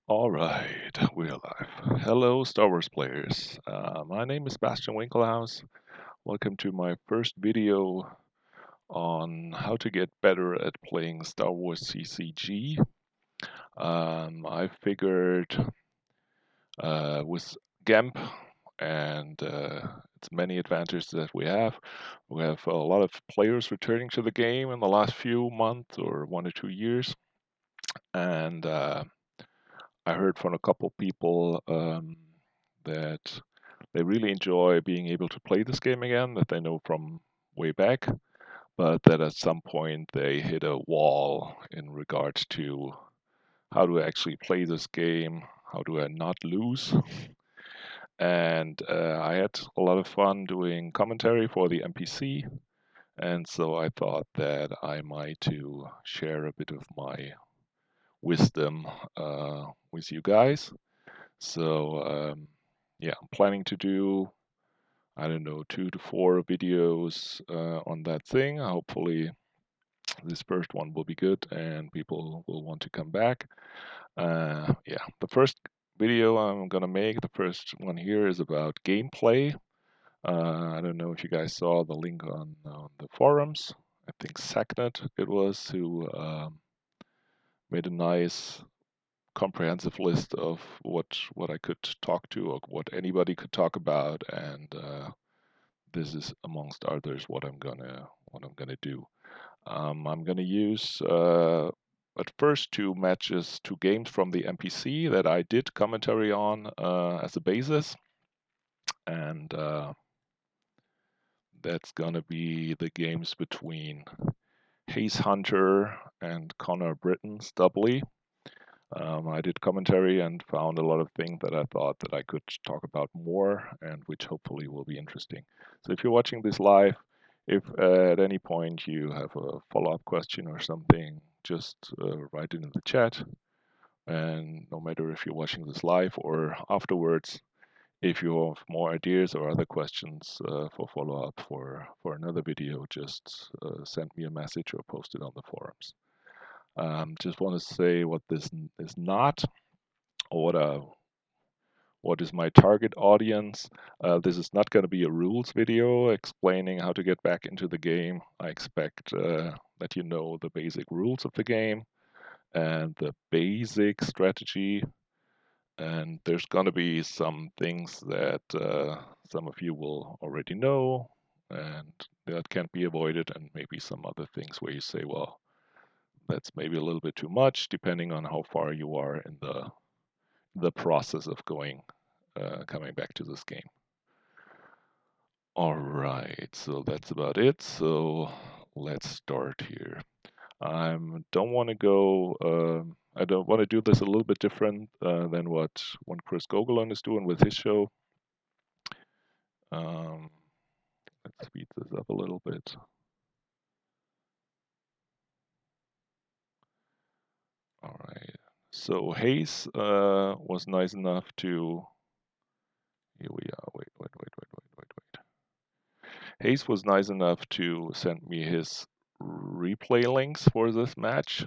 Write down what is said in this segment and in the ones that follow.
All right, we're live. Hello, Star Wars players. My name is Bastian Winkelhaus. Welcome to my first video on how to get better at playing Star Wars CCG. I figured with GAMP and its many advantages that we have a lot of players returning to the game in the last few months or 1 or 2 years, and I heard from a couple people that they really enjoy being able to play this game again, that they know from way back, but that at some point they hit a wall in regards to how do I actually play this game, how do I not lose. And I had a lot of fun doing commentary for the NPC, and so I thought that I might to share a bit of my wisdom with you guys. So yeah, I'm planning to do, I don't know, 2 to 4 videos on that thing. Hopefully, this first one will be good and people will want to come back. Yeah, the first video I'm gonna make, the first one here, is about gameplay. I don't know if you guys saw the link on the forums. I think Sacknet it was who made a nice comprehensive list of what I could talk to or what anybody could talk about, and this is amongst others what I'm gonna do. I'm gonna use at first 2 matches, 2 games from the NPC that I did commentary on as a basis, and that's gonna be the games between Haze Hunter and Connor Britton's doubly. I did commentary and found a lot of things that I thought that I could talk about more, and which hopefully will be interesting. So if you're watching this live, if at any point you have a follow-up question or something, just write it in the chat. And no matter if you're watching this live or afterwards, if you have more ideas or other questions for follow-up for another video, just send me a message or post it on the forums. Just want to say what this is not, or what is my target audience. This is not going to be a rules video explaining how to get back into the game. I expect that you know the basic rules of the game and the basic strategy. And there's going to be some things that some of you will already know and that can't be avoided, and maybe some other things where you say, well, that's maybe a little bit too much, depending on how far you are in the process of coming back to this game. All right, so that's about it. So let's start here. I don't want to go. I don't want to do this a little bit different than what one Chris Gogolin is doing with his show. Um, let's speed this up a little bit. All right. So Hayes was nice enough to. Here we are. Wait. Hayes was nice enough to send me his replay links for this match,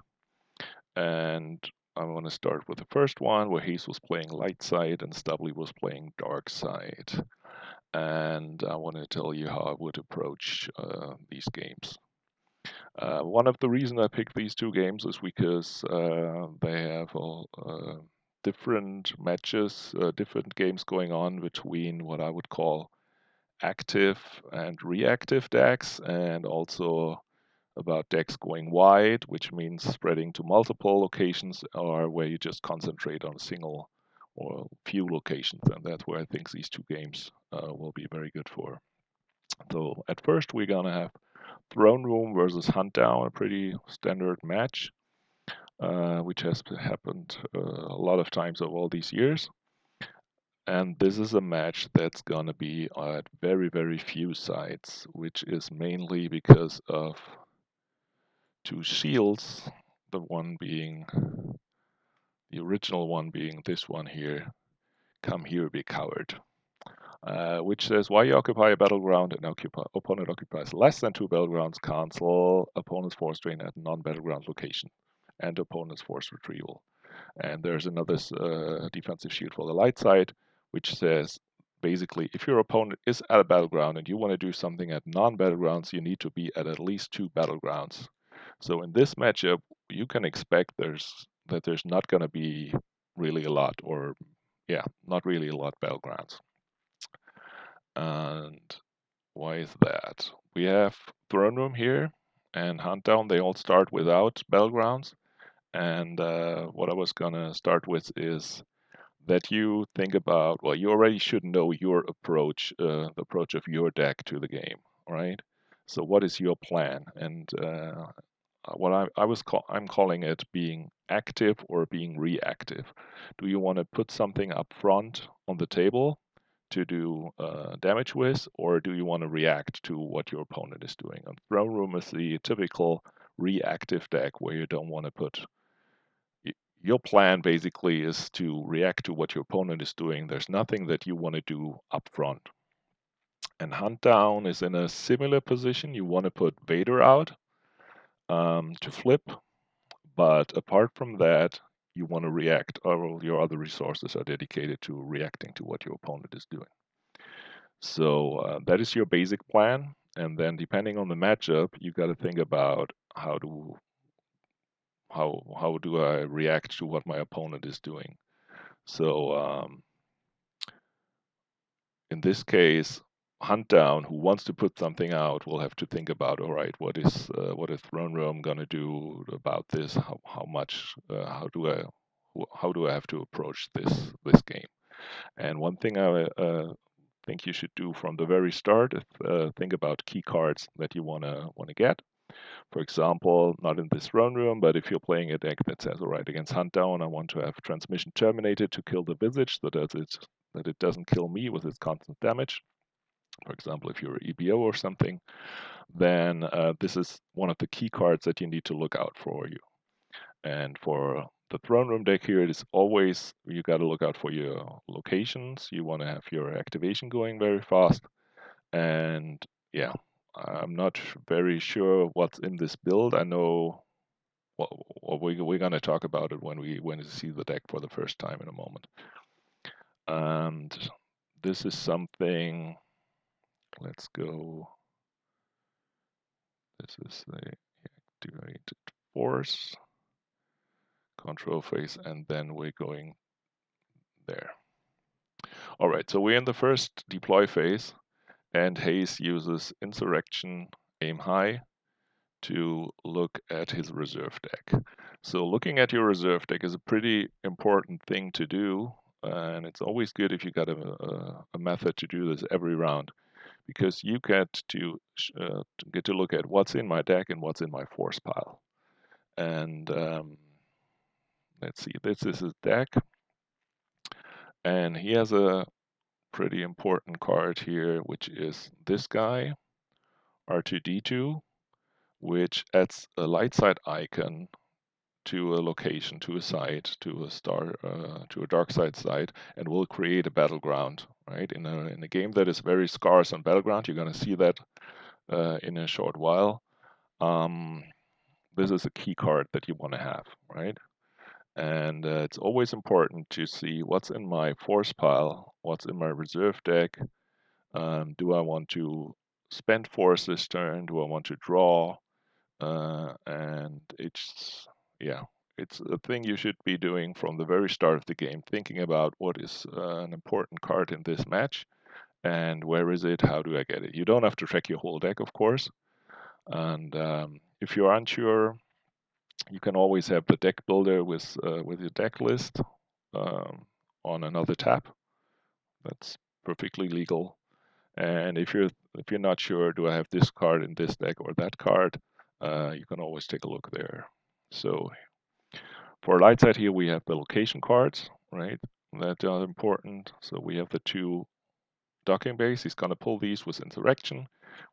and I'm going to start with the first one where Hayes was playing light side and Stubbly was playing dark side. And I want to tell you how I would approach these games. One of the reasons I picked these 2 games is because they have different matches, different games going on between what I would call active and reactive decks, and also about decks going wide, which means spreading to multiple locations, or where you just concentrate on a single or few locations. And that's where I think these 2 games will be very good for. So at first we're gonna have Throne Room versus Hunt Down, a pretty standard match, which has happened a lot of times over all these years. And this is a match that's gonna be at very, very few sites, which is mainly because of 2 shields, the one being the original one being this one here, come here, be coward. Which says, why you occupy a battleground and opponent occupies less than 2 battlegrounds, cancel opponent's force drain at non-battleground location and opponent's force retrieval. And there's another defensive shield for the light side, which says basically if your opponent is at a battleground and you want to do something at non-battlegrounds, you need to be at least 2 battlegrounds. So in this matchup, you can expect that there's not going to be really a lot, or yeah, not really a lot battlegrounds. And why is that? We have Throne Room here and Hunt Down. They all start without battlegrounds. And what I was gonna start with is that you think about, well, you already should know your approach, the approach of your deck to the game, right? So what is your plan? And what I'm calling it being active or being reactive. Do you want to put something up front on the table to do damage with, or do you want to react to what your opponent is doing? And Throne Room is the typical reactive deck where you don't want to put your plan basically is to react to what your opponent is doing. There's nothing that you want to do up front. And Hunt Down is in a similar position. You want to put Vader out to flip, but apart from that, you want to react. All your other resources are dedicated to reacting to what your opponent is doing. So that is your basic plan. And then depending on the matchup, you got to think about how do I react to what my opponent is doing. So in this case, Hunt Down, who wants to put something out, will have to think about, all right, what is Throne Room gonna do about this? How much? How do I have to approach this game? And one thing I think you should do from the very start is think about key cards that you wanna get. For example, not in this Throne Room, but if you're playing a deck that says, all right, against Hunt Down, I want to have transmission terminated to kill the Visage, so that it doesn't kill me with its constant damage. For example, if you're EBO or something, then this is one of the key cards that you need to look out for you. And for the Throne Room deck here, it is always, you got to look out for your locations. You want to have your activation going very fast. And yeah, I'm not very sure what's in this build. I know we're going to talk about it when we see the deck for the first time in a moment. And this is something, let's go. This is the activated force, control phase, and then we're going there. All right, so we're in the first deploy phase, and Hayes uses Insurrection Aim High to look at his reserve deck. So looking at your reserve deck is a pretty important thing to do, and it's always good if you got a method to do this every round, because you get to look at what's in my deck and what's in my force pile. And let's see, this is his deck, and he has a pretty important card here, which is this guy, R2D2, which adds a light side icon to a location, to a site, to a star, to a dark side, and will create a battleground. Right, in a game that is very scarce on battleground, you're going to see that in a short while. This is a key card that you want to have, right? And it's always important to see what's in my force pile, what's in my reserve deck. Do I want to spend force this turn? Do I want to draw? And it's a thing you should be doing from the very start of the game, thinking about what is an important card in this match and where is it, how do I get it. You don't have to track your whole deck, of course. And if you're unsure, you can always have the deck builder with your deck list on another tab. That's perfectly legal. And if you're not sure, do I have this card in this deck or that card? You can always take a look there. So for light side here, we have the location cards, right? That are important. So we have the 2 docking bays. He's going to pull these with Insurrection.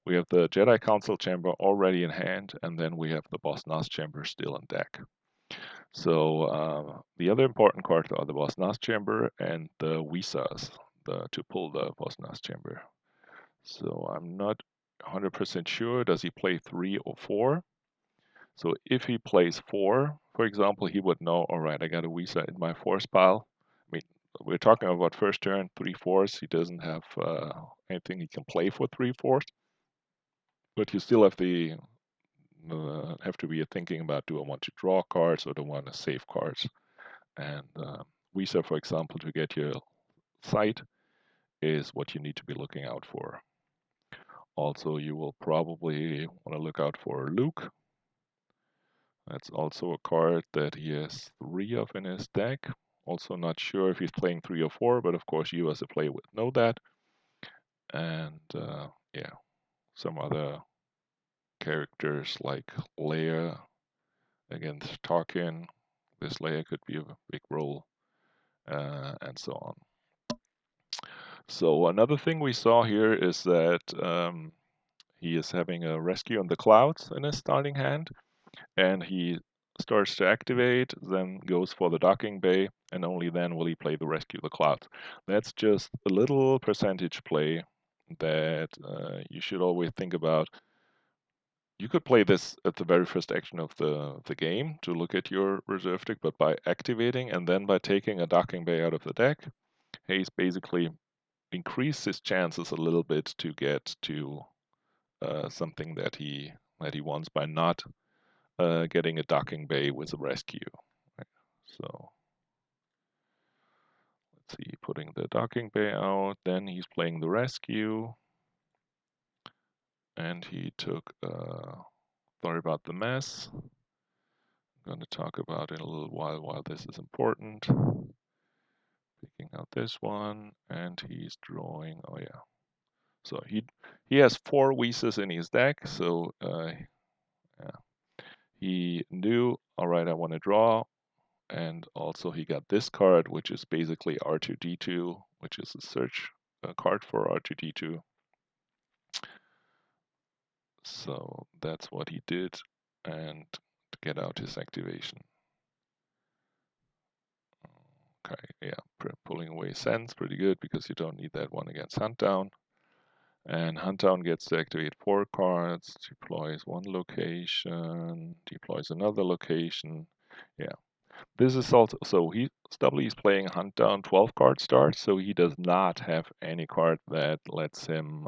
We have the Jedi Council chamber already in hand, and then we have the Boss Nass chamber still in deck. So the other important cards are the Boss Nass chamber and the Wisas to pull the Boss Nass chamber. So I'm not 100% sure. Does he play 3 or 4? So if he plays 4, for example, he would know, all right, I got a Visa in my force pile. I mean, we're talking about first turn, 3/4. He doesn't have anything he can play for 3/4, but you still have to be thinking about, do I want to draw cards or do I want to save cards? And Visa, for example, to get your sight is what you need to be looking out for. Also, you will probably want to look out for Luke. That's also a card that he has 3 of in his deck. Also not sure if he's playing 3 or 4, but of course you as a player would know that. And yeah, some other characters like Leia against Tarkin. This Leia could be a big role, and so on. So another thing we saw here is that he is having a Rescue on the Clouds in his starting hand, and he starts to activate, then goes for the docking bay, and only then will he play the Rescue the Clouds. That's just a little percentage play that you should always think about. You could play this at the very first action of the game to look at your reserve deck, but by activating and then by taking a docking bay out of the deck, he's basically increased his chances a little bit to get to something that he wants by not getting a docking bay with a rescue. Right? So let's see, putting the docking bay out, then he's playing the rescue, and he took. Sorry about the mess. I'm going to talk about it in a little while this is important. Picking out this one, and he's drawing. Oh yeah. So he has 4 Visas in his deck. So yeah. He knew, all right, I want to draw. And also he got this card, which is basically R2D2, which is a search card for R2D2. So that's what he did, and to get out his activation. Okay, yeah, pulling away Sense, pretty good, because you don't need that one against Huntdown. And Huntdown gets to activate 4 cards, deploys 1 location, deploys another location. Yeah, this is also, so Stubbly is playing Hunt Down 12 card start, so he does not have any card that lets him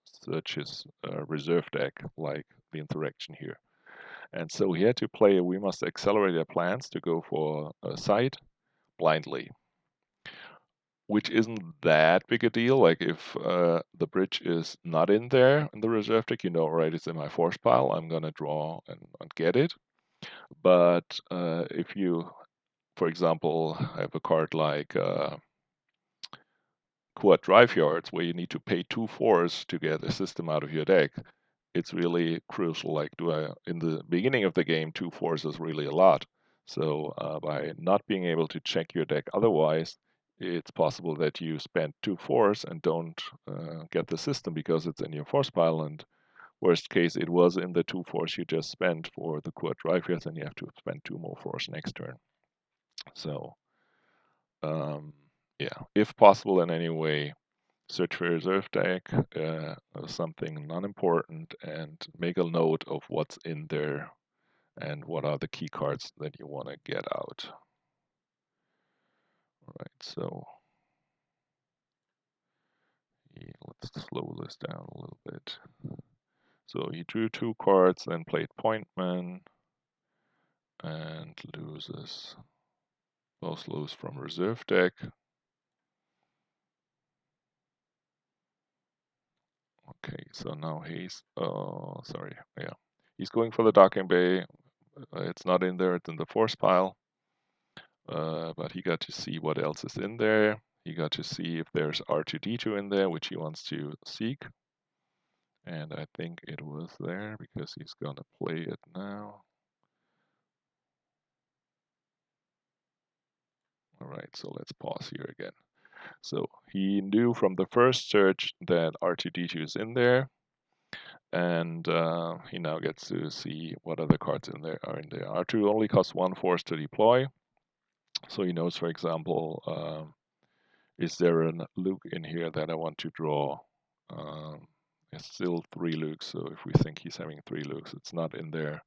search his reserve deck like the interaction here. And so he had to play We Must Accelerate Our Plans to go for a site blindly, which isn't that big a deal. Like if the bridge is not in there in the reserve deck, you know, right, it's in my force pile, I'm going to draw and get it. But if you, for example, have a card like Quad Drive Yards, where you need to pay 2 fours to get a system out of your deck, it's really crucial. Like, in the beginning of the game, 2 fours is really a lot. So by not being able to check your deck otherwise, it's possible that you spend 2 fours and don't get the system because it's in your force pile. And worst case, it was in the 2 fours you just spent for the Quad Drive Yards, and you have to spend 2 more fours next turn. So yeah, if possible in any way, search for your reserve deck, something non-important, and make a note of what's in there and what are the key cards that you want to get out. All right, so let's slow this down a little bit. So he drew 2 cards, then played Pointman, and both lose from reserve deck. Okay, so now he's, oh, sorry, yeah. He's going for the docking bay. It's not in there, it's in the force pile. But he got to see what else is in there. He got to see if there's R2D2 in there, which he wants to seek. And I think it was there because he's gonna play it now. All right, so let's pause here again. So he knew from the first search that R2D2 is in there, and he now gets to see what other cards in there are in there. R2 only costs 1 force to deploy, so he knows, for example, is there a Luke in here that I want to draw? It's still 3 Lukes, so if we think he's having 3 Lukes, it's not in there.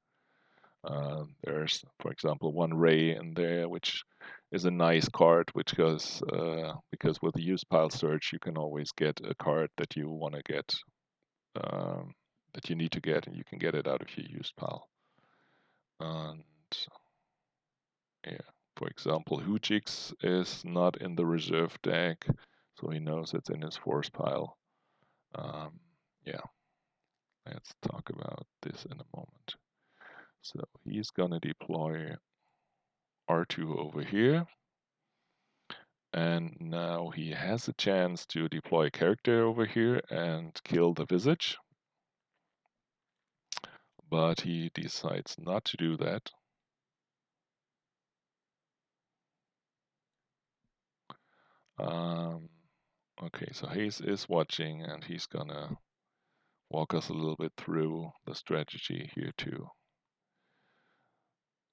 There's, for example, one Ray in there, which is a nice card, which goes because with the use pile search, you can always get a card that you want to get, that you need to get, and you can get it out of your used pile. And yeah, for example, Hujix is not in the reserve deck, so he knows it's in his force pile. Yeah, let's talk about this in a moment. So he's gonna deploy R2 over here. And now he has a chance to deploy a character over here and kill the Visage. But he decides not to do that. Um, okay, so Hayes is watching and he's gonna walk us a little bit through the strategy here too.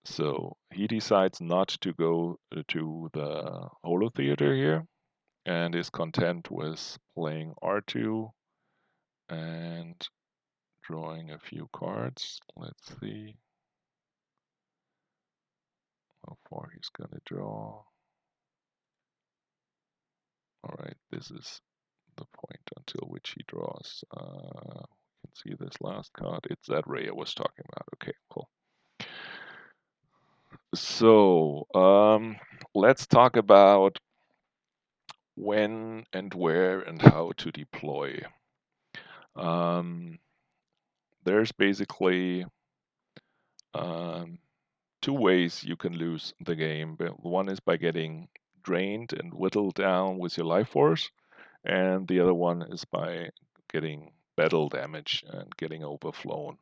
So he decides not to go to the Holo Theater here and is content with playing R2 and drawing a few cards. Let's see how far he's gonna draw. All right, this is the point until which he draws. You can see this last card. It's that ray I was talking about. Okay, cool. So let's talk about when and where and how to deploy. Um, there's basically um, two ways you can lose the game. One is by getting drained and whittled down with your life force, and the other one is by getting battle damage and getting overflown.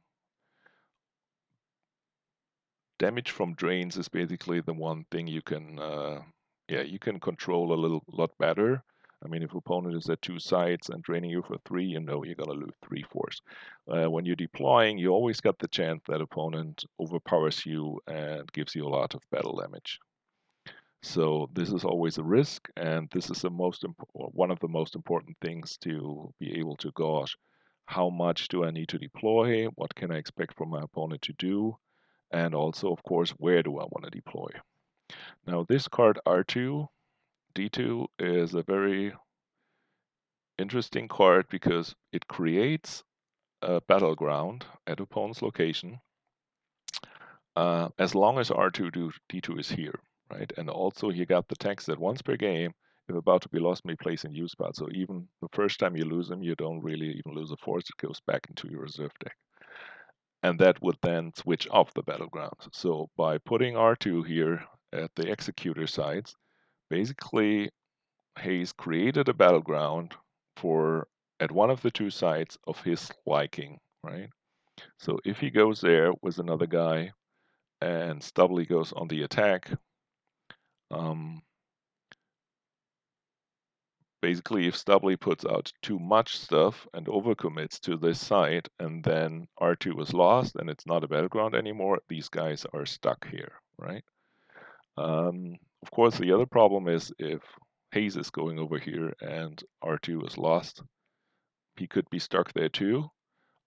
Damage from drains is basically the one thing you can, yeah, you can control a lot better. I mean, if opponent is at two sides and draining you for three, you know you're gonna lose three force. When you're deploying, you always got the chance that opponent overpowers you and gives you a lot of battle damage. So this is always a risk, and this is the one of the most important things to be able to gauge. How much do I need to deploy? What can I expect from my opponent to do? And also, of course, where do I want to deploy? Now, this card R2, D2 is a very interesting card because it creates a battleground at opponent's location as long as R2 D2 is here, right? And also you got the text that once per game, if about to be lost, may place in use pile. So even the first time you lose them, you don't really even lose a force. It goes back into your reserve deck. And that would then switch off the battleground. So by putting R2 here at the executor sides, basically Hayes created a battleground for at one of the two sides of his liking, right? So if he goes there with another guy and Stubbly goes on the attack, um, basically if Stubbly puts out too much stuff and overcommits to this side and then R2 is lost and it's not a battleground anymore, these guys are stuck here, right? Of course, the other problem is if Hayes is going over here and R2 is lost, he could be stuck there too.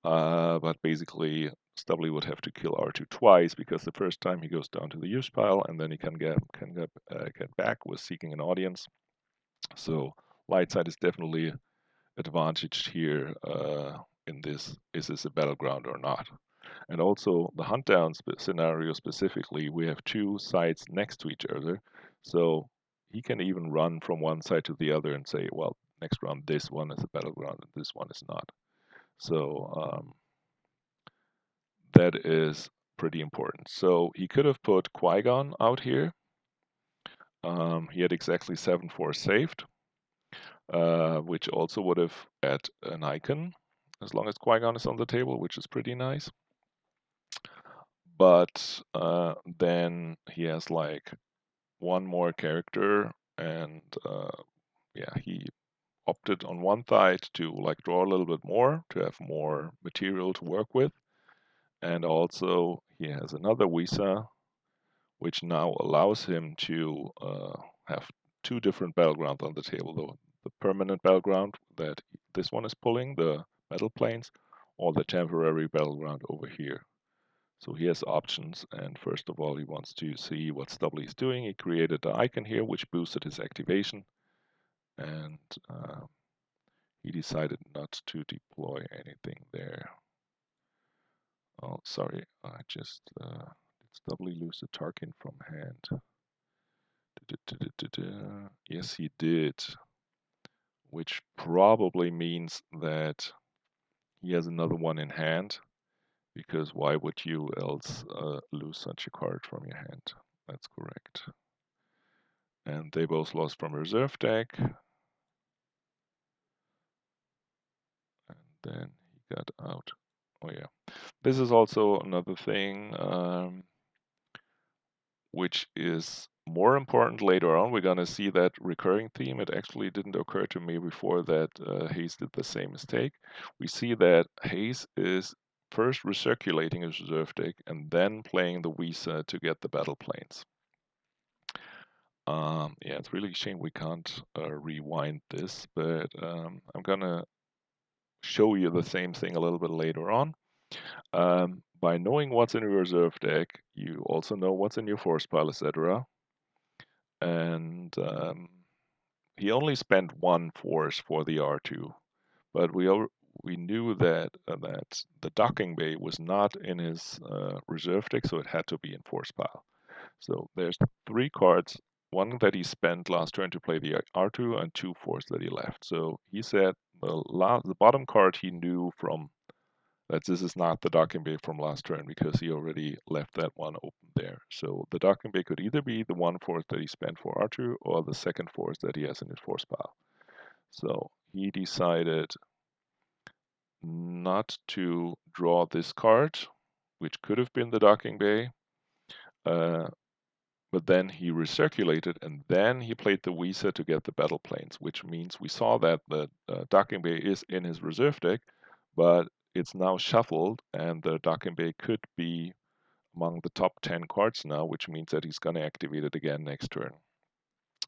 But basically, Stubbly would have to kill R2 twice because the first time he goes down to the use pile and then he can get back with seeking an audience. So light side is definitely advantaged here in this. Is this a battleground or not? And also the hunt down scenario specifically, we have two sides next to each other. So he can even run from one side to the other and say, well, next round this one is a battleground and this one is not. So that is pretty important. So he could have put Qui-Gon out here. He had exactly 7 force saved, which also would have had an icon as long as Qui-Gon is on the table, which is pretty nice. But then he has like one more character, and yeah, he opted on one side to like draw a little bit more to have more material to work with, and also he has another Visa, which now allows him to have two different battlegrounds on the table. The permanent battleground that this one is pulling, the metal planes, or the temporary battleground over here. So he has options, and first of all, he wants to see what Stubbly is doing. He created the icon here, which boosted his activation, and he decided not to deploy anything there. Oh, sorry, I just did Stubbly lose the Tarkin from hand? Yes, he did, which probably means that he has another one in hand, because why would you else lose such a card from your hand? That's correct. And they both lost from reserve deck. And then he got out. Oh yeah. This is also another thing which is more important later on. We're going to see that recurring theme. It actually didn't occur to me before that Hayes did the same mistake. We see that Hayes is first recirculating his reserve deck and then playing the Visa to get the battle planes. Yeah, it's really a shame we can't rewind this, but I'm gonna show you the same thing a little bit later on. By knowing what's in your reserve deck, you also know what's in your force pile, etc. And he only spent one force for the R2, but we knew that the docking bay was not in his reserve deck, so it had to be in force pile. So there's 3 cards, one that he spent last turn to play the R2 and 2 force that he left. So he said the bottom card he knew from that this is not the docking bay from last turn because he already left that one open there. So the docking bay could either be the 1 force that he spent for R2 or the 2nd force that he has in his force pile. So he decided not to draw this card, which could have been the docking bay. But then he recirculated and then he played the Visa to get the battle planes, which means we saw that the docking bay is in his reserve deck, but it's now shuffled and the docking bay could be among the top 10 cards now, which means that he's going to activate it again next turn.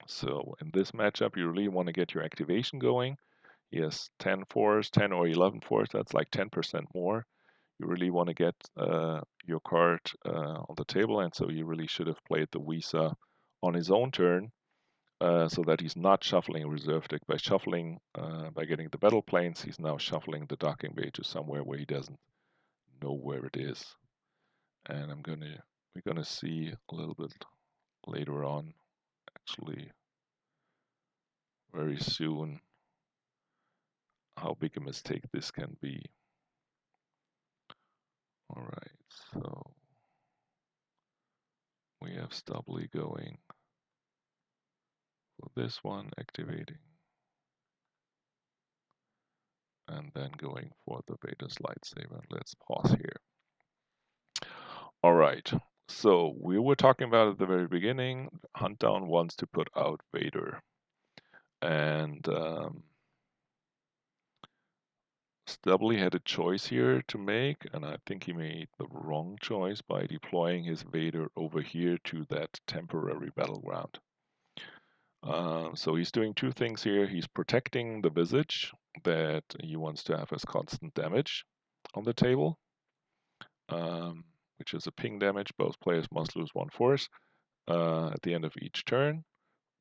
So in this matchup, you really want to get your activation going. He has 10 force, 10 or 11 force, that's like 10% more. You really want to get your card on the table, and so you really should have played the Visa on his own turn so that he's not shuffling a reserve deck. By shuffling, by getting the battle planes, he's now shuffling the docking bay to somewhere where he doesn't know where it is. And we're gonna see a little bit later on, actually very soon, how big a mistake this can be. All right, so we have Stubbly going for this one, activating, and then going for the Vader's lightsaber. Let's pause here. All right, so we were talking about at the very beginning, Huntdown wants to put out Vader. And Stubbly had a choice here to make, and I think he made the wrong choice by deploying his Vader over here to that temporary battleground. So he's doing 2 things here. He's protecting the Visage that he wants to have as constant damage on the table, which is a ping damage. Both players must lose 1 force at the end of each turn.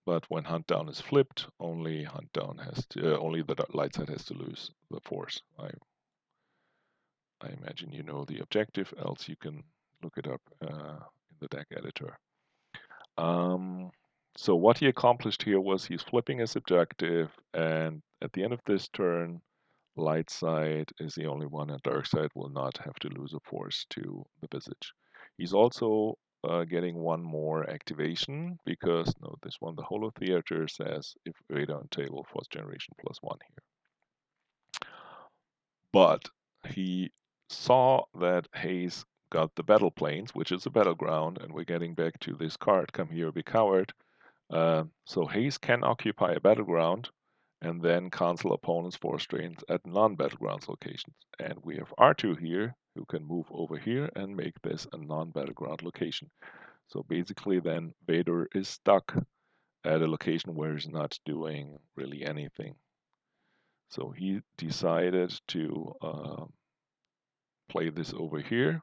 But when Huntdown is flipped, only only the light side has to lose the force. I imagine you know the objective, else you can look it up in the deck editor. So what he accomplished here was he's flipping his objective, and at the end of this turn, light side is the only one, and dark side will not have to lose a force to the Visage. He's also getting 1 more activation because no, this one, the Holo Theater says if Vader on table, force generation +1 here. But he saw that Hayes got the battle planes, which is a battleground, and we're getting back to this card, come here, be coward. So Hayes can occupy a battleground and then cancel opponent's force drains at non-battlegrounds locations. And we have R2 here, who can move over here and make this a non-battleground location. So basically then Vader is stuck at a location where he's not doing really anything. So he decided to play this over here.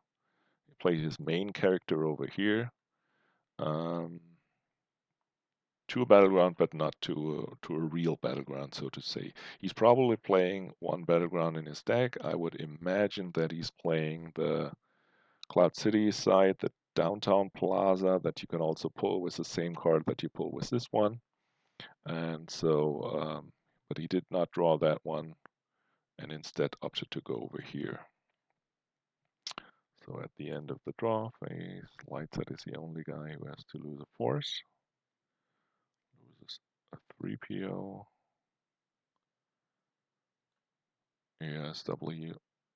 He play his main character over here um, to a battleground, but not to a real battleground, so to say. He's probably playing one battleground in his deck. I would imagine that he's playing the Cloud City side, the Downtown Plaza that you can also pull with the same card that you pull with this one. And so, but he did not draw that one and instead opted to go over here. So at the end of the draw phase, Lightside is the only guy who has to lose a force. Loses a 3PO. Yes, W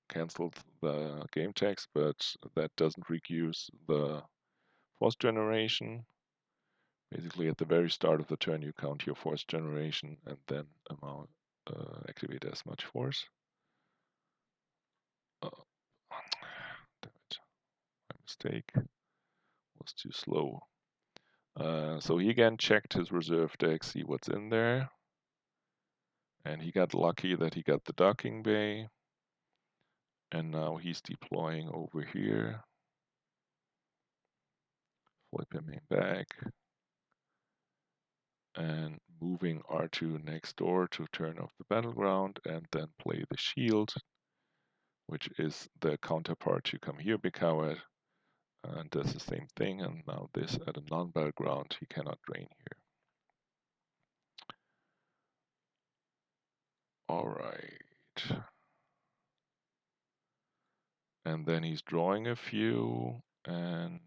canceled the game text, but that doesn't reduce the force generation. Basically, at the very start of the turn, you count your force generation and then activate as much force. Uh, damn it, my mistake was too slow. So he again checked his reserve deck, see what's in there. And he got lucky that he got the docking bay. And now he's deploying over here. Flip him back. And moving R2 next door to turn off the battleground and then play the shield, which is the counterpart to come here, be coward, and does the same thing. And now this at a non-battleground, he cannot drain here. All right. And then he's drawing a few and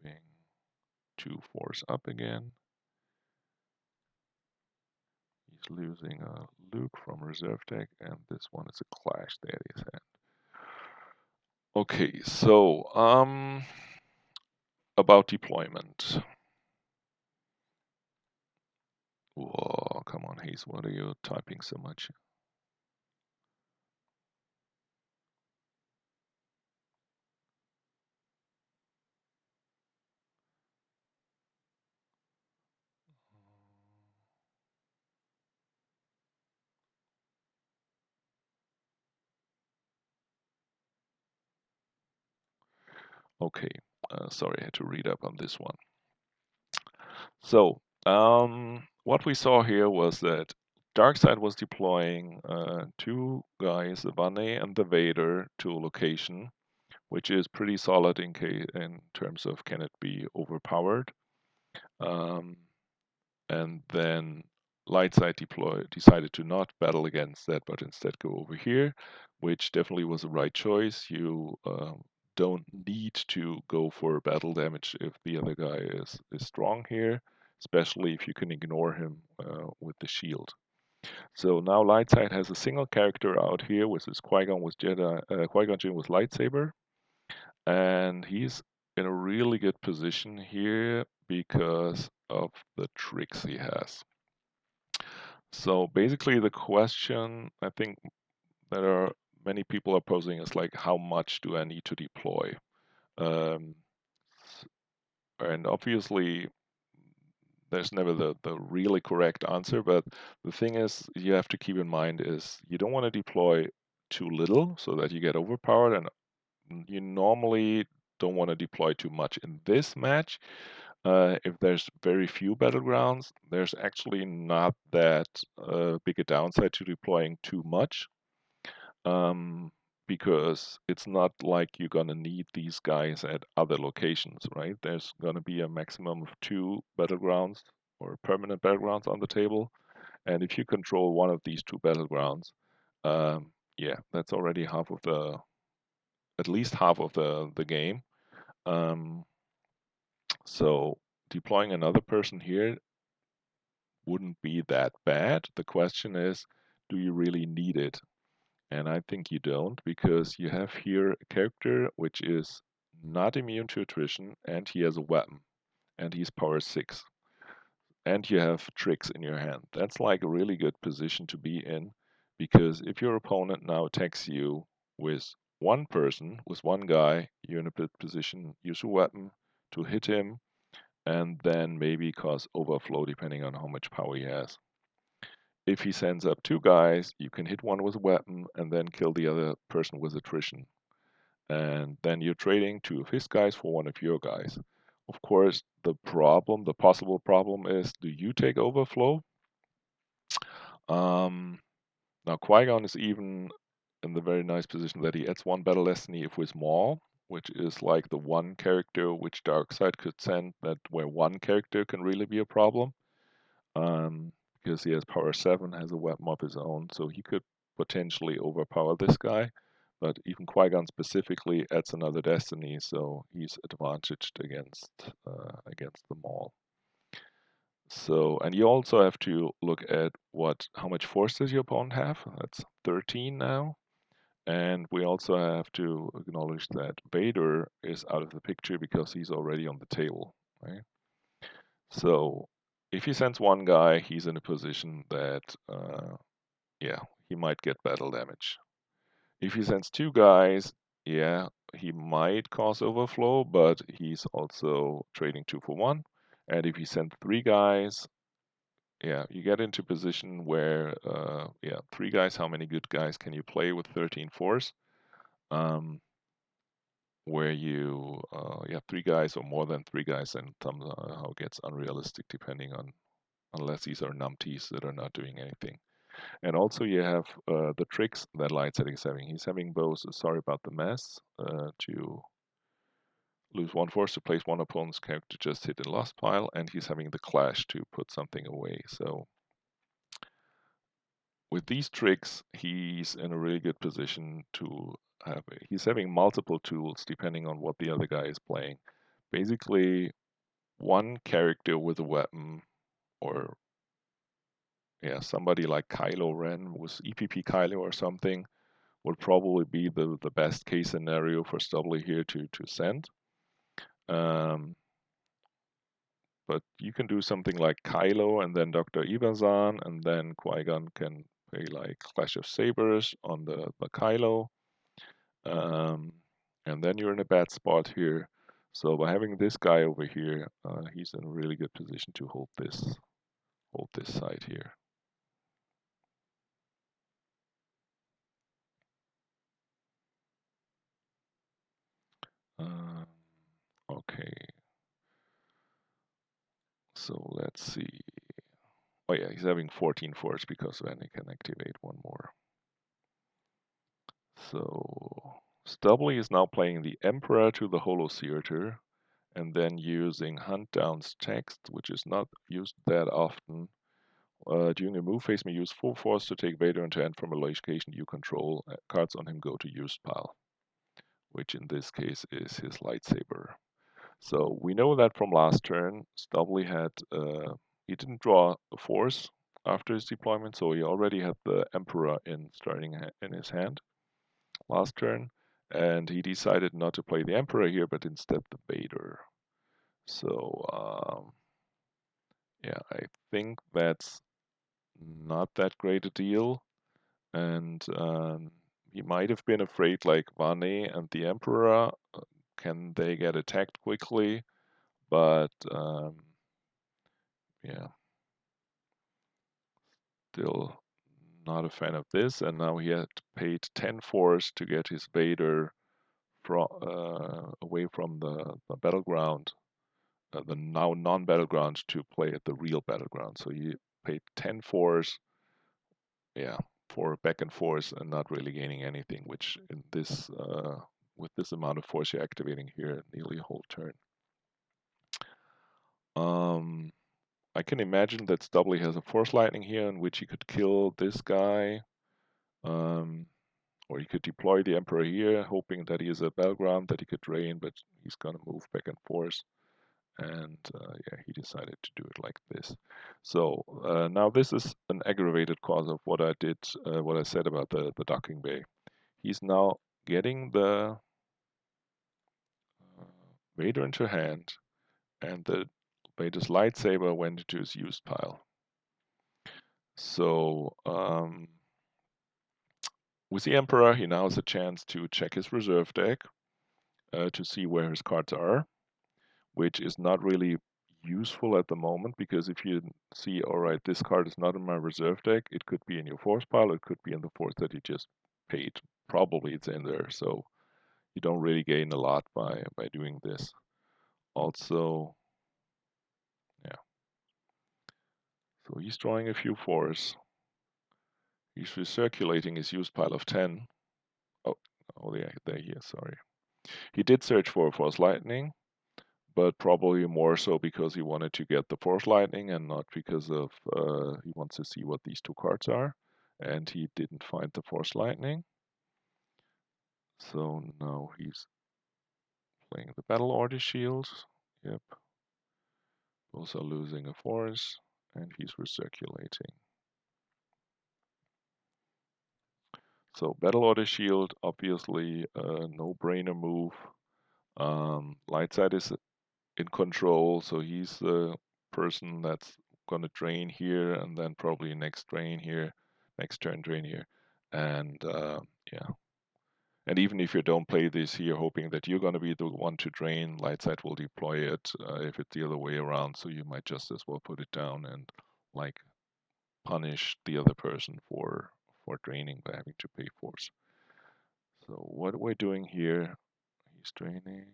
leaving 2 force up again. He's losing a Luke from reserve deck, and this one is a Clash there at his hand. Okay, so about deployment. Whoa, come on, Hayes, what are you typing so much? Okay, sorry, I had to read up on this one. So, what we saw here was that Darkseid was deploying 2 guys, the Bunny and the Vader, to a location, which is pretty solid in terms of can it be overpowered. Um, and then Lightside decided to not battle against that, but instead go over here, which definitely was the right choice. You don't need to go for battle damage if the other guy is strong here, especially if you can ignore him with the shield. So now Lightside has a single character out here with his Qui-Gon with Qui-Gon Jinn with lightsaber, and he's in a really good position here because of the tricks he has. So basically, the question I think that are many people are posing is like, how much do I need to deploy? Um, and obviously, there's never the really correct answer, but the thing is, you have to keep in mind is you don't want to deploy too little so that you get overpowered, and you normally don't want to deploy too much in this match. If there's very few battlegrounds, there's actually not that big a downside to deploying too much, um, because it's not like you're gonna need these guys at other locations, right? There's gonna be a maximum of 2 battlegrounds or permanent battlegrounds on the table, and if you control one of these 2 battlegrounds, yeah, that's already at least half of the game. Um, so deploying another person here wouldn't be that bad. The question is, do you really need it? And I think you don't, because you have here a character which is not immune to attrition, and he has a weapon, and he's power 6. And you have tricks in your hand. That's like a really good position to be in, because if your opponent now attacks you with one person, with one guy, you're in a good position, use your weapon to hit him, and then maybe cause overflow depending on how much power he has. If he sends up two guys, you can hit one with a weapon and then kill the other person with attrition. And then you're trading two of his guys for one of your guys. Of course, the possible problem is, do you take overflow? Um, Now Qui-Gon is even in the very nice position that he adds one battle destiny if with Maul, which is like the one character which Darkseid could send that where one character can really be a problem. Because he has power 7, has a weapon of his own, so he could potentially overpower this guy. But even Qui-Gon specifically adds another destiny, so he's advantaged against them all. So, and you also have to look at how much force does your opponent have. That's 13 now. And we also have to acknowledge that Vader is out of the picture because he's already on the table, right? So if he sends one guy, he's in a position that, yeah, he might get battle damage. If he sends two guys, yeah, he might cause overflow, but he's also trading 2 for 1. And if he sends three guys, yeah, you get into position where, yeah, three guys, how many good guys can you play with 13 force? Where you, yeah, three guys or more than three guys, and how it gets unrealistic depending on, unless these are numpties that are not doing anything. And also you have the tricks that Lightsetting is having. He's having both, sorry about the mess, to lose one force to place one opponent's character just hit in lost pile, and he's having the clash to put something away. So with these tricks, he's in a really good position to have. He's having multiple tools depending on what the other guy is playing. Basically, one character with a weapon, or yeah, somebody like Kylo Ren with EPP Kylo or something, would probably be the best case scenario for Stubbley here to send. Um, but you can do something like Kylo and then Dr. Evazan, and then Qui-Gon can play like Clash of Sabers on the Kylo. Um, and then you're in a bad spot here. So by having this guy over here, he's in a really good position to hold this side here. Um, okay, so let's see. Oh yeah, he's having 14 force because then he can activate one more. So Stubbley is now playing the Emperor to the Holotheater, and then using Hunt Down's text, which is not used that often. During a move phase, may use full force to take Vader into hand from a location you control. Cards on him go to used pile, which in this case is his lightsaber. So we know that from last turn, Stubbley he didn't draw a force after his deployment, so he already had the Emperor starting in his hand last turn, and he decided not to play the Emperor here, but instead the Vader. So yeah, I think that's not that great a deal, and he might have been afraid like Vane and the Emperor. Can they get attacked quickly? But yeah, still not a fan of this. And now he had paid 10 force to get his Vader away from the battleground, the now non-battleground, to play at the real battleground. So he paid 10 force, yeah, for back and forth and not really gaining anything, which in this with this amount of force you're activating here nearly a whole turn. Um, I can imagine that Stubbley has a Force Lightning here in which he could kill this guy. Um, or he could deploy the Emperor here, hoping that he is a battleground that he could drain, but he's gonna move back and forth. And yeah, he decided to do it like this. So now this is an aggravated cause of what I did, what I said about the docking bay. He's now getting the Vader into hand, and the Vader's lightsaber went into his used pile. So with the Emperor, he now has a chance to check his reserve deck to see where his cards are, which is not really useful at the moment, because if you see, all right, this card is not in my reserve deck, it could be in your force pile, it could be in the force that you just paid. Probably it's in there, so you don't really gain a lot by doing this. Also, yeah, so he's drawing a few fours. He's recirculating his used pile of 10. Oh, oh yeah, there he is, sorry. He did search for a force lightning, but probably more so because he wanted to get the force lightning and not because of he wants to see what these two cards are, and he didn't find the force lightning. So now he's playing the battle order shields. Yep, both are losing a force, and he's recirculating. So battle order shield, obviously a no-brainer move. Lightside is in control, so he's the person that's gonna drain here, and then probably next drain here, next turn drain here, and yeah. And even if you don't play this here, hoping that you're gonna be the one to drain, Lightside will deploy it if it's the other way around. So you might just as well put it down and like punish the other person for draining by having to pay force. So what we're doing here, he's draining.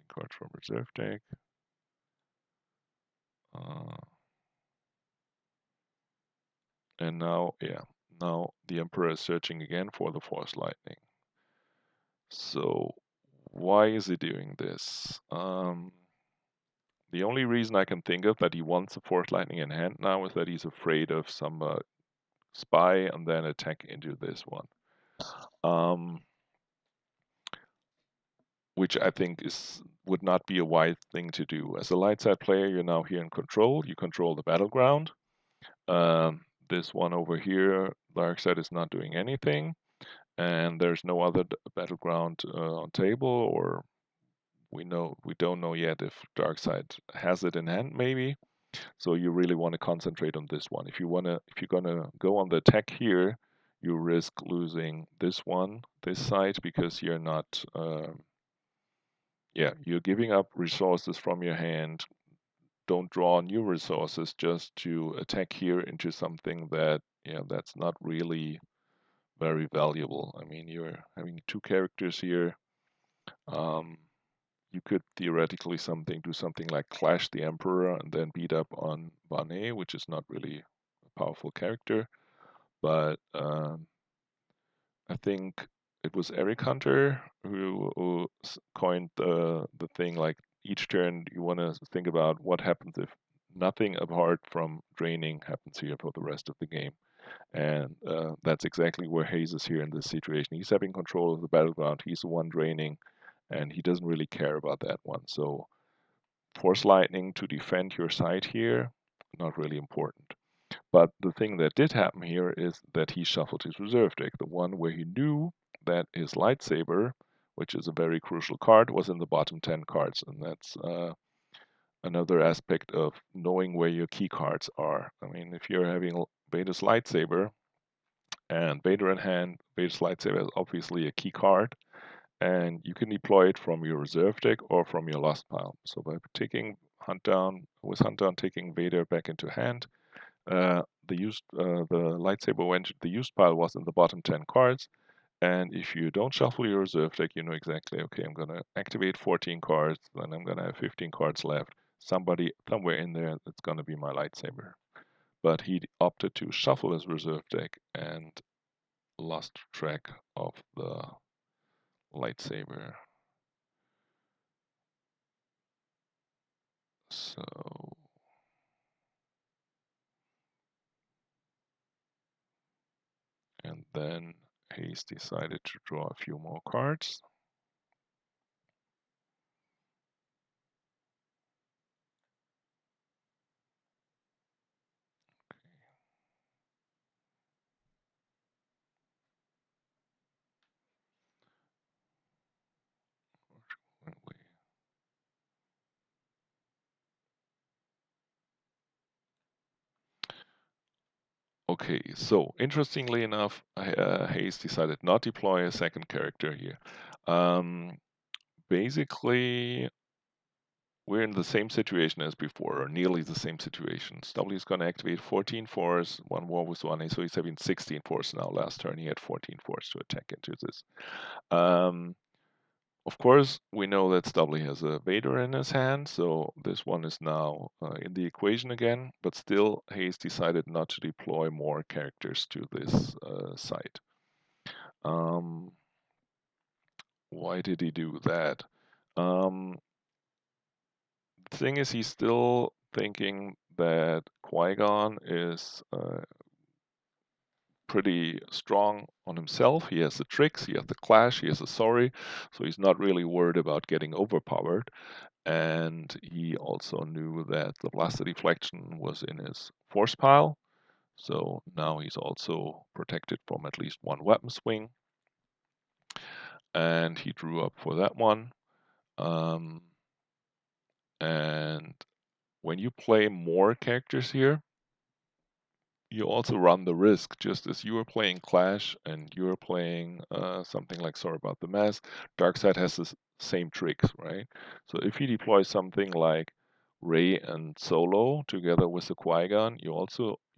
Card from reserve deck. Uh, and now, yeah, now the Emperor is searching again for the Force Lightning. So why is he doing this? The only reason I can think of that he wants the Force Lightning in hand now is that he's afraid of some spy and then attack into this one. Which I think would not be a wise thing to do. As a light side player, you're now here in control. You control the battleground. This one over here, dark side is not doing anything, and there's no other battleground on table, or we don't know yet if dark side has it in hand, maybe. So you really want to concentrate on this one. If you're gonna go on the attack here, you risk losing this one, this side, because you're not. Yeah, you're giving up resources from your hand. Don't draw new resources just to attack here into something that, yeah, that's not really very valuable. I mean, you're having two characters here. Um, you could theoretically do something like Clash the Emperor and then beat up on Bane, which is not really a powerful character. But I think it was Eric Hunter who coined the thing like each turn you want to think about what happens if nothing apart from draining happens here for the rest of the game. And that's exactly where Hayes is here in this situation. He's having control of the battleground. He's the one draining, and he doesn't really care about that one. So Force Lightning to defend your side here, not really important. But the thing that did happen here is that he shuffled his reserve deck, the one where he knew that his lightsaber, which is a very crucial card, was in the bottom 10 cards. And that's another aspect of knowing where your key cards are. I mean, if you're having Vader's lightsaber and Vader in hand, Vader's lightsaber is obviously a key card, and you can deploy it from your reserve deck or from your lost pile. So by taking Hunt Down, with Hunt Down taking Vader back into hand, the lightsaber went the used pile was in the bottom 10 cards, and if you don't shuffle your reserve deck, you know exactly, okay, I'm gonna activate 14 cards, then I'm gonna have 15 cards left. Somebody somewhere in there that's gonna be my lightsaber. But he opted to shuffle his reserve deck and lost track of the lightsaber. So and then he's decided to draw a few more cards. Okay, so interestingly enough, Hayes decided not to deploy a second character here. Um, basically, we're in the same situation as before, or nearly the same situation. Stubbley is going to activate 14 force, one war with one, so he's having 16 force now. Last turn he had 14 force to attack into this. Of course, we know that Stubbley has a Vader in his hand, so this one is now in the equation again, but still Hayes decided not to deploy more characters to this site. Um, why did he do that? The thing is, he's still thinking that Qui-Gon is pretty strong on himself. He has the tricks, he has the clash, he has the sorry, so he's not really worried about getting overpowered. And he also knew that the blaster deflection was in his force pile, so now he's also protected from at least one weapon swing. And he drew up for that one. And when you play more characters here, you also run the risk, just as you are playing Clash and you're playing something like Sorry About the Mess, Darkseid has the same tricks, right? So if you deploy something like Rey and Solo together with the Qui-Gon, you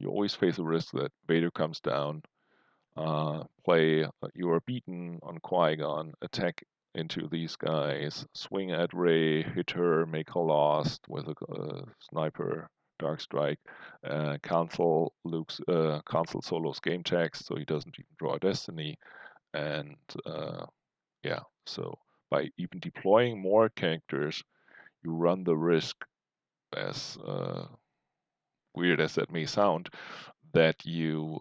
always face a risk that Vader comes down, you are beaten on Qui-Gon, attack into these guys, swing at Rey, hit her, make her lost with a sniper, dark strike, cancel Solo's game text so he doesn't even draw a destiny, and yeah, so by even deploying more characters, you run the risk, as weird as that may sound, that you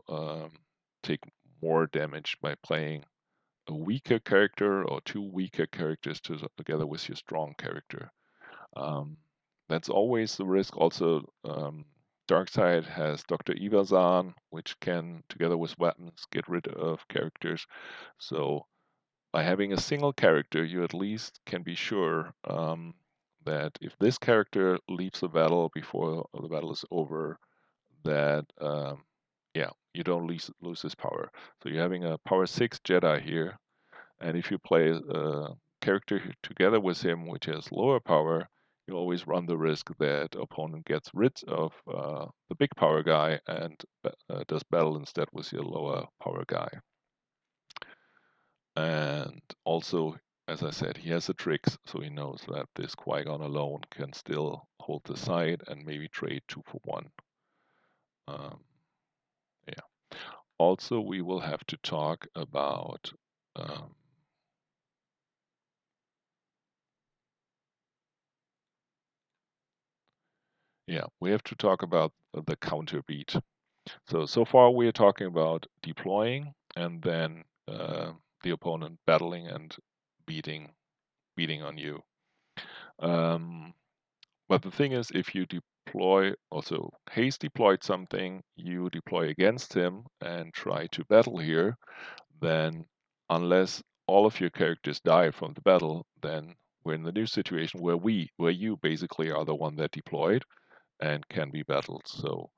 take more damage by playing a weaker character or two weaker characters together with your strong character. Um, that's always the risk. Also, Darkseid has Dr. Evazan, which can, together with weapons, get rid of characters. So by having a single character, you at least can be sure that if this character leaves the battle before the battle is over, that yeah, you don't lose his power. So you're having a power 6 Jedi here, and if you play a character together with him which has lower power, you always run the risk that opponent gets rid of the big power guy and does battle instead with your lower power guy. And also, as I said, he has the tricks, so he knows that this Qui-Gon alone can still hold the side and maybe trade 2 for 1. Um, yeah. Also, we will have to talk about we have to talk about the counter beat. So far we are talking about deploying and then the opponent battling and beating on you. But the thing is, if you deploy, also Hayes deployed something, you deploy against him and try to battle here, then unless all of your characters die from the battle, then we're in the new situation where you basically are the one that deployed and can be battled. So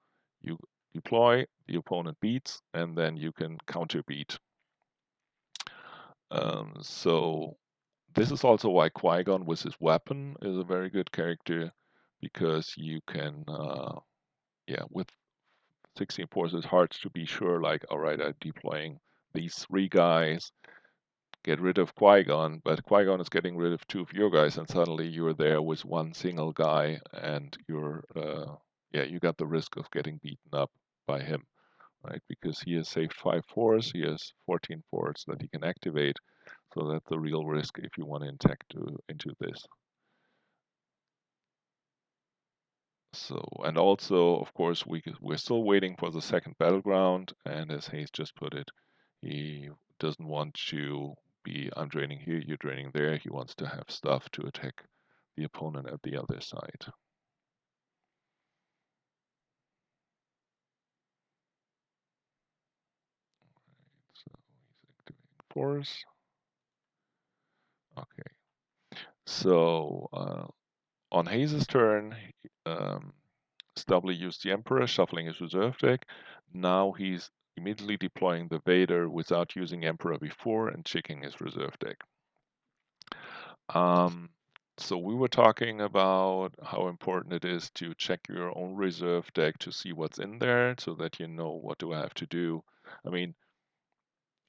you deploy, the opponent beats, and then you can counter beat. So this is also why Qui-Gon with his weapon is a very good character, because you can, with 16 force, it's hard to be sure, like, all right, I'm deploying these 3 guys, get rid of Qui-Gon, but Qui-Gon is getting rid of 2 of your guys, and suddenly you're there with one single guy, and you got the risk of getting beaten up by him, right? Because he has saved 5 force, he has 14 force that he can activate, so that's the real risk if you want to attack into this. So, and also, of course, we're still waiting for the second battleground, and as Hayes just put it, he doesn't want to be, I'm draining here, you're draining there. He wants to have stuff to attack the opponent at the other side. So he's activating force. Okay. So on Hayes' turn, um, Stubbley used the Emperor, shuffling his reserve deck. Now he's immediately deploying the Vader without using Emperor before and checking his reserve deck. Um, so we were talking about how important it is to check your own reserve deck to see what's in there so that you know what do I have to do. I mean,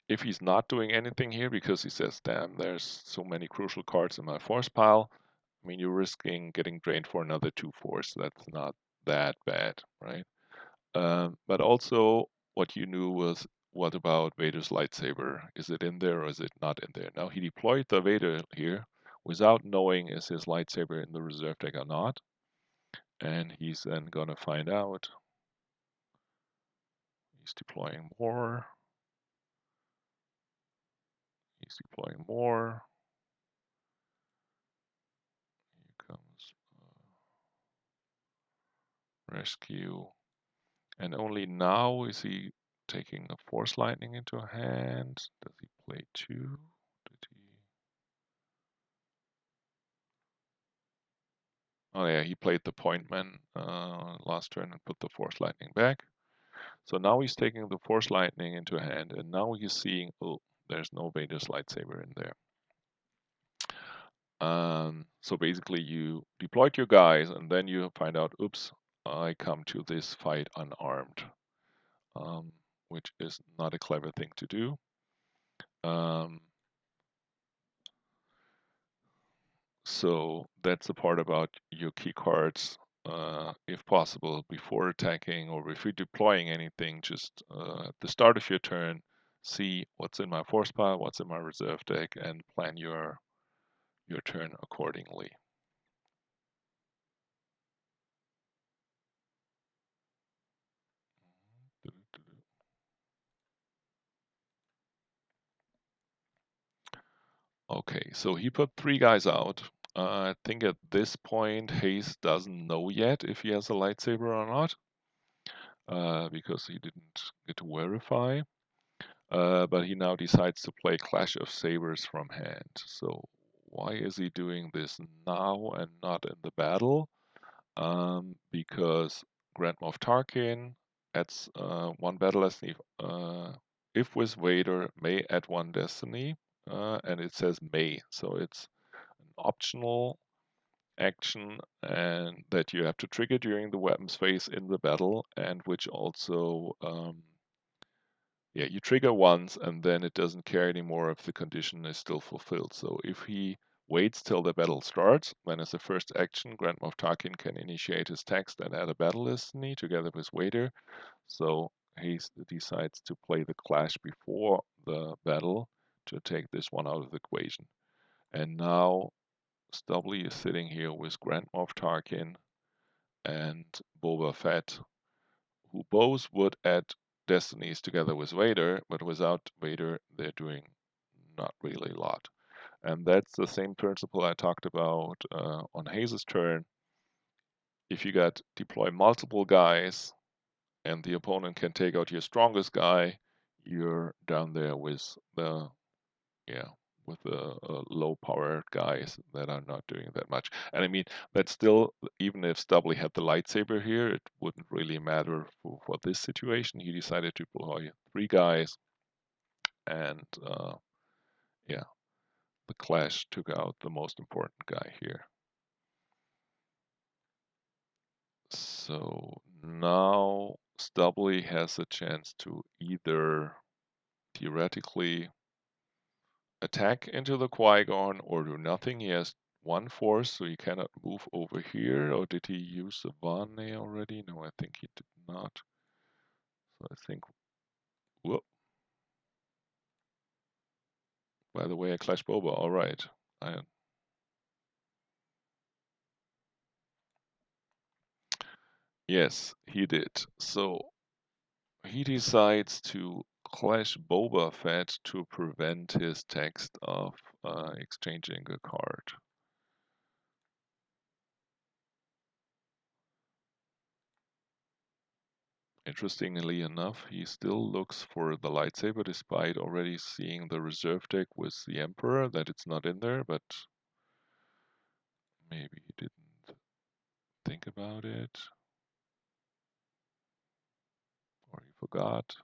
if he's not doing anything here because he says, damn, there's so many crucial cards in my force pile, I mean, you're risking getting drained for another 2 force. That's not that bad, right? But also, what you knew was, what about Vader's lightsaber? Is it in there or is it not in there? Now, he deployed the Vader here without knowing is his lightsaber in the reserve deck or not. And he's then going to find out. He's deploying more. He's deploying more. Here comes rescue. And only now is he taking a Force Lightning into hand. Does he play 2? Did he? Oh yeah, he played the Pointman last turn and put the Force Lightning back. So now he's taking the Force Lightning into hand, and now he's seeing, oh, there's no Vader's lightsaber in there. So basically you deployed your guys, and then you find out, oops, I come to this fight unarmed, which is not a clever thing to do. So that's the part about your key cards. If possible, before attacking or if you're deploying anything, just at the start of your turn, see what's in my force pile, what's in my reserve deck, and plan your turn accordingly. Okay, so he put 3 guys out. I think at this point, Hayes doesn't know yet if he has a lightsaber or not, because he didn't get to verify. But he now decides to play Clash of Sabers from hand. So why is he doing this now and not in the battle? Because Grand Moff Tarkin adds 1 battle destiny. If with Vader, may add 1 destiny, and it says may, so it's an optional action and that you have to trigger during the weapons phase in the battle, and which also yeah, you trigger once and then it doesn't care anymore if the condition is still fulfilled. So if he waits till the battle starts, then as a first action, Grand Moff Tarkin can initiate his text and add a battle destiny together with Vader. So he decides to play the clash before the battle to take this one out of the equation. And now Stubbly is sitting here with Grand Moff Tarkin and Boba Fett, who both would add destinies together with Vader, but without Vader, they're doing not really a lot. And that's the same principle I talked about on Hayes' turn. If you got deploy multiple guys and the opponent can take out your strongest guy, you're down there with the yeah with the low powered guys that are not doing that much. And I mean, that's still, even if Stubbly had the lightsaber here, it wouldn't really matter for this situation. He decided to deploy 3 guys, and yeah, the clash took out the most important guy here. So now Stubbly has a chance to either theoretically attack into the Qui-Gon or do nothing. He has 1 force, so he cannot move over here. Or did he use the Vane already? No, I think he did not. So I think, whoop. By the way, I clashed Boba. All right. Yes, he did. So he decides to clash Boba Fett to prevent his text of exchanging a card. Interestingly enough, he still looks for the lightsaber despite already seeing the reserve deck with the Emperor, that it's not in there, but maybe he didn't think about it, or he forgot.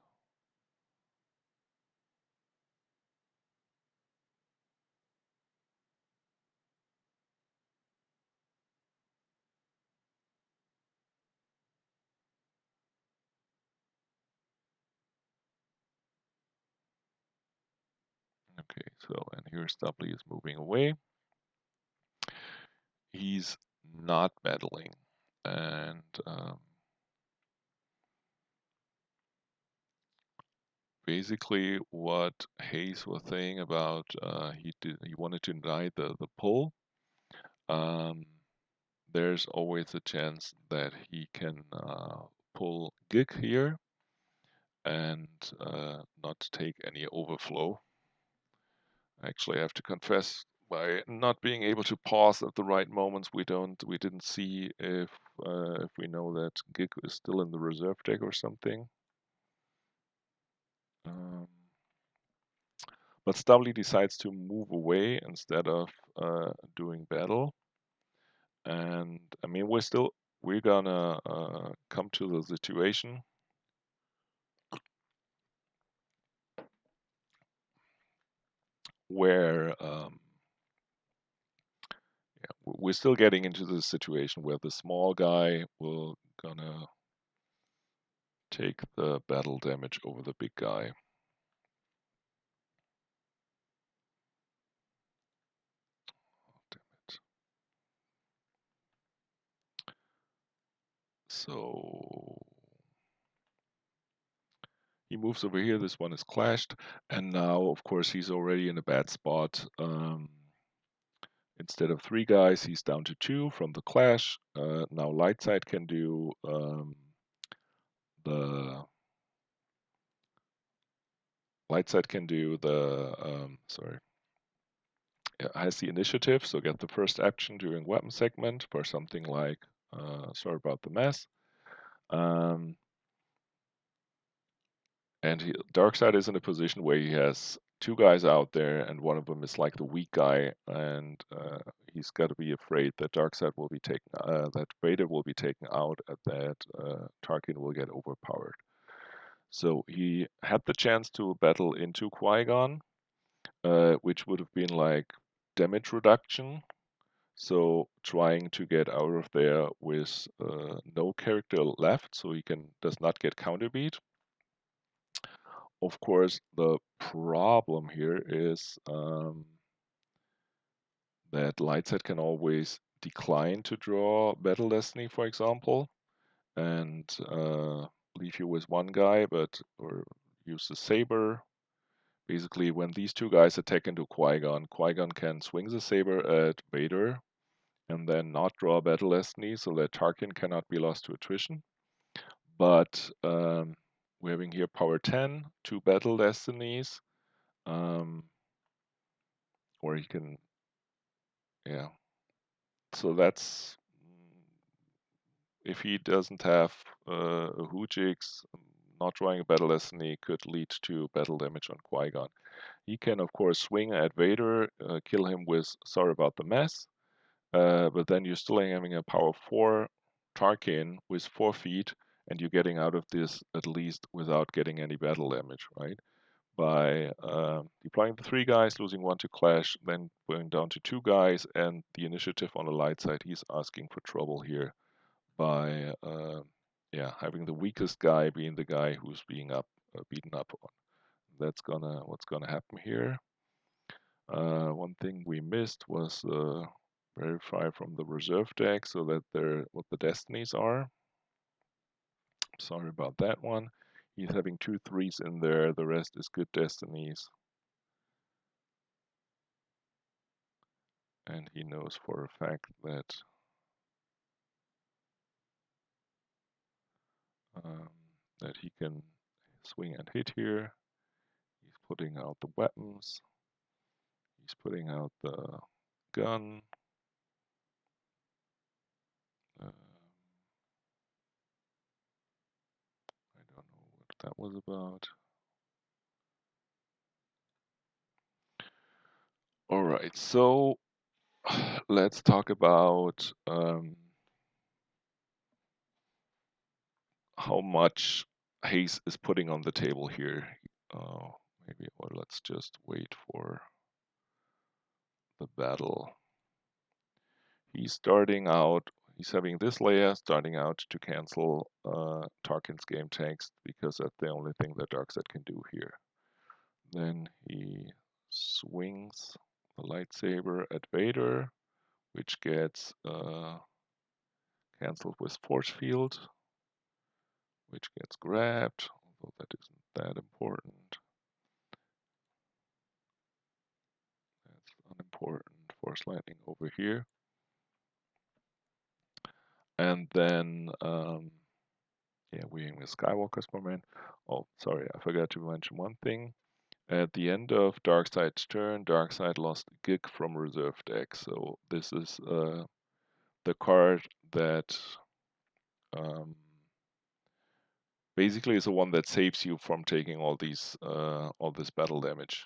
So, and here Stubbly is moving away. He's not battling. And basically what Hayes was saying about he wanted to deny the pull. There's always a chance that he can pull gig here and not take any overflow. Actually, I have to confess, by not being able to pause at the right moments, we didn't see if we know that gig is still in the reserve deck or something. Um, but Stubbly decides to move away instead of doing battle. And I mean, we're gonna come to the situation where we're still getting into the situation where the small guy will gonna take the battle damage over the big guy. Damn it. So he moves over here. This one is clashed, and now, of course, he's already in a bad spot. Instead of 3 guys, he's down to 2 from the clash. Now Lightside can do the sorry, has the initiative, so get the first action during weapon segment for something like sorry about the mess. And Darkseid is in a position where he has 2 guys out there, and one of them is like the weak guy, and he's got to be afraid that Darkseid will be taken, that Vader will be taken out, and that Tarkin will get overpowered. So he had the chance to battle into Qui-Gon, which would have been like damage reduction. So trying to get out of there with no character left, so he does not get counterbeat. Of course, the problem here is that Lightset can always decline to draw Battle Destiny, for example, and leave you with 1 guy, or use the saber. Basically, when these 2 guys attack into Qui-Gon, Qui-Gon can swing the saber at Vader and then not draw Battle Destiny, so that Tarkin cannot be lost to attrition. But we're having here power 10, 2 Battle Destinies. Or he can, yeah. So that's if he doesn't have a Hoojix, not drawing a battle destiny could lead to battle damage on Qui-Gon. He can of course swing at Vader, kill him with sorry about the mess, but then you're still having a power 4 Tarkin with 4 feet, and you're getting out of this at least without getting any battle damage, right? By deploying the 3 guys, losing 1 to clash, then going down to 2 guys, and the initiative on the light side, he's asking for trouble here by yeah, having the weakest guy being the guy who's being beaten up on. That's what's gonna happen here. One thing we missed was verify from the reserve deck so that what the destinies are. Sorry about that one. He's having 2 3s in there. The rest is good destinies. And he knows for a fact um, that he can swing and hit here. He's putting out the weapons. He's putting out the gun. I don't know what that was about. All right, so let's talk about how much Hayes is putting on the table here. Maybe, or let's just wait for the battle. He's having this layer starting out to cancel Tarkin's game text because that's the only thing that Darkseid can do here. Then he swings the lightsaber at Vader, which gets cancelled with force field, which gets grabbed, although that isn't that important. That's unimportant. Force lightning over here. And then, yeah, we're in the Skywalker's moment. Oh, sorry, I forgot to mention one thing. At the end of Darkseid's turn, Darkseid lost a gig from reserve deck. So this is the card that um, basically is the one that saves you from taking all this battle damage.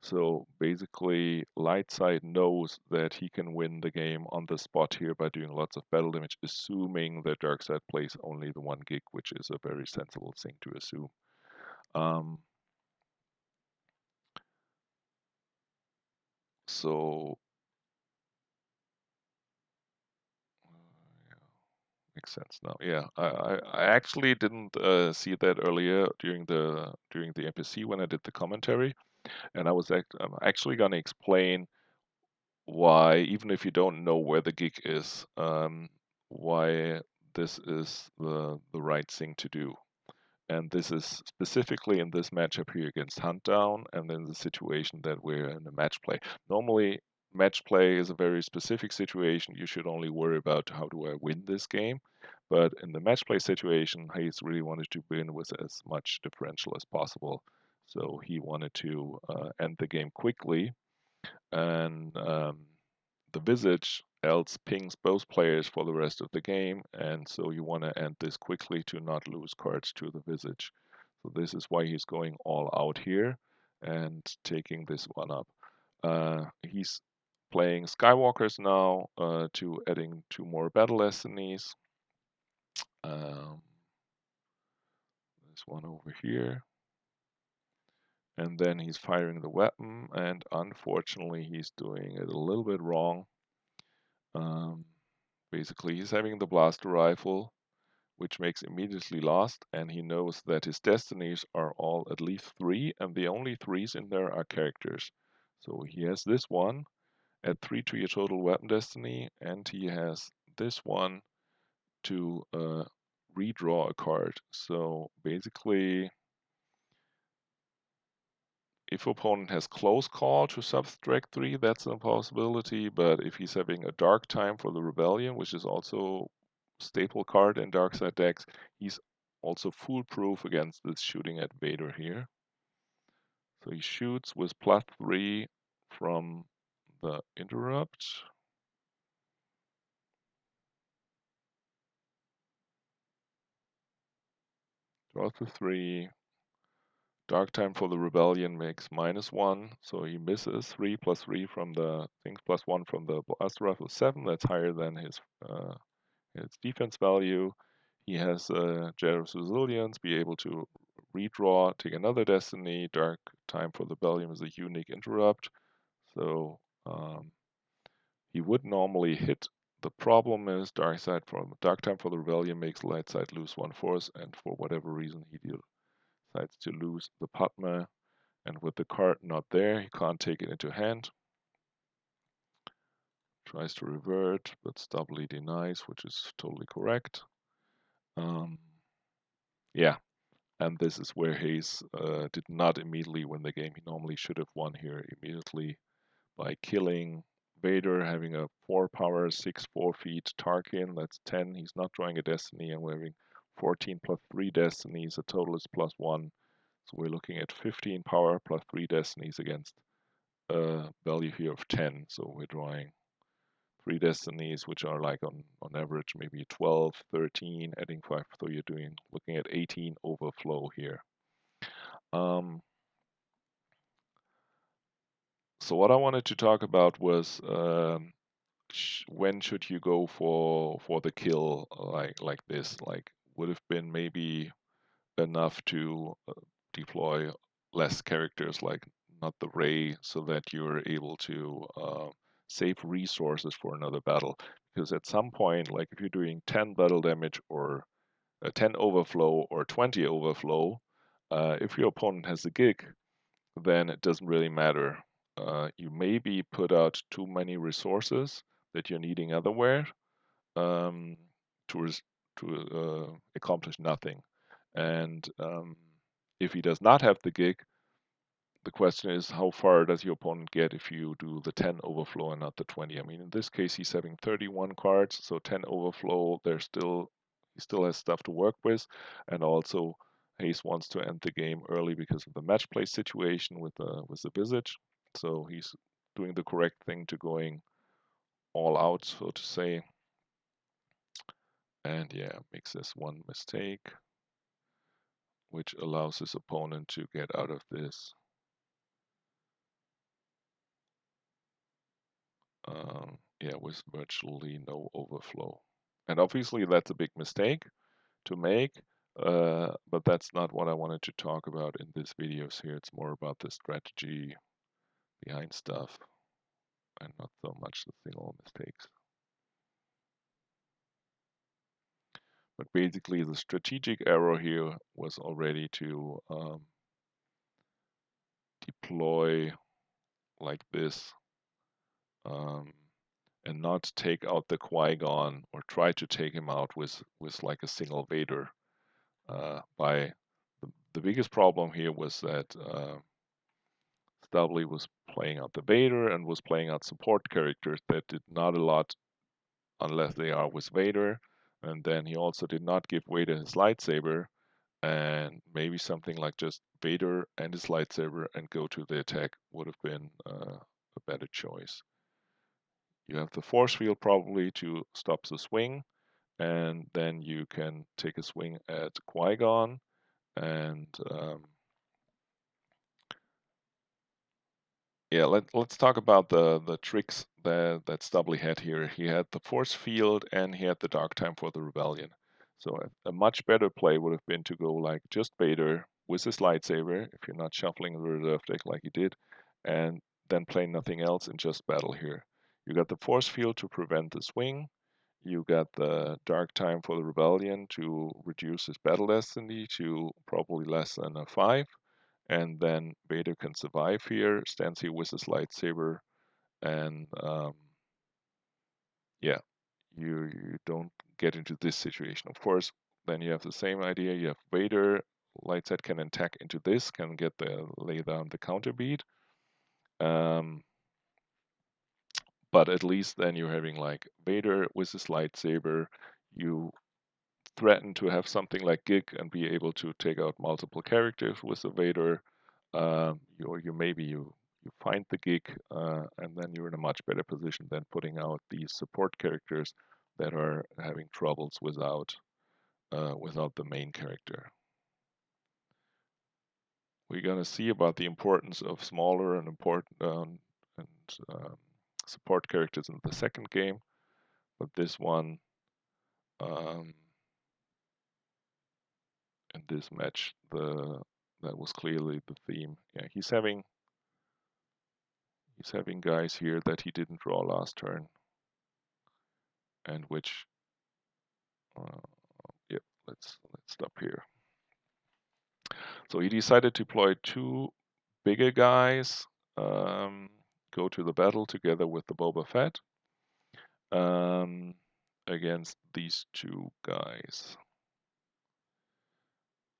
So basically, Lightside knows that he can win the game on the spot here by doing lots of battle damage, assuming that Darkseid plays only the 1 gig, which is a very sensible thing to assume. Um, so yeah, makes sense now. Yeah, I actually didn't see that earlier during the NPC when I did the commentary, and I'm actually gonna explain why, even if you don't know where the gig is, why this is the right thing to do. And this is specifically in this matchup here against Huntdown, and in the situation that we're in a match play. Normally, match play is a very specific situation. You should only worry about how do I win this game. But in the match play situation, Hayes really wanted to win with as much differential as possible. So he wanted to end the game quickly, and the Visage else pings both players for the rest of the game, and so you want to end this quickly to not lose cards to the Visage. So this is why he's going all out here and taking this one up. He's playing Skywalkers now to adding 2 more battle destinies. Um, this one over here. And then he's firing the weapon, and unfortunately he's doing it a little bit wrong. Um, Basically, he's having the blaster rifle, which makes immediately lost, and he knows that his destinies are all at least 3, and the only 3s in there are characters. So he has this one, add 3 to your total weapon destiny, and he has this one to redraw a card. So basically, if opponent has close call to subtract 3, that's a possibility, but if he's having a dark time for the rebellion, which is also staple card in Darkside decks, he's also foolproof against this shooting at Vader here. So he shoots with +3 from the interrupt. Draws the 3. Dark time for the rebellion makes -1, so he misses 3 plus 3 from the things plus 1 from the blaster rifle 7. That's higher than his defense value. He has Jedi's Resilience, be able to redraw, take another destiny. Dark time for the rebellion is a unique interrupt, so he would normally hit. The problem is dark time for the rebellion makes light side lose 1 force, and for whatever reason he decides to lose the Padma. And with the card not there, he can't take it into hand. Tries to revert, but doubly denies, which is totally correct. Yeah, and this is where Hayes did not immediately win the game. He normally should have won here immediately by killing Vader, having a 4 power, 6 4 feet Tarkin. That's 10. He's not drawing a destiny, and we're having 14 plus 3 destinies. The total is +1. So we're looking at 15 power plus 3 destinies against a value here of 10. So we're drawing 3 destinies, which are like on average maybe 12, 13, adding 5. So you're looking at 18 overflow here. So what I wanted to talk about was when should you go for the kill like this? Like would have been maybe enough to deploy less characters, like not the Ray, so that you're able to save resources for another battle. Because at some point, like if you're doing 10 battle damage or 10 overflow or 20 overflow, if your opponent has a gig, then it doesn't really matter you maybe put out too many resources that you're needing elsewhere um, to accomplish nothing. And if he does not have the gig, the question is how far does your opponent get if you do the 10 overflow and not the 20? I mean, in this case, he's having 31 cards, so 10 overflow, he still has stuff to work with, and also Hayes wants to end the game early because of the match play situation with the Visage, so he's doing the correct thing to going all out, so to say, and yeah, makes this one mistake, which allows his opponent to get out of this. Yeah, with virtually no overflow. And obviously that's a big mistake to make, but that's not what I wanted to talk about in this videos here. It's more about the strategy behind stuff and not so much the single mistakes. But basically the strategic error here was already to deploy like this um, and not take out the Qui-Gon or try to take him out with like a single Vader. By the biggest problem here was that Stubbly was playing out the Vader and was playing out support characters that did not a lot unless they are with Vader. And then he also did not give Vader his lightsaber, and maybe something like just Vader and his lightsaber and go to the attack would have been a better choice. You have the force field probably to stop the swing, and then you can take a swing at Qui-Gon and yeah, let's talk about the tricks that Stubbly had here. He had the force field and he had the dark time for the rebellion. So a much better play would have been to go like just Vader with his lightsaber if you're not shuffling the reserve deck like he did, and then play nothing else and just battle here. You got the force field to prevent the swing. You got the dark time for the rebellion to reduce his battle destiny to probably less than a 5, and then Vader can survive here, stands here with his lightsaber, and yeah, you don't get into this situation. Of course, then you have the same idea. You have Vader, Lightset can attack into this, can get the lay down the counter beat. But at least then you're having like Vader with his lightsaber. You threaten to have something like Gig and be able to take out multiple characters with the Vader. You maybe you find the Gig, and then you're in a much better position than putting out these support characters that are having troubles without the main character. We're gonna see about the importance of smaller and important and um, support characters in the second game, but this one um, in this match, that was clearly the theme. Yeah, he's having guys here that he didn't draw last turn, and which, uh, yep, let's stop here. So he decided to deploy two bigger guys, go to the battle together with the Boba Fett um, against these two guys.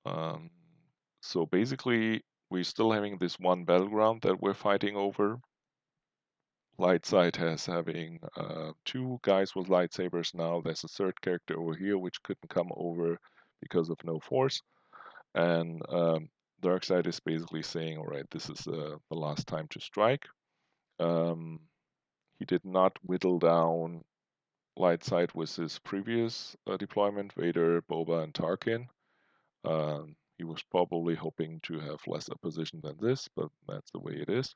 Um, so basically, we're still having this one battleground that we're fighting over. Light side has having two guys with lightsabers now. There's a third character over here which couldn't come over because of no force. And dark side is basically saying, all right, this is the last time to strike. He did not whittle down light side with his previous deployment, Vader, Boba, and Tarkin. He was probably hoping to have less opposition than this, but that's the way it is.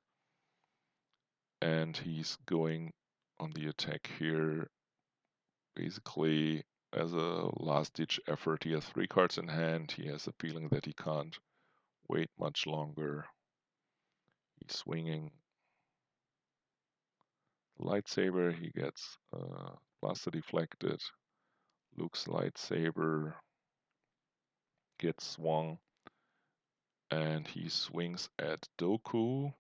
And he's going on the attack here basically as a last-ditch effort. He has 3 cards in hand. He has a feeling that he can't wait much longer. He's swinging lightsaber. He gets blaster deflected. Luke's lightsaber gets swung, and he swings at Dooku.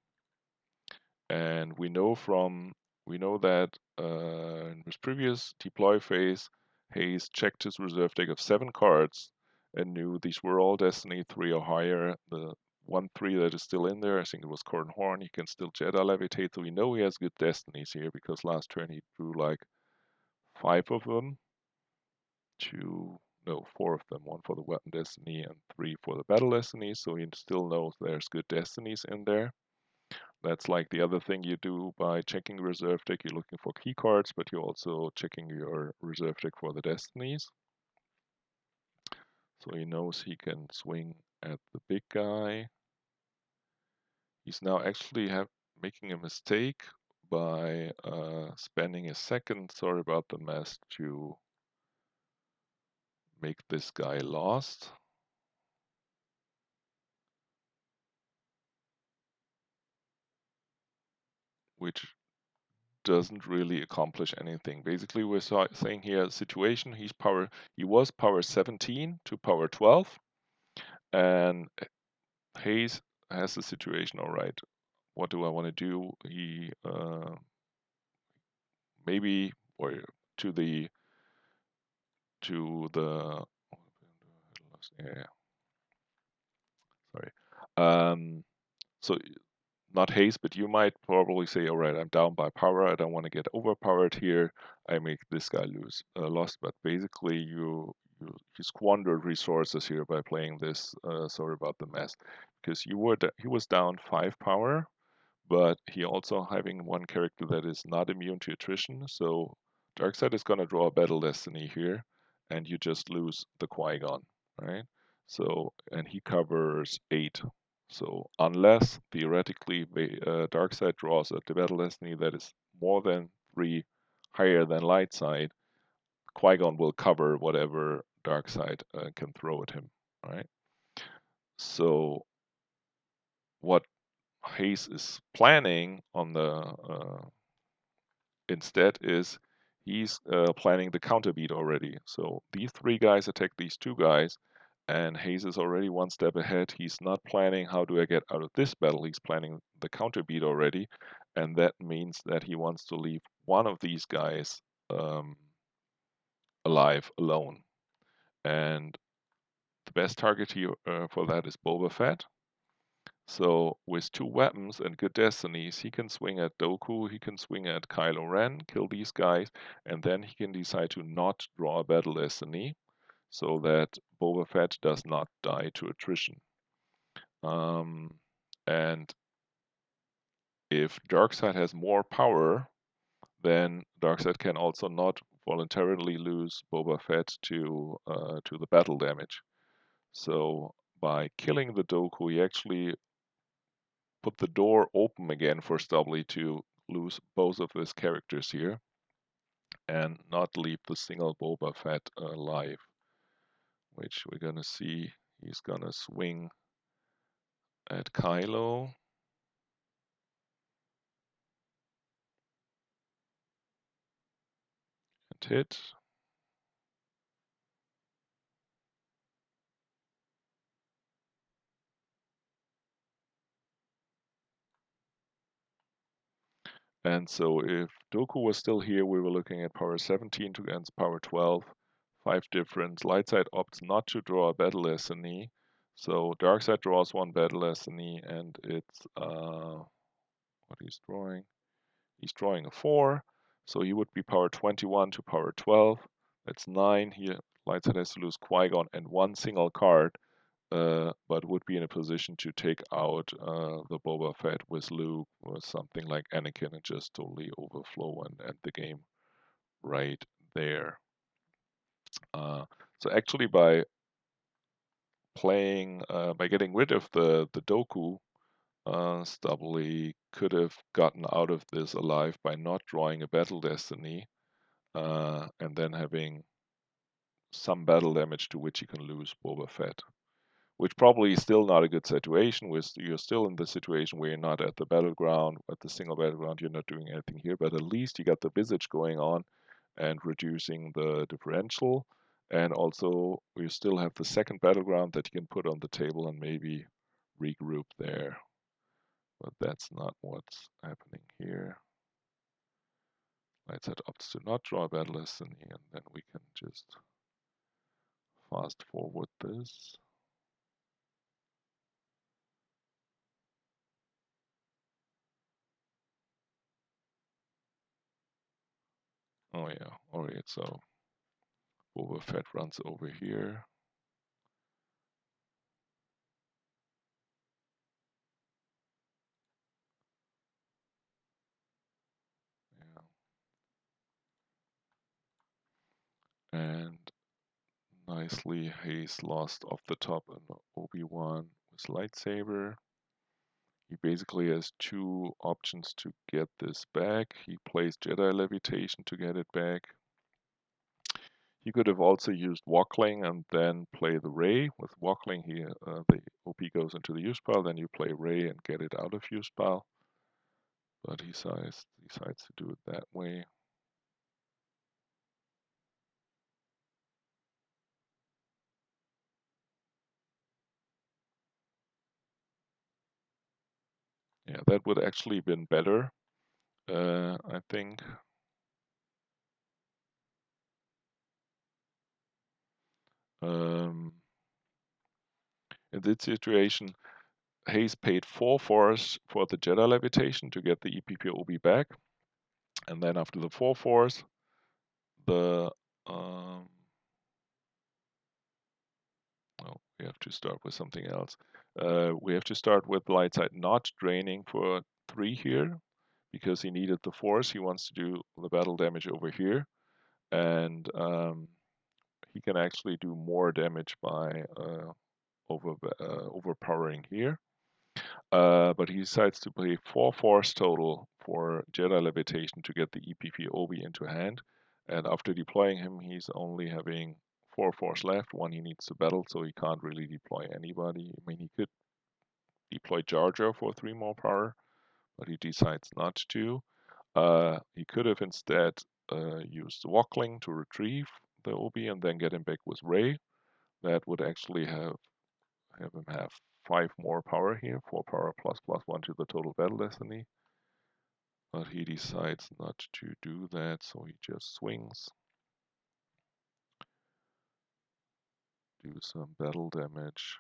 And we know that in his previous deploy phase, Hayes checked his reserve deck of 7 cards and knew these were all Destiny 3 or higher. The 1/3 that is still in there, I think it was Corn Horn, he can still Jedi Levitate, so we know he has good Destinies here because last turn he drew like 5 of them. No, 4 of them, 1 for the Weapon Destiny and 3 for the Battle Destiny, so he still knows there's good Destinies in there. That's like the other thing you do by checking reserve deck. You're looking for key cards, but you're also checking your reserve deck for the destinies. So he knows he can swing at the big guy. He's now actually making a mistake by spending a second, sorry about the mess, to make this guy lost. Which doesn't really accomplish anything. Basically, we're saying here situation, he was power 17 to power 12, and Hayes has the situation, all right, what do I want to do? He maybe, or to the, to the, yeah, sorry. So not Hayes, but you might probably say, all right, I'm down by power. I don't want to get overpowered here. I make this guy lose lost. But basically, you squandered resources here by playing this. Sorry about the mess, because he was down 5 power, but he also having one character that is not immune to attrition. So Darkseid is going to draw a Battle Destiny here, and you just lose the Qui-Gon, right? So, and he covers 8. So unless theoretically Darkseid draws a Battle Destiny that is more than 3 higher than Lightside, Qui-Gon will cover whatever Darkseid can throw at him, right? So what Hayes is planning on the instead is he's planning the counter beat already. So these 3 guys attack these 2 guys, and Hayes is already one step ahead. He's not planning how do I get out of this battle. He's planning the counter beat already, and that means that he wants to leave one of these guys um, alive alone. And the best target here for that is Boba Fett. So with 2 weapons and good destinies, he can swing at Dooku, he can swing at Kylo Ren, kill these guys, and then he can decide to not draw a battle destiny so that Boba Fett does not die to attrition. Um, and if Darkseid has more power, then Darkseid can also not voluntarily lose Boba Fett to the battle damage. So by killing the Dooku, he actually put the door open again for Stubbly to lose both of his characters here and not leave the single Boba Fett alive, which we're gonna see. He's gonna swing at Kylo and hit. And so if Dooku was still here, we were looking at power 17 against power 12. 5 difference. Lightside opts not to draw a battle destiny. So Darkseid draws one battle destiny, and it's what he's drawing. He's drawing a 4, so he would be power 21 to power 12. That's 9. Here, Lightside has to lose Qui-Gon and one single card, but would be in a position to take out the Boba Fett with Luke or something like Anakin and just totally overflow and end the game right there. So actually, by getting rid of the Doku, Stubbly could have gotten out of this alive by not drawing a battle destiny, and then having some battle damage to which he can lose Boba Fett. Which probably is still not a good situation. You're still in the situation where you're not at the battleground, at the single battleground, you're not doing anything here, but at least you got the visage going on and reducing the differential. And also, we still have the second battleground that you can put on the table and maybe regroup there. but that's not what's happening here. Light side opts to not draw a battle destiny, and then we can just fast forward this. Oh yeah, alright, so Boba Fett runs over here. Yeah. And nicely, Hayes lost off the top an Obi-Wan with lightsaber. He basically has two options to get this back. He plays Jedi Levitation to get it back. He could have also used Walkling and then play the Ray. With Walkling, the OP goes into the use pile, then you play Ray and get it out of use pile. But he decides to do it that way. Yeah, that would actually been better, I think. Um, in this situation, Hayes paid 4 fours for the Jedi Levitation to get the EPP back, and then after the 4 fours, the oh, we have to start with something else. We have to start with light side not draining for 3 here, because he needed the force. He wants to do the battle damage over here, and he can actually do more damage by overpowering here. But he decides to pay 4 force total for Jedi Levitation to get the EPP Obi into hand. And after deploying him, he's only having 4 force left. One he needs to battle, so he can't really deploy anybody. I mean, he could deploy Jar Jar for 3 more power, but he decides not to. He could have instead used the Walkling to retrieve the Obi and then get him back with Ray. That would actually have him have 5 more power here, 4 power plus plus 1 to the total battle destiny. But he decides not to do that, so he just swings. Do some battle damage.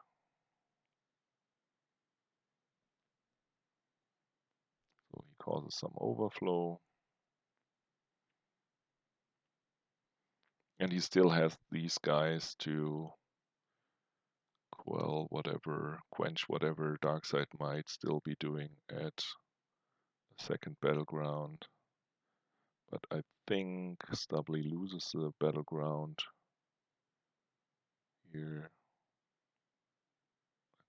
So he causes some overflow. And he still has these guys to quench whatever Darkseid might still be doing at the second battleground. But I think Stubbly loses the battleground here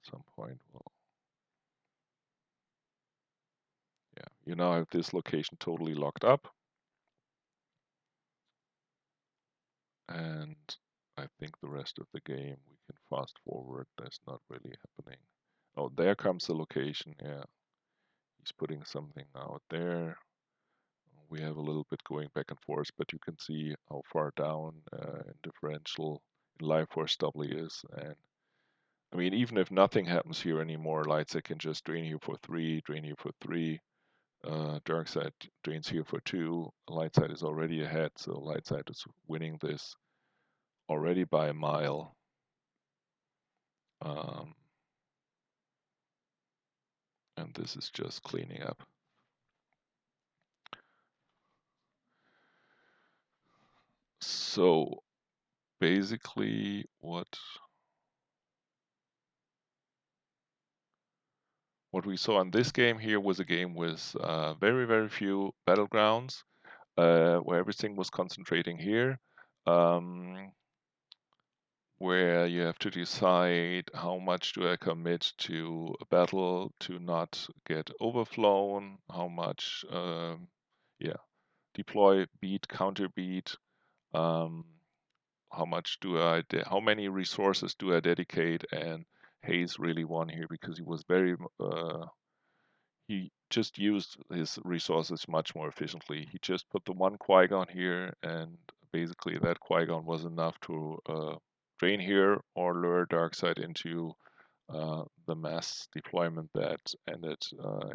at some point. Well, yeah, you now have this location totally locked up. And I think the rest of the game we can fast forward. That's not really happening. Oh, there comes the location. Yeah, he's putting something out there. We have a little bit going back and forth, but you can see how far down in differential in life force W is. And I mean, even if nothing happens here anymore, Lightside can just drain you for 3, drain you for 3. Darkseid drains here for 2. Lightside is already ahead, so Lightside is winning this already by a mile. Um, and this is just cleaning up. So basically what we saw in this game here was a game with very few battlegrounds where everything was concentrating here, um, where you have to decide how much do I commit to a battle to not get overflown, how much yeah, deploy beat, counter beat, um, how many resources do I dedicate? And Hayes really won here because he was he just used his resources much more efficiently. He just put the one Qui-Gon here, and basically that Qui-Gon was enough to drain here or lure Darkseid into the mass deployment that ended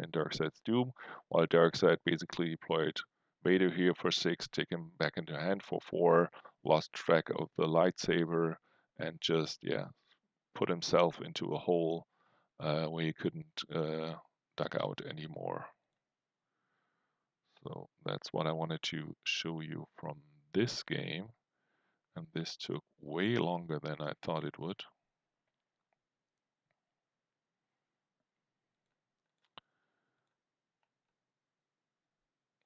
in Darkseid's Doom, while Darkseid basically deployed Vader here for 6, take him back into hand for 4, lost track of the lightsaber, and just, yeah, put himself into a hole where he couldn't duck out anymore. So that's what I wanted to show you from this game, and this took way longer than I thought it would.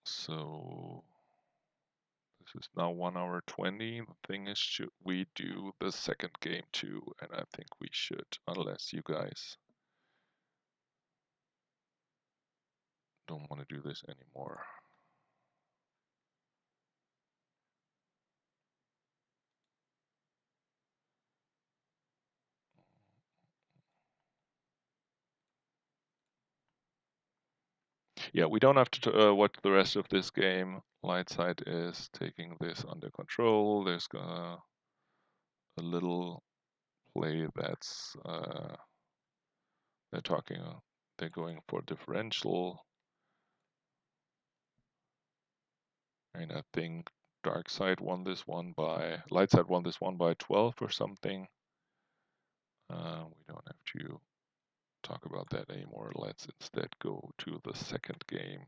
So this is now 1 hour 20. The thing is, should we do the second game too? And I think we should, unless you guys don't want to do this anymore. Yeah, we don't have to watch the rest of this game. Lightside is taking this under control. There's a little play that's they're talking. They're going for differential, and I think Darkside won this one by Lightside won this one by 12 or something. We don't have to talk about that anymore. Let's instead go to the second game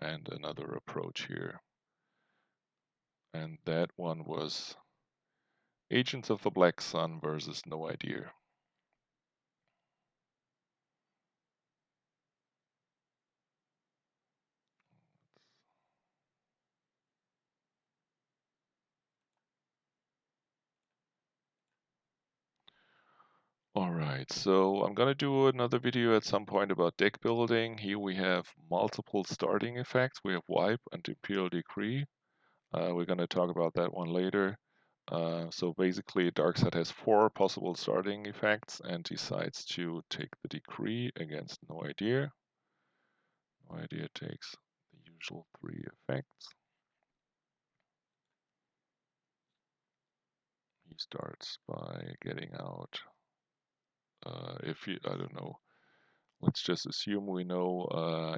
and another approach here. And that one was Agents of the Black Sun versus No Idea. Alright, so I'm gonna do another video at some point about deck building. Here we have multiple starting effects. We have Wipe and Imperial Decree. We're gonna talk about that one later. So basically, Darkseid has 4 possible starting effects and decides to take the Decree against No Idea. No Idea takes the usual 3 effects. He starts by getting out, if he, I don't know, let's just assume we know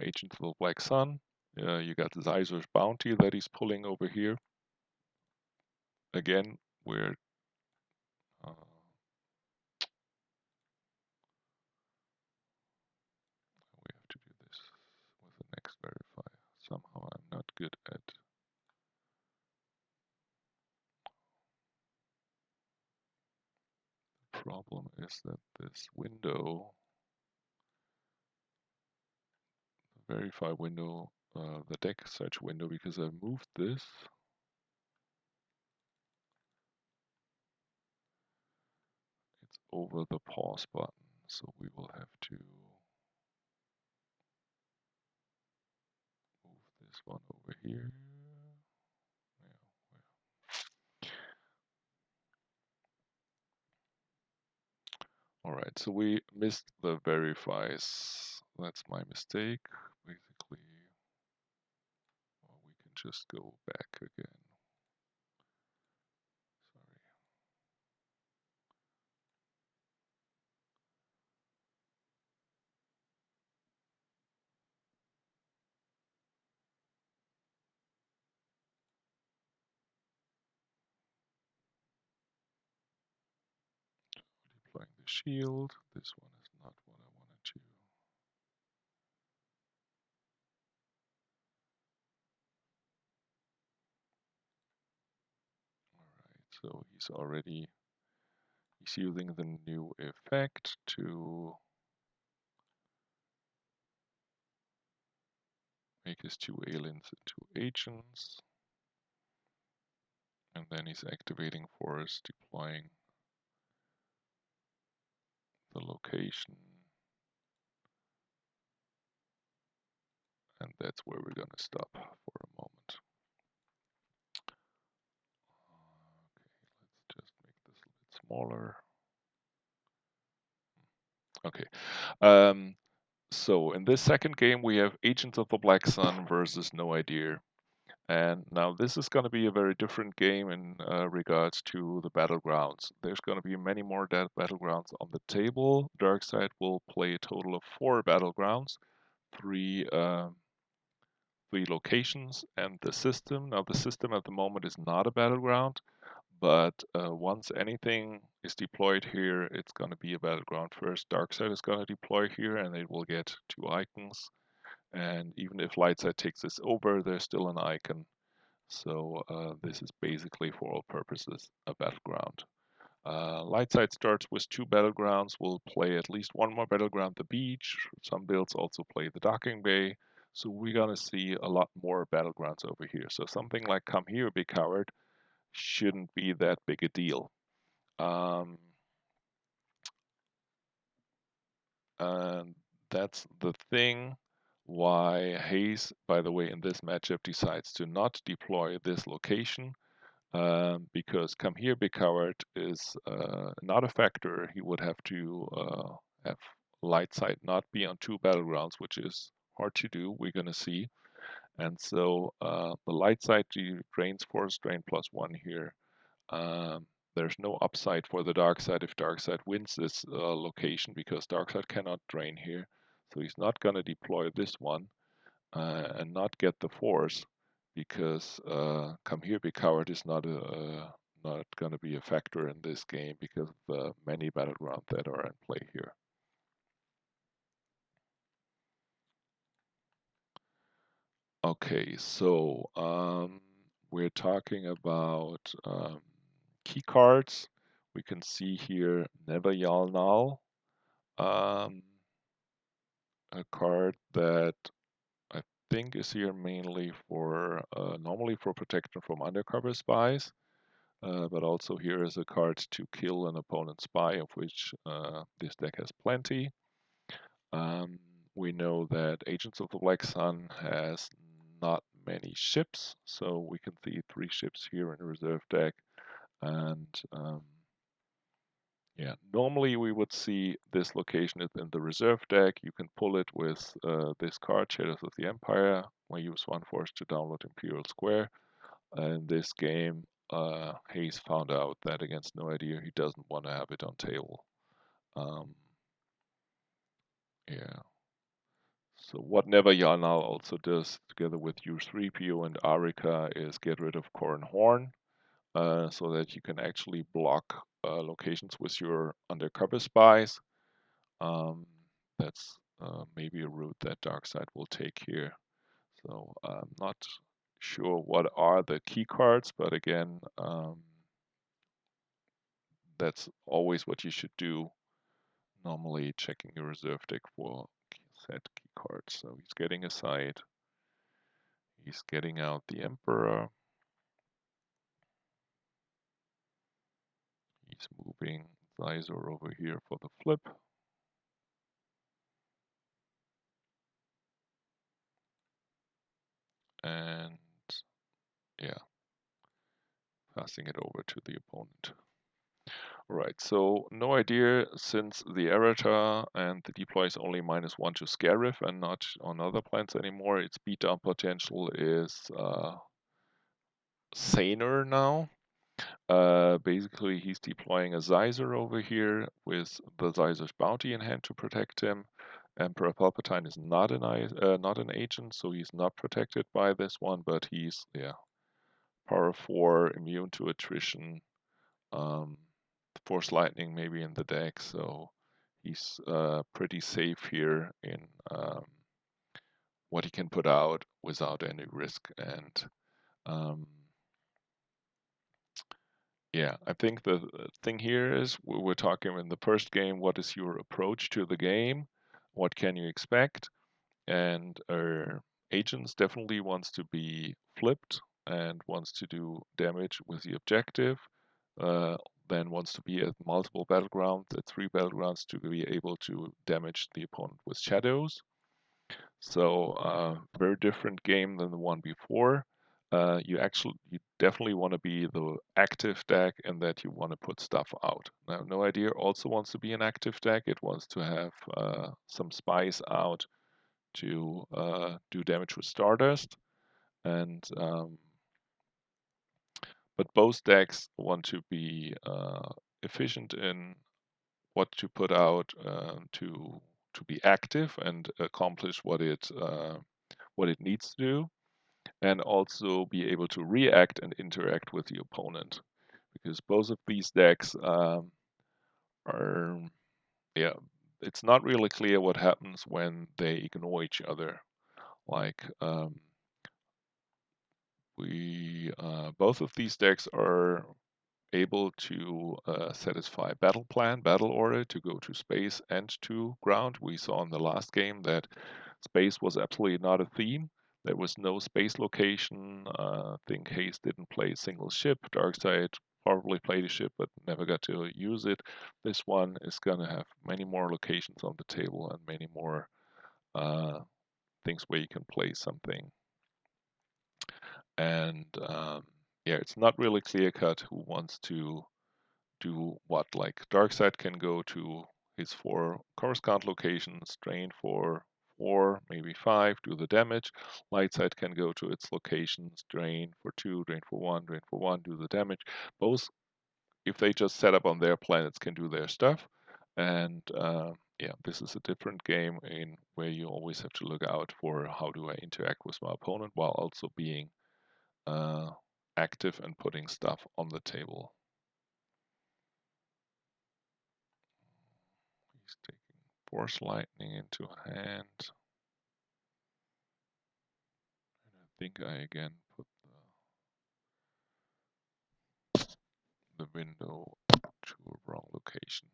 Agent of the Black Sun. You got Zizer's Bounty that he's pulling over here. Again, we're we have to do this with the next verify. Somehow I'm not good at. The problem is that this window, the verify window, the deck search window, because I moved this. It's over the pause button, so we will have to move this one over here. All right, so we missed the verifies. That's my mistake. Basically, well, we can just go back again. Sorry. Deploying the shield. This one is not what I wanted to. Alright, so he's using the new effect to make his 2 aliens into agents. And then he's activating Force, deploying the location. And that's where we're gonna stop for a moment. Okay, let's just make this a bit smaller. Okay. So in this second game, we have Agents of the Black Sun versus No Idea. And now this is going to be a very different game in regards to the battlegrounds. There's going to be many more battlegrounds on the table. Darkseid will play a total of 4 battlegrounds, three three locations, and the system. Now the system at the moment is not a battleground, but once anything is deployed here, it's going to be a battleground first. Darkseid is going to deploy here, and it will get 2 icons. And even if Lightside takes this over, there's still an icon. So this is basically, for all purposes, a battleground. Lightside starts with 2 battlegrounds. We'll play at least one more battleground, the beach. Some builds also play the docking bay. So we're gonna see a lot more battlegrounds over here. So something like "Come Here, Big Coward" shouldn't be that big a deal. Um, and that's the thing why Hayes, by the way, in this matchup decides to not deploy this location. Because "Come Here, Big Coward" is not a factor. He would have to have Lightside not be on 2 battlegrounds, which is hard to do. We're going to see. And so the Lightside drains force drain +1 here. Um, there's no upside for the Darkside if Darkside wins this location, because Darkside cannot drain here. So he's not going to deploy this one and not get the force, because "Come Here, Be Coward" is not going to be a factor in this game because of the many battlegrounds that are in play here. Okay, so we're talking about key cards. We can see here Never Yal Null, um, a card that I think is here mainly for normally for protection from undercover spies. But also here is a card to kill an opponent's spy, of which this deck has plenty. Um, we know that Agents of the Black Sun has not many ships, so we can see 3 ships here in the reserve deck. And yeah, normally we would see this location is in the reserve deck. You can pull it with this card, Shadows of the Empire. We use 1 force to download Imperial Square. In this game, Hayes found out that against No Idea he doesn't want to have it on table. Yeah. So what Never Yana also does, together with U3PO and Arika, is get rid of Corran Horn, so that you can actually block locations with your undercover spies. Um, that's maybe a route that Darkseid will take here. So I'm not sure what are the key cards, but again, that's always what you should do. Normally checking your reserve deck for set key cards. So he's getting aside. He's getting out the Emperor. He's moving Visor over here for the flip. And yeah, passing it over to the opponent. Alright, so No Idea, since the errata and the deploy is only -1 to Scarif and not on other plans anymore, its beatdown potential is saner now. Basically, he's deploying a Sizer over here with the Sizer's bounty in hand to protect him. Emperor Palpatine is not an agent, so he's not protected by this one, but he's power 4, immune to attrition, um, Force Lightning maybe in the deck, so he's pretty safe here in what he can put out without any risk. And yeah, I think the thing here is we were talking in the first game, what is your approach to the game? What can you expect? And agents definitely wants to be flipped and wants to do damage with the objective. Uh, then wants to be at multiple battlegrounds, at 3 battlegrounds, to be able to damage the opponent with shadows. So very different game than the one before. You definitely want to be the active deck, and that you want to put stuff out. Now, No Idea also wants to be an active deck. It wants to have some spies out to do damage with Stardust. And but both decks want to be efficient in what to put out to be active and accomplish what it needs to do, and also be able to react and interact with the opponent. Because both of these decks are, yeah, it's not really clear what happens when they ignore each other. Like we both of these decks are able to satisfy battle plan, battle order to go to space and to ground. We saw in the last game that space was absolutely not a theme. There was no space location. I think Hayes didn't play a single ship. Darkseid probably played a ship but never got to use it. This one is going to have many more locations on the table and many more uh, things where you can play something. And yeah, it's not really clear cut who wants to do what. Like Darkseid can go to his 4 Coruscant locations, drain for 4, maybe 5, do the damage. Lightside can go to its locations, drain for 2, drain for 1, drain for 1, do the damage. Both, if they just set up on their planets, can do their stuff. And yeah, this is a different game in where you always have to look out for how do I interact with my opponent while also being uh, active and putting stuff on the table. He's taking Force Lightning into hand. And I think I again put the window to a wrong location.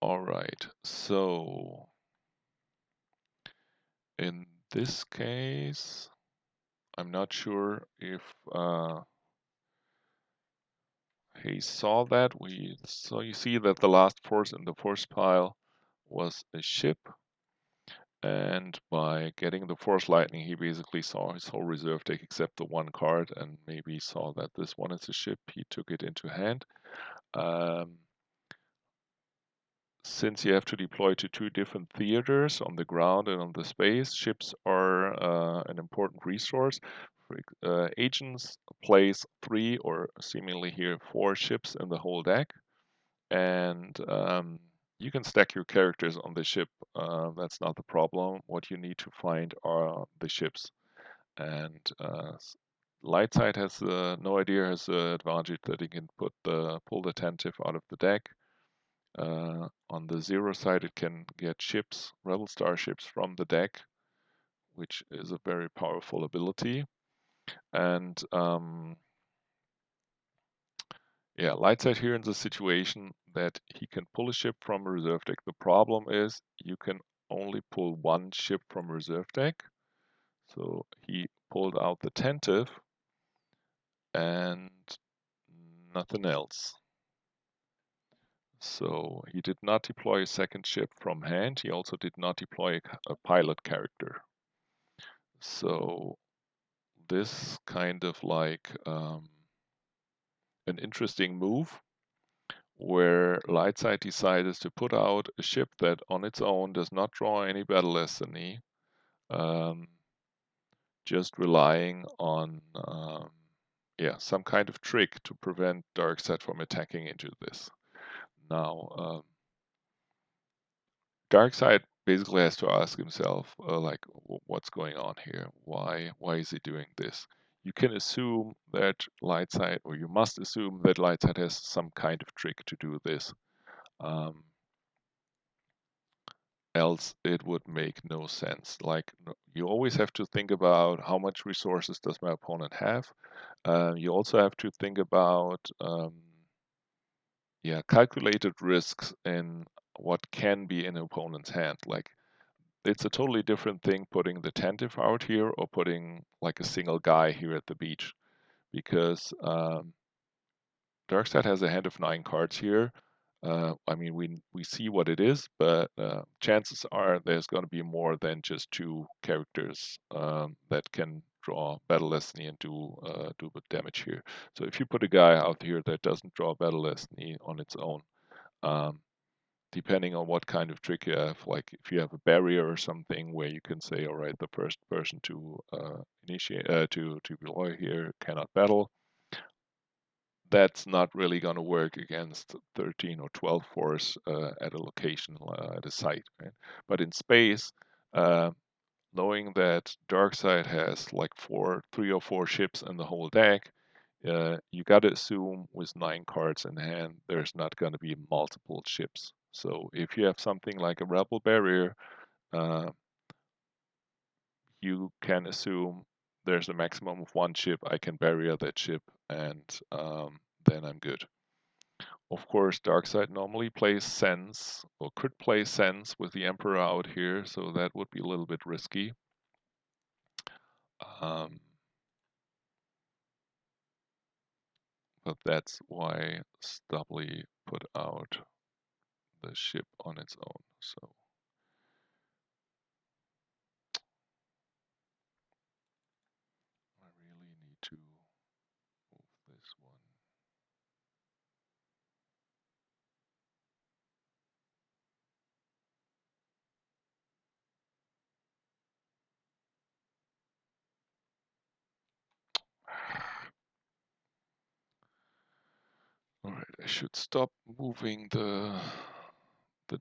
All right, so in this case, I'm not sure if he saw that. So you see that the last force in the force pile was a ship, and by getting the Force Lightning, he basically saw his whole reserve deck except the one card, and maybe saw that this one is a ship. He took it into hand. Um, since you have to deploy to 2 different theaters on the ground and on the space, ships are an important resource. Agents place 3 or seemingly here 4 ships in the whole deck, and you can stack your characters on the ship. That's not the problem. What you need to find are the ships. And Lightside has no idea has the advantage that he can pull the Tentive out of the deck. On the zero side, it can get ships, Rebel starships from the deck, which is a very powerful ability. And yeah, Lightside here in the situation that he can pull a ship from a reserve deck. The problem is you can only pull 1 ship from a reserve deck. So he pulled out the Tentive and nothing else. So he did not deploy a second ship from hand. He also did not deploy a pilot character. So this kind of like an interesting move where Lightside decided to put out a ship that on its own does not draw any battle destiny, um, just relying on yeah, some kind of trick to prevent Darkseid from attacking into this. Now, Darkseid basically has to ask himself, like, what's going on here? Why is he doing this? You can assume that Lightside, or you must assume that Lightside has some kind of trick to do this. Um, else it would make no sense. Like, you always have to think about how much resources does my opponent have. You also have to think about yeah, calculated risks in what can be in an opponent's hand. Like, it's a totally different thing putting the Tentive out here or putting like a single guy here at the beach, because Darkseid has a hand of 9 cards here. I mean, we see what it is, but chances are there's going to be more than just two characters that can draw Battle Destiny and do the damage here. So if you put a guy out here that doesn't draw Battle Destiny on its own, um, depending on what kind of trick you have, like if you have a barrier or something where you can say, all right, the first person to initiate to deploy here cannot battle, that's not really going to work against 13 or 12 force at a location, at a site. Right? But in space, uh, knowing that Darkseid has like 3 or 4 ships in the whole deck, you got to assume with 9 cards in hand, there's not going to be multiple ships. So if you have something like a Rebel Barrier, uh, you can assume there's a maximum of 1 ship. I can barrier that ship, and then I'm good. Of course, Darkseid normally plays Sense, or could play Sense with the Emperor out here, so that would be a little bit risky. Um, but that's why Stubbly put out the ship on its own. So I really need to move this one. Alright, I should stop moving the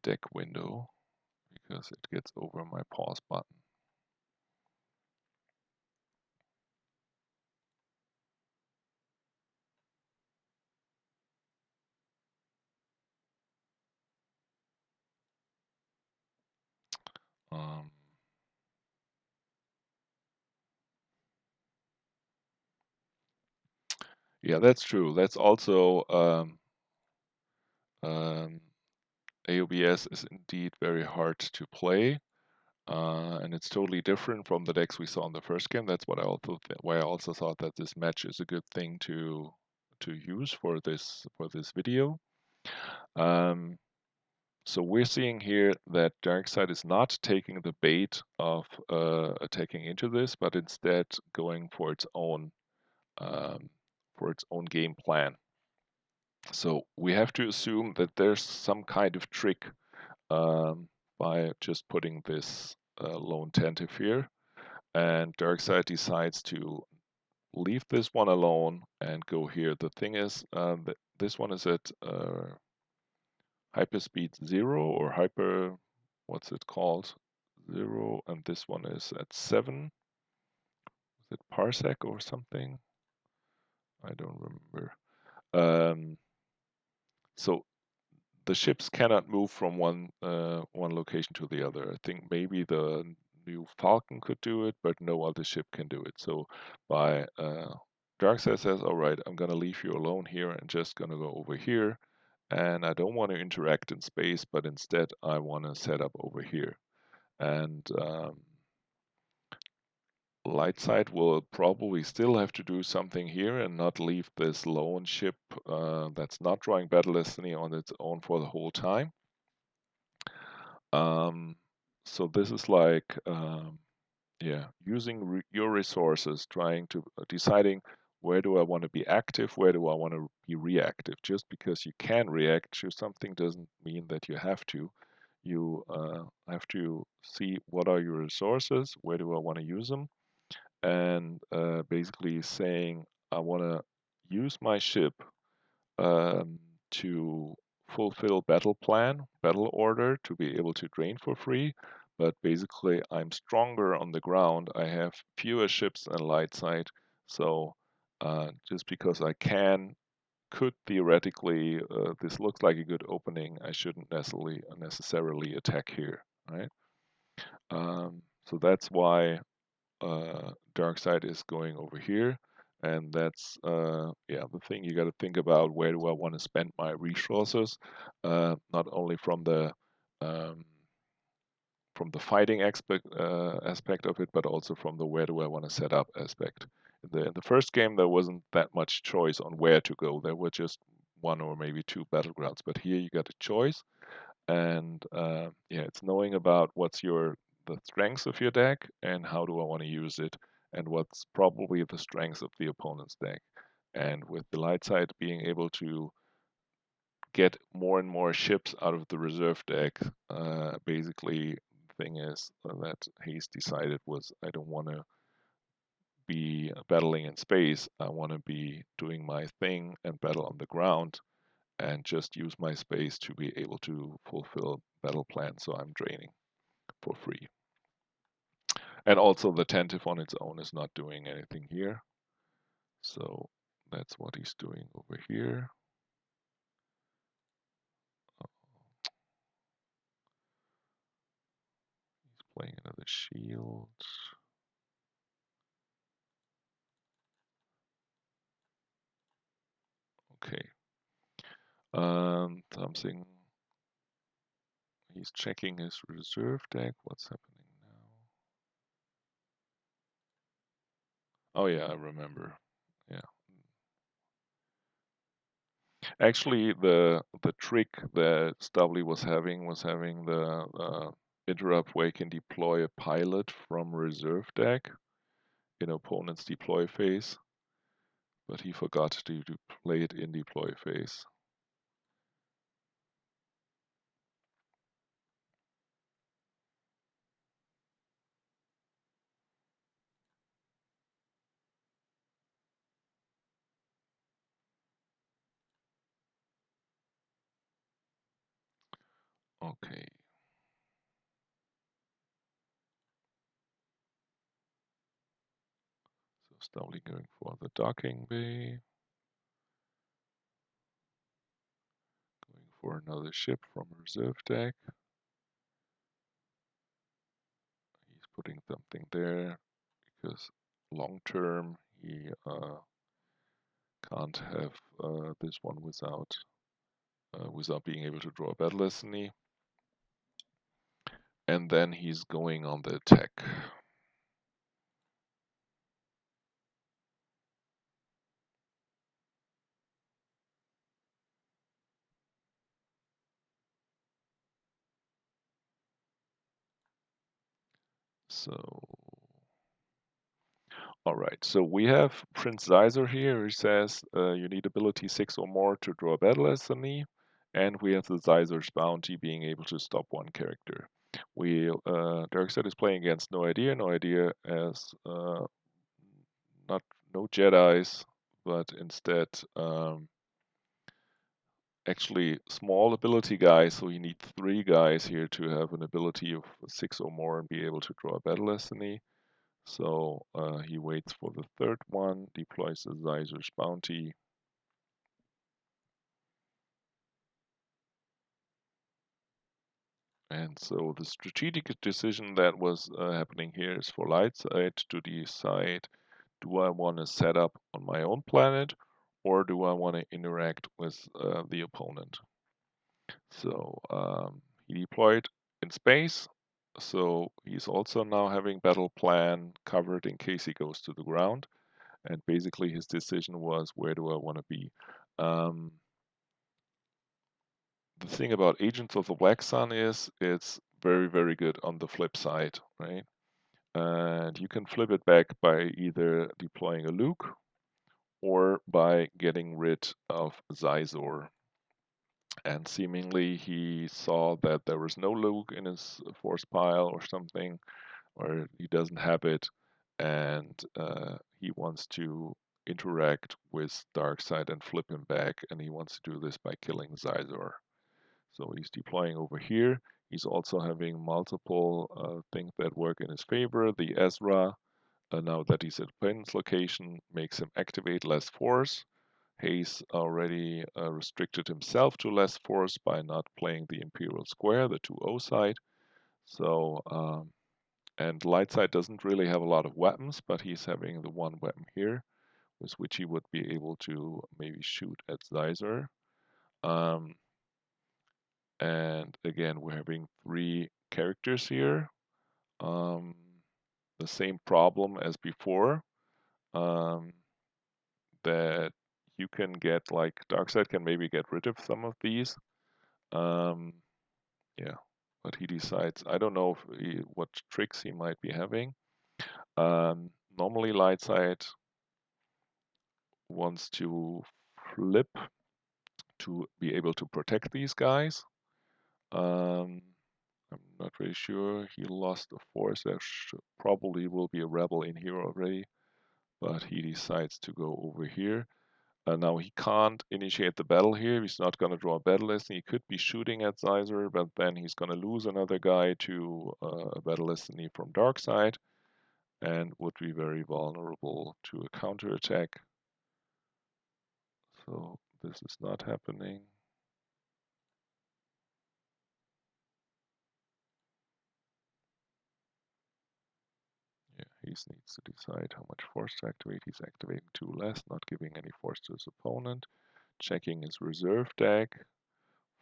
deck window because it gets over my pause button. Um, yeah, that's true. That's also um, AOBS is indeed very hard to play, and it's totally different from the decks we saw in the first game. That's what I also why I also thought that this match is a good thing to use for this video. Um, so we're seeing here that Darkseid is not taking the bait of attacking into this, but instead going um, for its own game plan. So we have to assume that there's some kind of trick um, by just putting this lone tentative here. And Darkseid decides to leave this one alone and go here. The thing is, this one is at hyperspeed 0 or what's it called? 0, and this one is at 7. Is it parsec or something? I don't remember. Um, so the ships cannot move from one location to the other. I think maybe the new Falcon could do it, but no other ship can do it. So by Darkseid says, "All right, I'm gonna leave you alone here and just gonna go over here, and I don't want to interact in space, but instead I want to set up over here." And Lightside will probably still have to do something here and not leave this lone ship that's not drawing Battle Destiny on its own for the whole time. Um, so this is like, yeah, using your resources, trying to deciding where do I want to be active, where do I want to be reactive. Just because you can react to something doesn't mean that you have to. You have to see what are your resources, where do I want to use them, and basically saying I want to use my ship um, to fulfill battle plan, battle order, to be able to drain for free. But basically, I'm stronger on the ground. I have fewer ships and light side. So just because I could theoretically, this looks like a good opening. I shouldn't necessarily attack here, right? So that's why Darkseid is going over here. And that's yeah, the thing you got to think about: where do I want to spend my resources? Not only um, from the fighting aspect of it, but also from the where do I want to set up aspect. In the first game, there wasn't that much choice on where to go. There were just one or maybe two battlegrounds. But here you got a choice, and yeah, it's knowing about what's the strengths of your deck and how do I want to use it, and what's probably the strengths of the opponent's deck. And with the light side being able to get more and more ships out of the reserve deck, basically the thing is that Hayes decided was I don't want to be battling in space. I want to be doing my thing and battle on the ground and just use my space to be able to fulfill battle plans. So I'm draining for free. And also the Tentive on its own is not doing anything here. So that's what he's doing over here. He's playing another shield. Okay. Something. He's checking his reserve deck. What's happening now? Oh yeah, I remember. Yeah. Actually, the trick that Stubbly was having the interrupt where he can deploy a pilot from reserve deck in opponent's deploy phase, but he forgot to play it in deploy phase. Okay. So Stubbly going for the docking bay, going for another ship from reserve deck. He's putting something there because long term he can't have this one without being able to draw a battle destiny. And then he's going on the attack. So, all right. So we have Prince Zeiser here. He says you need ability 6 or more to draw a battle destiny, and we have the Zeiser's bounty being able to stop one character. Darkseid is playing against No Idea. No Idea as not no Jedi's, but instead actually small ability guys. So you need 3 guys here to have an ability of 6 or more and be able to draw a battle destiny. So he waits for the third one, deploys the Zeiser's bounty. And so the strategic decision that was happening here is for Lightside to decide, do I want to set up on my own planet or do I want to interact with the opponent? So he deployed in space. So he's also now having battle plan covered in case he goes to the ground. And basically his decision was, where do I want to be? Um, the thing about Agents of the Black Sun is it's very, very good on the flip side, right? And you can flip it back by either deploying a Luke or by getting rid of Zizor. And seemingly he saw that there was no Luke in his force pile or something, or he doesn't have it, and he wants to interact with Darkseid and flip him back, and he wants to do this by killing Zizor. So he's deploying over here. He's also having multiple things that work in his favor. The Ezra, now that he's at Penn's location, makes him activate less force. Hayes already restricted himself to less force by not playing the Imperial Square, the 2-0 side. So, and Lightside doesn't really have a lot of weapons, but he's having the one weapon here, with which he would be able to maybe shoot at Zeiser. And again, we're having 3 characters here. Um, the same problem as before, that you can get, like, Darkseid can maybe get rid of some of these. Um, yeah, but he decides, I don't know what tricks he might be having. Normally Lightside wants to flip to be able to protect these guys. I'm not really sure. He lost a force. There probably will be a rebel in here already, but he decides to go over here. Now he can't initiate the battle here. He's not going to draw a battle lesson. He could be shooting at Sizer, but then he's going to lose another guy to a battle lesson from Darkseid and would be very vulnerable to a counterattack. So this is not happening. Yeah, he needs to decide how much force to activate. He's activating 2 less, not giving any force to his opponent. Checking his reserve deck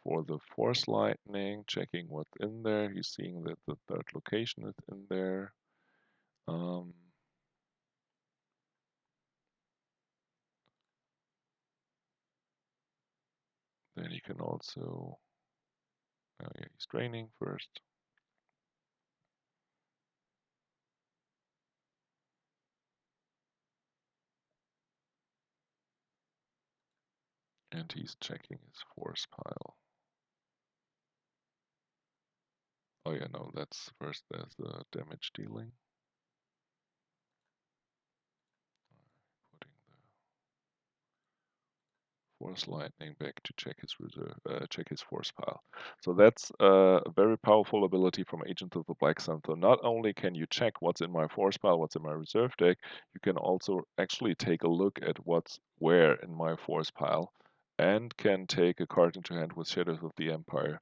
for the Force Lightning, checking what's in there. He's seeing that the third location is in there. Then he can also, oh yeah, he's draining first. And he's checking his force pile. Oh yeah, no, that's first, there's the damage dealing. Putting the Force Lightning back to check his reserve, check his force pile. So that's a very powerful ability from Agent of the Black Sun. So not only can you check what's in my force pile, what's in my reserve deck, you can also actually take a look at what's where in my force pile, and can take a card into hand with Shadows of the Empire.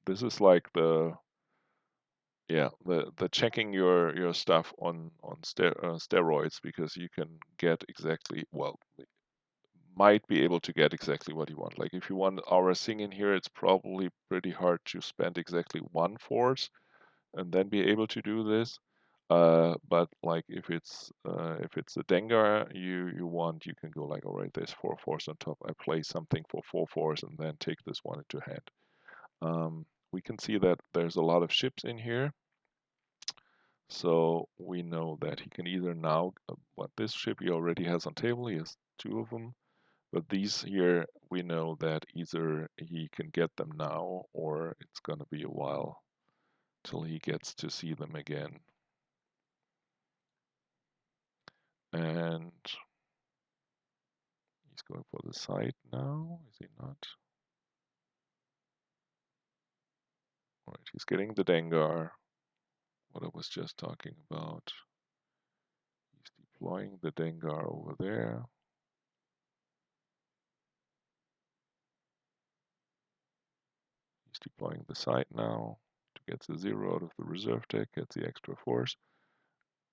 This is like the checking your stuff on steroids, because you can get exactly, well, might be able to get exactly what you want. Like if you want Aura Sing in here, it's probably pretty hard to spend exactly 1 force and then be able to do this. But like if it's a Dengar you want, you can go like, all right, there's 4 force on top. I play something for 4 force and then take this one into hand. We can see that there's a lot of ships in here. So we know that he can either now, what this ship he already has on table, he has 2 of them. But these here, we know that either he can get them now or it's going to be a while till he gets to see them again. And he's going for the side now, is he not? Alright, he's getting the Dengar, what I was just talking about. He's deploying the Dengar over there. He's deploying the side now to get the 0 out of the reserve deck, get the extra force.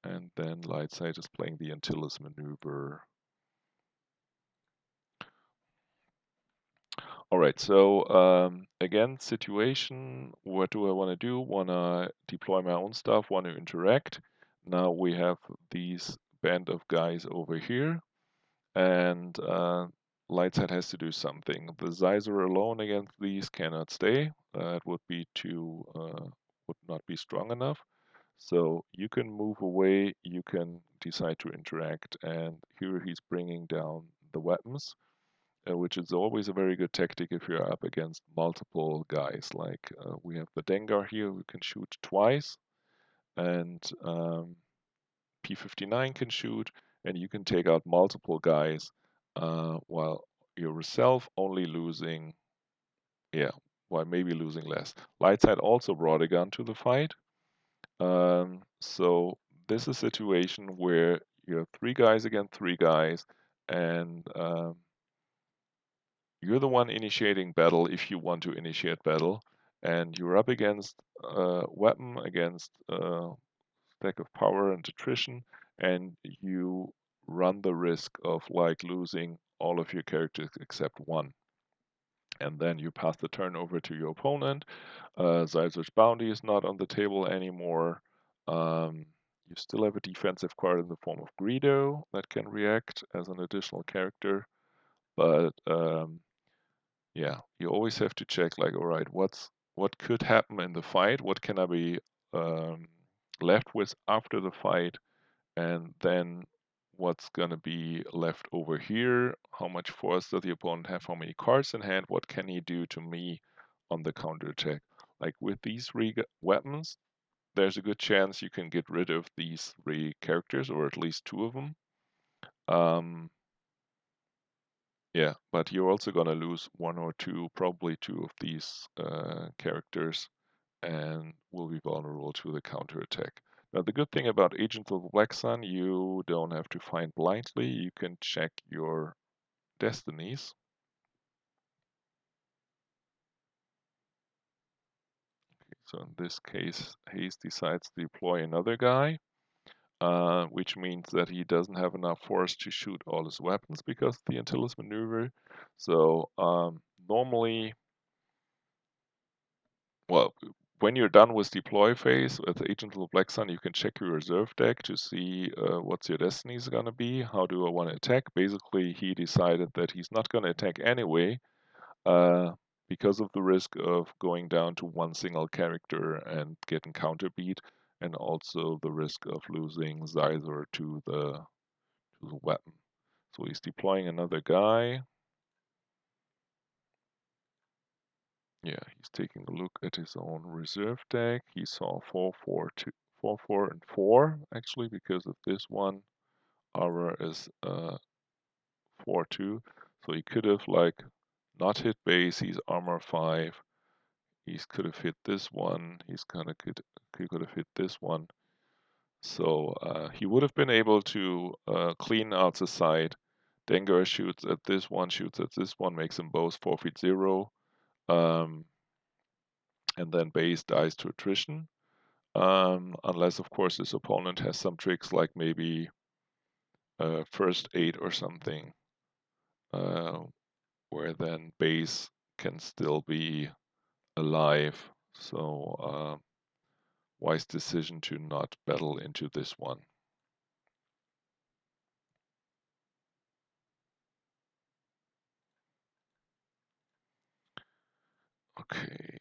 And then Lightside is playing the Antilles maneuver. All right, so again, situation, what do I want to do? Want to deploy my own stuff, want to interact. Now we have these band of guys over here, and Lightside has to do something. The Sizer alone against these cannot stay. It would be too, would not be strong enough. So you can move away, you can decide to interact, and here he's bringing down the weapons, which is always a very good tactic if you're up against multiple guys. Like we have the Dengar here who can shoot twice, and P-59 can shoot, and you can take out multiple guys while yourself only losing, yeah, while maybe losing less. Lightside also brought a gun to the fight. So this is a situation where you have 3 guys against 3 guys, and you're the one initiating battle if you want to initiate battle, and you're up against a weapon, against a stack of power and attrition, and you run the risk of like losing all of your characters except one. And then you pass the turn over to your opponent. Sizer's bounty is not on the table anymore. You still have a defensive card in the form of Greedo that can react as an additional character, but yeah, you always have to check like, all right, what could happen in the fight? What can I be um, left with after the fight? And then what's gonna be left over here? How much force does the opponent have? How many cards in hand? What can he do to me on the counterattack? Like with these three weapons, there's a good chance you can get rid of these three characters, or at least two of them. Um, yeah, but you're also gonna lose one or two, probably two of these characters, and will be vulnerable to the counterattack. Now, the good thing about Agent of the Black Sun, you don't have to find blindly. You can check your destinies. So in this case, Hayes decides to deploy another guy, which means that he doesn't have enough force to shoot all his weapons because of the Antilles maneuver. So normally, well, when you're done with deploy phase with Agent of the Black Sun, you can check your reserve deck to see what's your destiny is going to be. How do I want to attack? Basically, he decided that he's not going to attack anyway uh, because of the risk of going down to one single character and getting counterbeat, and also the risk of losing Xyzor to the weapon. So he's deploying another guy. Yeah, he's taking a look at his own reserve deck. He saw 4, 4, 2, 4, 4, and 4 actually because of this one. Aura is 4, 2. So he could have like not hit base. He's armor 5. He could have hit this one. He could have hit this one. So he would have been able to clean out the side. Dengar shoots at this one, shoots at this one, makes them both forfeit 0. Um, and then base dies to attrition. Unless, of course, his opponent has some tricks like maybe first aid or something, uh, where then base can still be alive. So, wise decision to not battle into this one. Okay.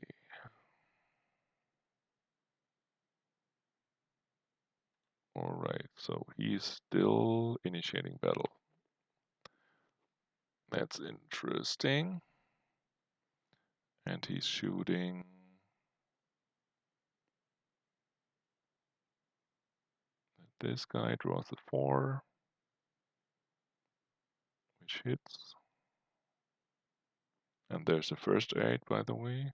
All right. So he's still initiating battle. That's interesting. And he's shooting. This guy draws a 4, which hits. And there's a first aid, by the way.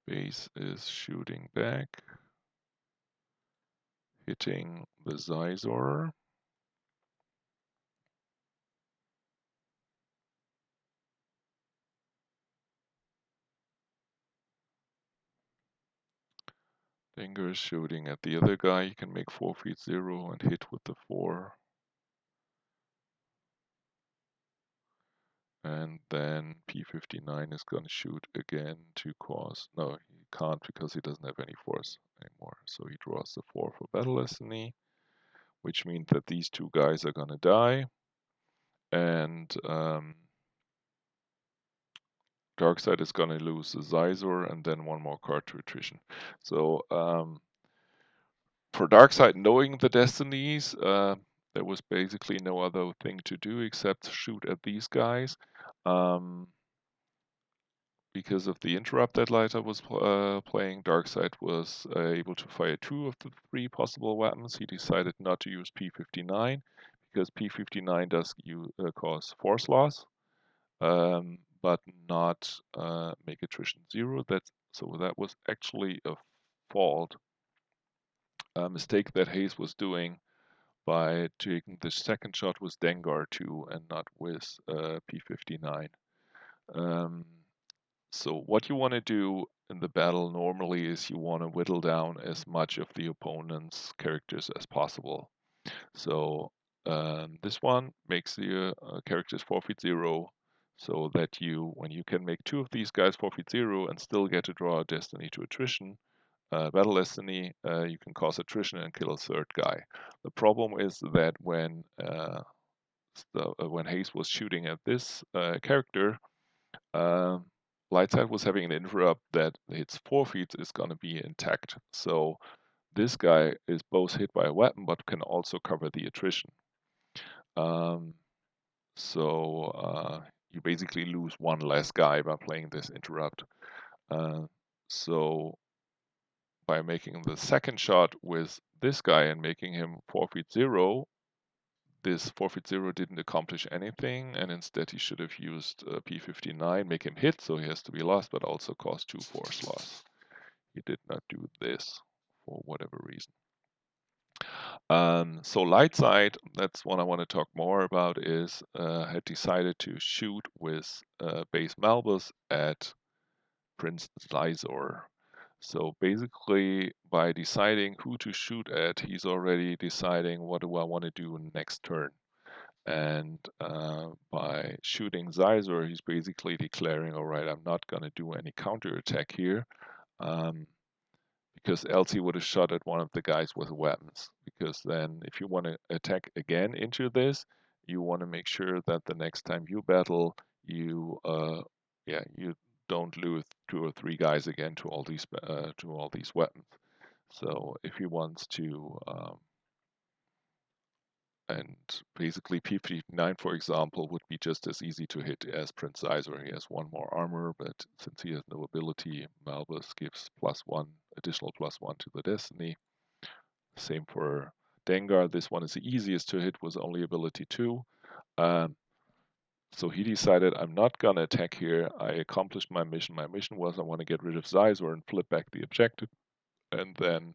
Base is shooting back, hitting the Xyzor. Dinger is shooting at the other guy. He can make forfeit 0 and hit with the 4. And then P59 is going to shoot again to cause... No, he can't because he doesn't have any force anymore. So he draws the 4 for Battle Destiny, which means that these two guys are going to die. And Darkseid is going to lose the Xyzor and then one more card to attrition. So for Darkseid, knowing the destinies, there was basically no other thing to do except shoot at these guys. Because of the interrupt that Lighter was playing, Darkseid was able to fire 2 of the 3 possible weapons. He decided not to use P59 because P59 does cause force loss, but not make attrition 0. So that was actually a fault, a mistake that Hayes was doing by taking the second shot with Dengar 2 and not with P59. So what you want to do in the battle normally is you want to whittle down as much of the opponent's characters as possible. So This one makes your characters forfeit 0, so that when you can make 2 of these guys forfeit 0 and still get to draw a destiny to attrition, battle destiny, you can cause attrition and kill a third guy. The problem is that when Hayes was shooting at this character, uh, Lightside was having an interrupt that its forfeit is going to be intact. So this guy is both hit by a weapon but can also cover the attrition. Um, so you basically lose one less guy by playing this interrupt. Uh, so by making the second shot with this guy and making him forfeit 0, this forfeit 0 didn't accomplish anything, and instead he should have used P59, make him hit, so he has to be lost, but also cause 2 force loss. He did not do this for whatever reason. So Lightside, that's what I want to talk more about, is had decided to shoot with base Malbus at Prince Zizor. So basically, by deciding who to shoot at, he's already deciding what do I want to do next turn. And by shooting Zizor, he's basically declaring, all right, I'm not going to do any counterattack here. Because else he would have shot at one of the guys with weapons. Because then if you want to attack again into this, you want to make sure that the next time you battle, you you don't lose 2 or 3 guys again to all these weapons. So if he wants to and basically P59, for example, would be just as easy to hit as Prince Sizor. He has 1 more armor, but since he has no ability, Malbus gives +1, additional +1 to the destiny. Same for Dengar. This one is the easiest to hit with only ability 2. So he decided, I'm not going to attack here. I accomplished my mission. My mission was I want to get rid of Sizor and flip back the objective. And then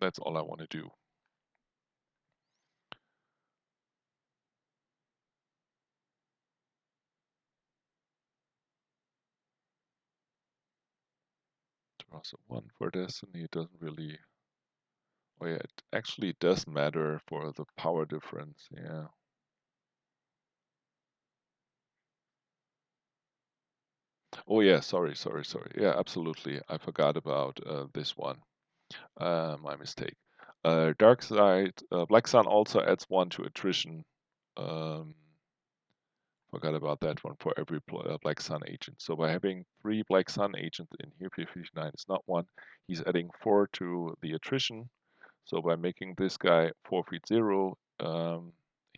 that's all I want to do. Draws a 1 for Destiny. It doesn't really... Oh yeah, it actually does matter for the power difference, yeah. Oh yeah, sorry. Yeah, absolutely. I forgot about this one. My mistake. Dark Side, Black Sun also adds 1 to attrition. Um, Forgot about that one for every Black Sun agent. So by having 3 Black Sun agents in here, P59 is not 1. He's adding 4 to the attrition. So by making this guy forfeit 0,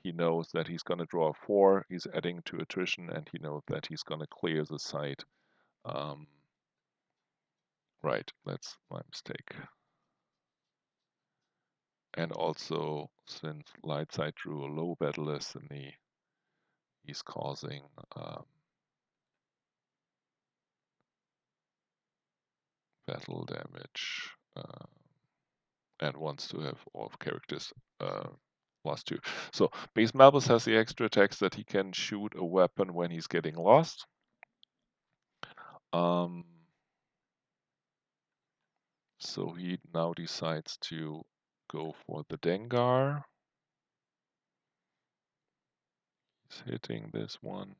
he knows that he's going to draw 4. He's adding to attrition, and he knows that he's going to clear the site. Right, that's my mistake. And also, since Lightside drew a low battle destiny, he's causing battle damage and wants to have all characters +2. So base Malbus has the extra text that he can shoot a weapon when he's getting lost. So he now decides to go for the Dengar. He's hitting this one.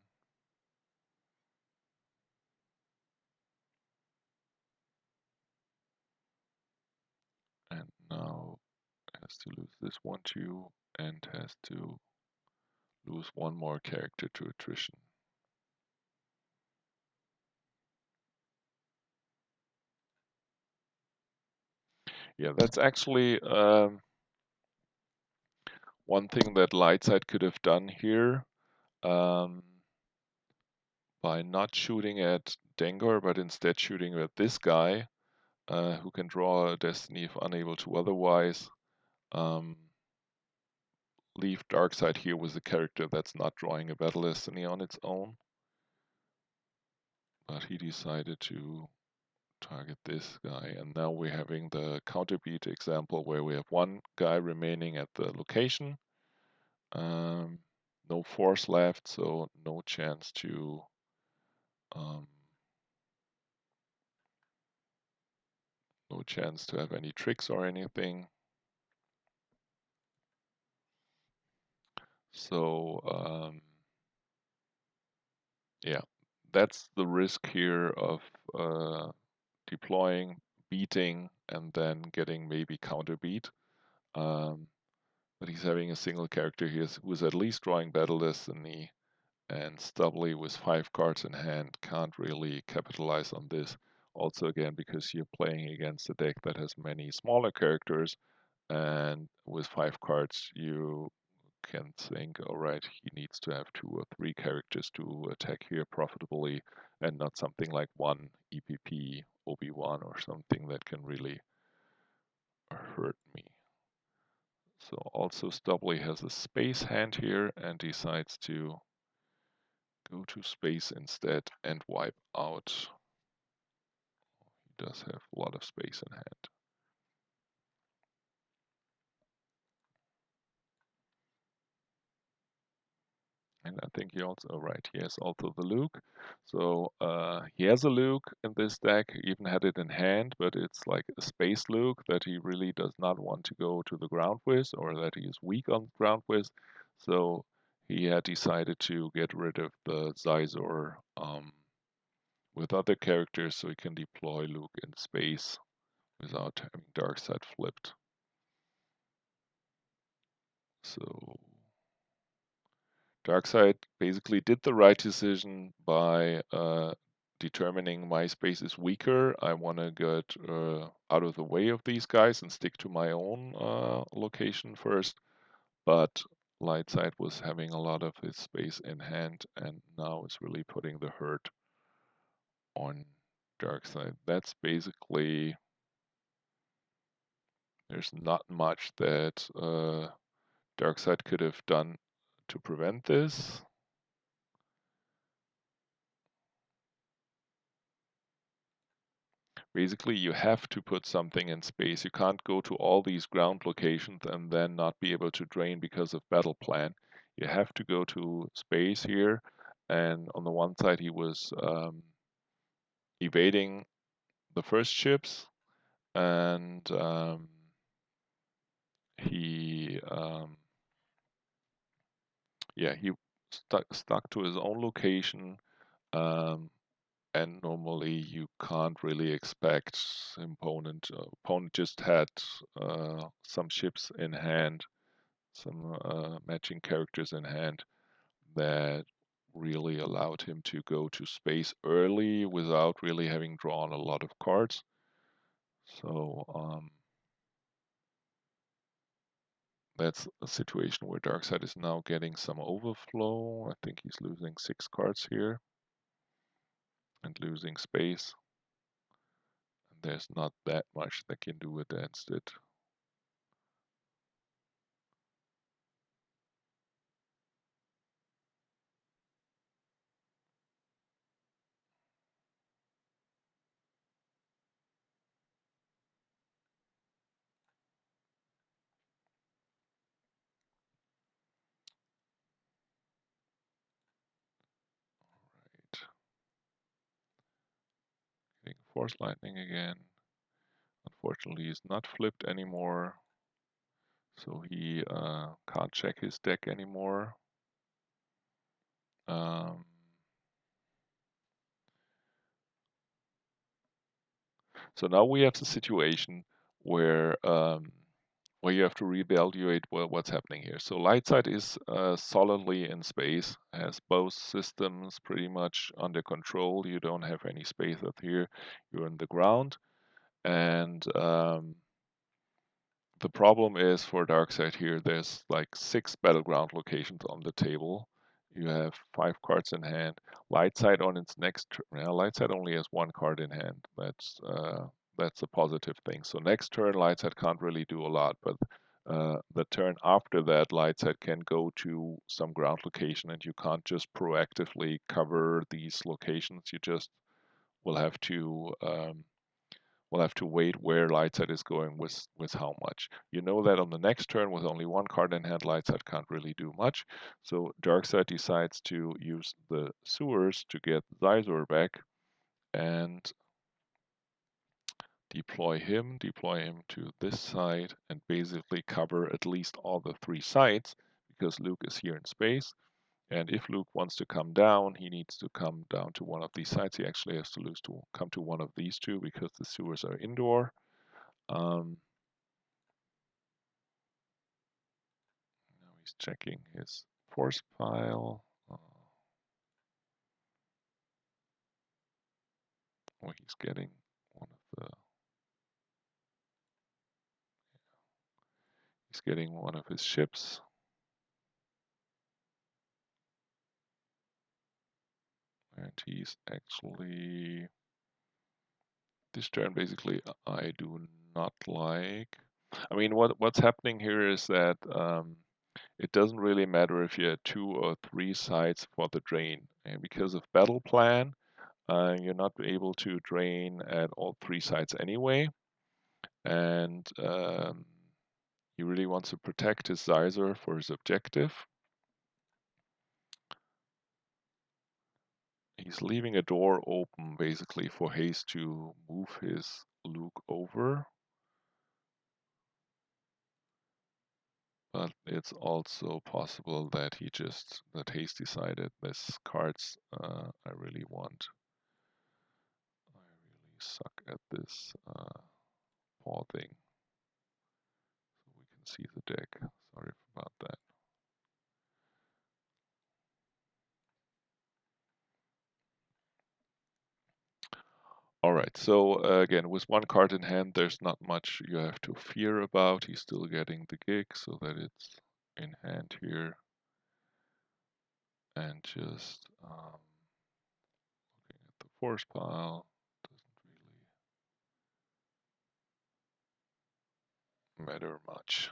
And now has to lose this one too, and has to lose 1 more character to attrition. Yeah, that's actually one thing that Lightside could have done here. By not shooting at Dengar, but instead shooting at this guy, who can draw a destiny if unable to otherwise. Leave Darkseid here with a character that's not drawing a battle destiny on its own. But he decided to target this guy, and now we're having the counterbeat example where we have 1 guy remaining at the location. No force left, so no chance to have any tricks or anything. So yeah, that's the risk here of deploying, beating, and then getting maybe counter beat. Um, but he's having a single character here who's at least drawing Battle Destiny, and Stubbly with 5 cards in hand can't really capitalize on this. Also, again, because you're playing against a deck that has many smaller characters, and with 5 cards, you can think, all right, he needs to have 2 or 3 characters to attack here profitably, and not something like one EPP Obi-Wan or something that can really hurt me. So also Stubbly has a space hand here and decides to go to space instead and wipe out. He does have a lot of space in hand. And I think he also, oh, right, he has also the Luke. So he has a Luke in this deck, he even had it in hand, but it's like a space Luke that he really does not want to go to the ground with, or that he is weak on the ground with. So he had decided to get rid of the Zizor with other characters so he can deploy Luke in space without having Darkseid flipped. So Darkseid basically did the right decision by determining my space is weaker. I want to get out of the way of these guys and stick to my own location first. But Lightside was having a lot of his space in hand and now is really putting the hurt on Darkseid. That's basically, there's not much that Darkseid could have done to prevent this. Basically, you have to put something in space. You can't go to all these ground locations and then not be able to drain because of battle plan. You have to go to space here. And on the one side, he was evading the first ships, and he, yeah, he stuck to his own location. Um, and normally you can't really expect opponent just had some ships in hand, some matching characters in hand that really allowed him to go to space early without really having drawn a lot of cards. So that's a situation where Darkseid is now getting some overflow. I think he's losing 6 cards here and losing space. There's not that much that can do against it. Right. Getting Force Lightning again. Unfortunately, he's not flipped anymore, so he can't check his deck anymore. Um, so now we have the situation where you have to reevaluate what's happening here. So Lightside is solidly in space, has both systems pretty much under control. You don't have any space up here. You're in the ground, and the problem is for Darkseid here, there's like 6 battleground locations on the table. You have 5 cards in hand. Lightside on its next turn. Yeah, Lightside only has 1 card in hand. That's a positive thing. So next turn, Lightside can't really do a lot, but the turn after that, Lightside can go to some ground location, and you can't just proactively cover these locations. You just will have to wait where Lightside is going with how much. You know that on the next turn with only 1 card in hand, Lightside can't really do much. So Darkseid decides to use the sewers to get Zizor back and deploy him to this side and basically cover at least all the 3 sides, because Luke is here in space. And if Luke wants to come down, he needs to come down to one of these sides. He actually has to come to one of these two because the sewers are indoor. Now he's checking his force pile. Well, he's getting one of the. He's getting one of his ships. And he's actually. This turn, basically, I do not like. I mean, what's happening here is that it doesn't really matter if you had 2 or 3 sites for the drain. And because of battle plan, you're not able to drain at all 3 sites anyway. And he really wants to protect his Sizer for his objective. He's leaving a door open basically for Haste to move his Luke over. But it's also possible that Haste decided this cards I really want. I really suck at this paw thing. So we can see the deck. Sorry about that. Alright, so again, with 1 card in hand, there's not much you have to fear about. He's still getting the gig so that it's in hand here. And just looking at the force pile, doesn't really matter much.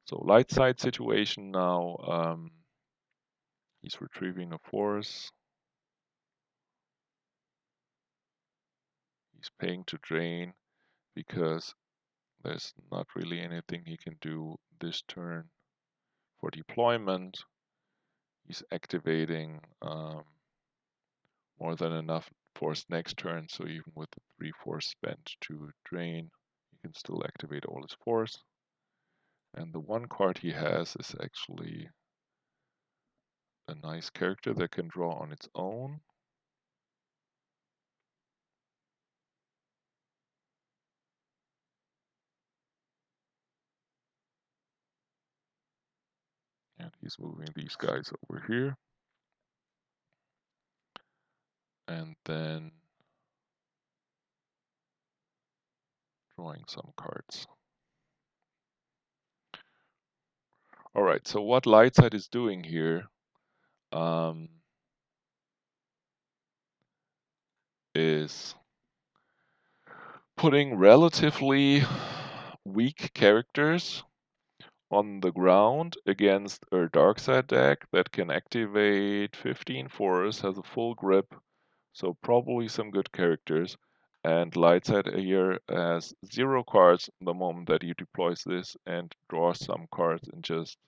So light side situation now, he's retrieving a force. He's paying to drain because there's not really anything he can do this turn for deployment. He's activating more than enough force next turn, so even with the 3 force spent to drain, he can still activate all his force. And the 1 card he has is actually a nice character that can draw on its own. And he's moving these guys over here. And then drawing some cards. All right, so what Lightside is doing here is putting relatively weak characters on the ground against a dark side deck that can activate 15 force, has a full grip, so probably some good characters. And Lightside here has 0 cards the moment that he deploys this and draws some cards and just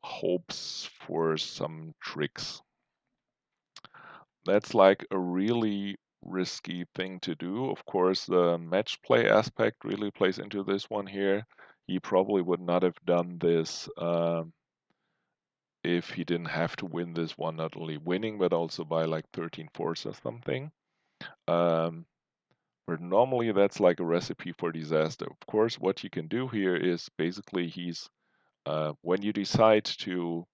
hopes for some tricks. That's like a really risky thing to do. Of course, the match play aspect really plays into this one here. He probably would not have done this if he didn't have to win this one, not only winning, but also by like 13 force or something. But normally that's like a recipe for disaster. Of course, what you can do here is basically when you decide to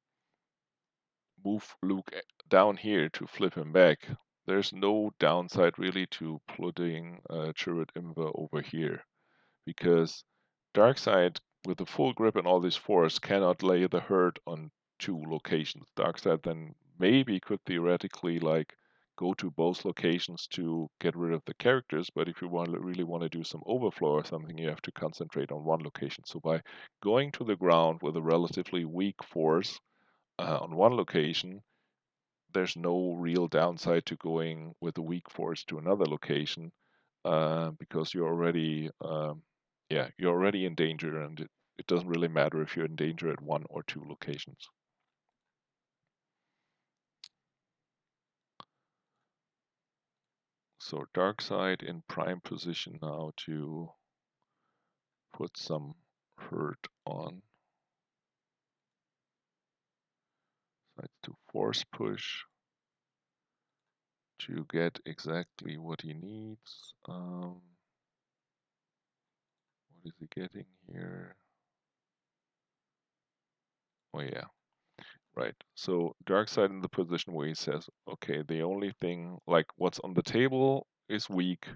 move Luke down here to flip him back, there's no downside really to putting Chirrut Imber over here, because Darkseid with the full grip and all this force cannot lay the hurt on 2 locations. Darkseid then maybe could theoretically like go to both locations to get rid of the characters, but if you really want to do some overflow or something, you have to concentrate on 1 location. So by going to the ground with a relatively weak force on 1 location, there's no real downside to going with a weak force to another location because you're already in danger, and it doesn't really matter if you're in danger at 1 or 2 locations. So Darkseid in prime position now to put some hurt on. Sides to force push to get exactly what he needs. What is he getting here? Oh yeah, right. So Darkseid in the position where he says, okay, the only thing, like what's on the table is weak.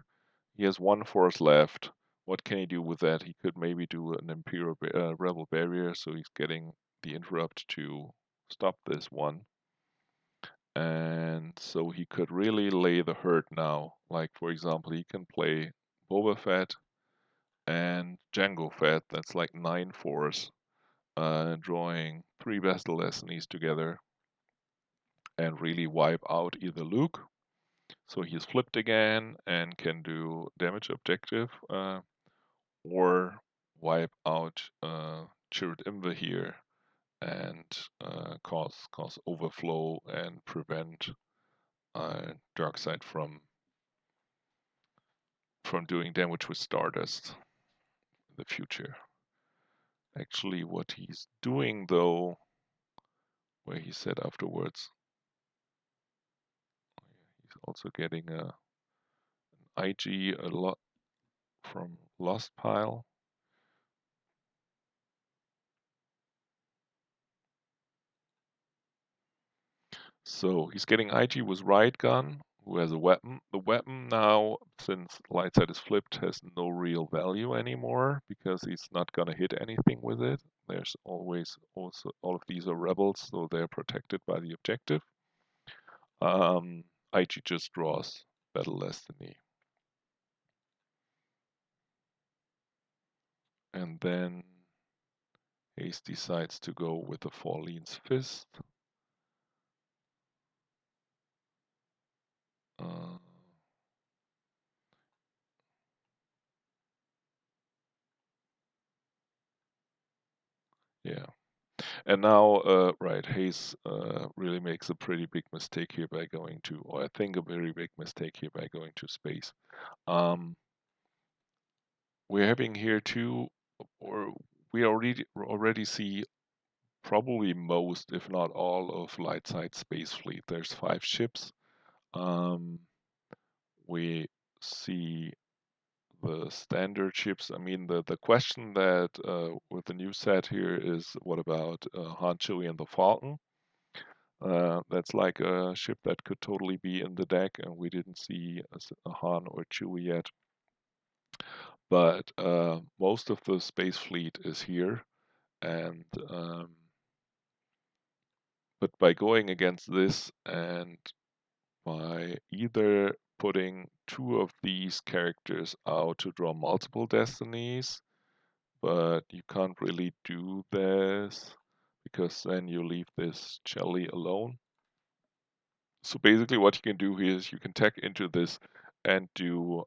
He has one force left. What can he do with that? He could maybe do an Imperial Rebel barrier, so he's getting the interrupt to stop this one. And so he could really lay the hurt now. Like, for example, he can play Boba Fett and Jango Fett. That's like 9 force, drawing 3 Vestal Destinies together and really wipe out either Luke. So he's flipped again and can do damage objective, or wipe out Chirrut Imber here and cause overflow and prevent Darkseid from doing damage with Stardust in the future. Actually, what he's doing though, where he said afterwards, he's also getting an IG a lot from Lost Pile. So he's getting IG with Riot Gun, who has a weapon. The weapon now, since Lightside is flipped, has no real value anymore because he's not gonna hit anything with it. There's always also all of these are rebels, so they're protected by the objective. IG just draws Battle Destiny. And then Ace decides to go with the Fallen's Fist. Uh, yeah. And now, right, Hayes really makes a pretty big mistake here by going to, or I think a very big mistake here by going to space. Um, we're having here two, or we already see probably most, if not all, of Lightside Space Fleet. There's 5 ships. We see the standard ships. I mean, the question that with the new set here is, what about Han, Chewie, and the Falcon? That's like a ship that could totally be in the deck, and we didn't see a Han or Chewie yet. But most of the space fleet is here, and but by going against this and by either putting 2 of these characters out to draw multiple destinies, but you can't really do this because then you leave this Jelly alone. So basically what you can do here is you can tech into this and do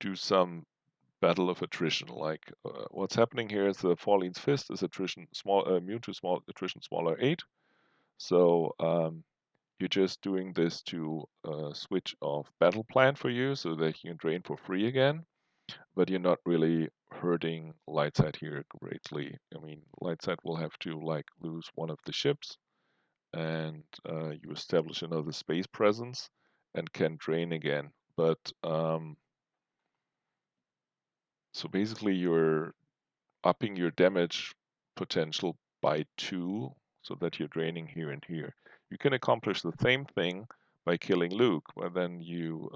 do some battle of attrition. Like what's happening here is the Fallen's Fist is attrition small immune to small attrition smaller 8. So you're just doing this to switch off battle plan for you so that you can drain for free again, but you're not really hurting Lightside here greatly. I mean, Lightside will have to like lose one of the ships, and you establish another space presence and can drain again. But so basically, you're upping your damage potential by 2 so that you're draining here and here. You can accomplish the same thing by killing Luke, but then you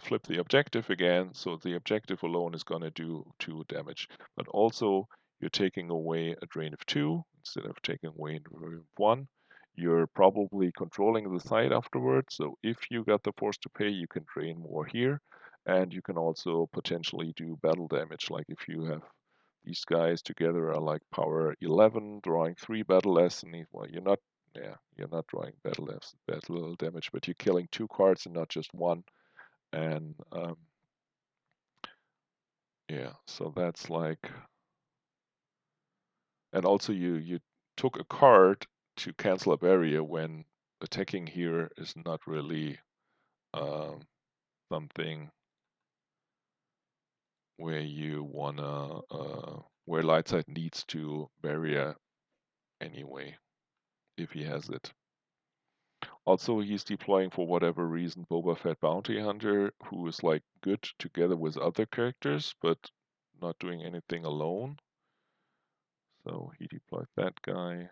flip the objective again, so the objective alone is going to do 2 damage. But also, you're taking away a drain of 2 instead of taking away a drain of 1. You're probably controlling the side afterwards, so if you got the force to pay, you can drain more here. And you can also potentially do battle damage, like if you have these guys together are like power 11, drawing 3 battle destiny. Well, you're not drawing battle damage, but you're killing 2 cards and not just one. And yeah, so that's like, and also you took a card to cancel a barrier when attacking here is not really um, something where you wanna where Lightside needs to barrier anyway, if he has it. Also, he's deploying for whatever reason Boba Fett Bounty Hunter, who is like good together with other characters, but not doing anything alone. So he deployed that guy.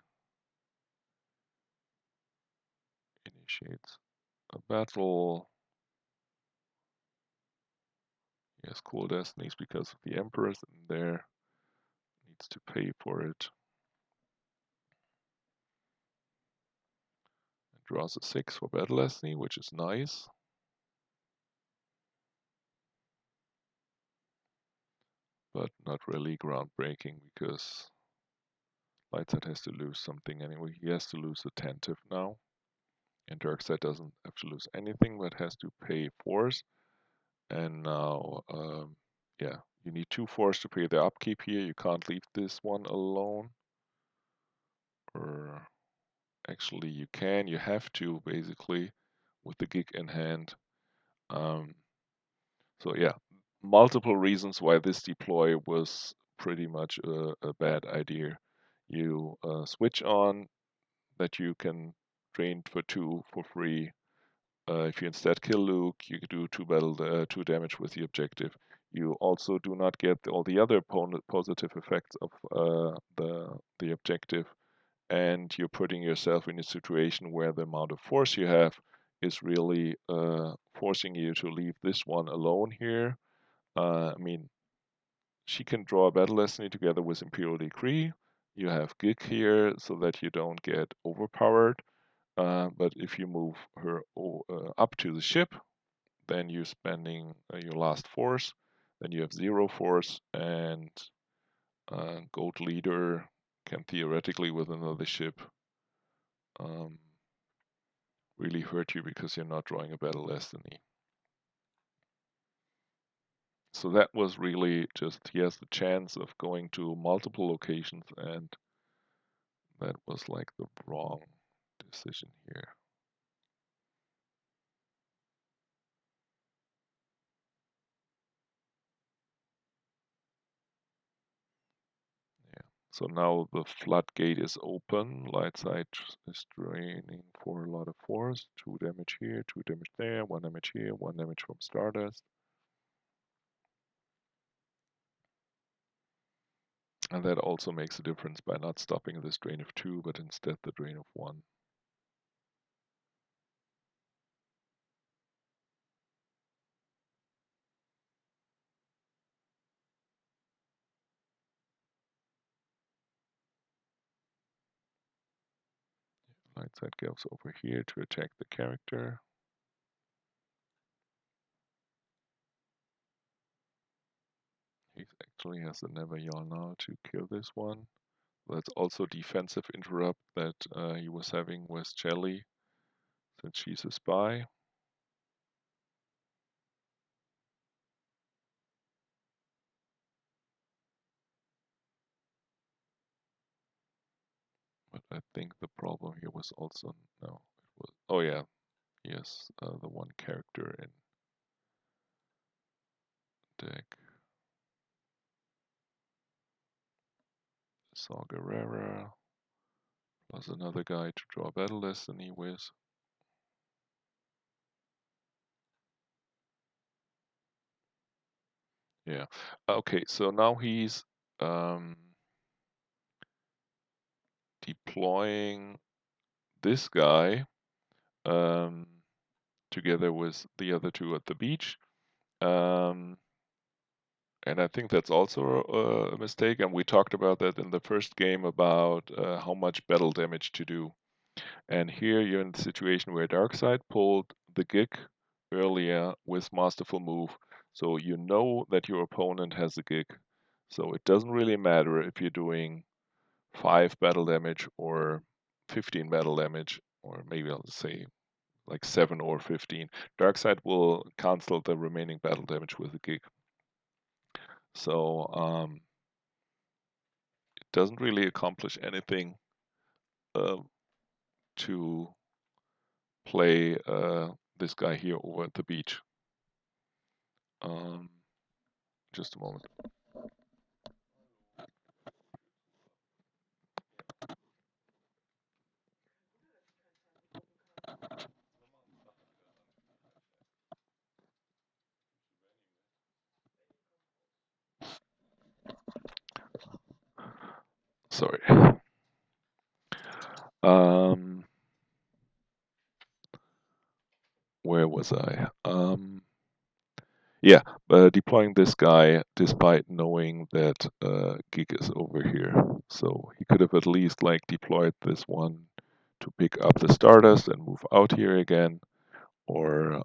Initiates a battle. He has cool destinies because of the Emperor's in there. Needs to pay for it. And draws a 6 for battle destiny, which is nice. But not really groundbreaking because Lightside has to lose something anyway. He has to lose attentive now. And Darkseid doesn't have to lose anything, but has to pay force. And now, yeah, you need 2 force to pay the upkeep here. You can't leave this one alone. Or actually, you can. You have to, basically, with the gig in hand. So yeah, multiple reasons why this deploy was pretty much a bad idea. You switch on that you can drain for 2 for free. If you instead kill Luke, you do 2 damage with the objective. You also do not get all the other positive effects of the objective, and you're putting yourself in a situation where the amount of force you have is really forcing you to leave this one alone here. I mean, she can draw a battle destiny together with Imperial Decree. You have Gig here so that you don't get overpowered. But if you move her up to the ship, then you're spending your last force. Then you have 0 force, and Gold Leader can theoretically, with another ship, um, really hurt you because you're not drawing a battle destiny. So that was really just, he has the chance of going to multiple locations, and that was like the wrong decision here. Yeah. So now the floodgate is open. Lightside is draining for a lot of force. 2 damage here, 2 damage there, 1 damage here, 1 damage from Stardust. And that also makes a difference by not stopping this drain of 2, but instead the drain of 1. Lightside goes over here to attack the character. He actually has the Never Yaw now to kill this one. That's also defensive interrupt that he was having with Jelly, since she's a spy. But I think the problem here was also, no, it was, oh yeah, yes, the one character in deck. Saw Gerrera, plus another guy to draw Battle Destiny with. Yeah, okay, so now he's deploying this guy um, together with the other 2 at the beach. Um, and I think that's also a mistake. And we talked about that in the first game about how much battle damage to do. And here you're in the situation where Darkseid pulled the gig earlier with Masterful Move. So you know that your opponent has a gig. So it doesn't really matter if you're doing 5 battle damage or 15 battle damage, or maybe I'll say like 7 or 15. Darkseid will cancel the remaining battle damage with a gig. So it doesn't really accomplish anything uh, to play this guy here over at the beach. Um, just a moment. Sorry. Um, where was I? Yeah, deploying this guy despite knowing that Gig is over here. So he could have at least like deployed this one to pick up the Stardust and move out here again. Or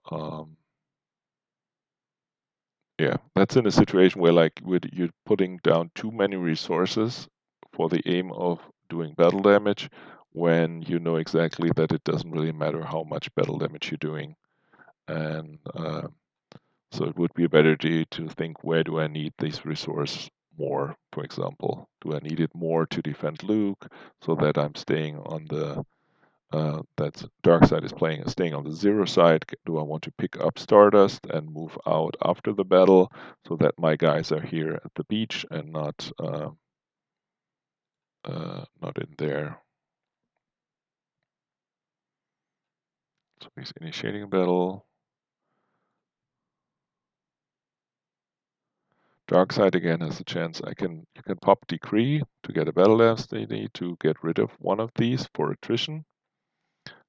yeah, that's in a situation where like you're putting down too many resources for the aim of doing battle damage when you know exactly that it doesn't really matter how much battle damage you're doing. And so it would be a better idea to think, where do I need this resource more, for example? Do I need it more to defend Luke so that I'm staying on the that dark side is playing staying on the zero side? Do I want to pick up Stardust and move out after the battle so that my guys are here at the beach and not in there? So he's initiating a battle. Dark side again has a chance. You can pop Decree to get a battle destiny to get rid of one of these for attrition.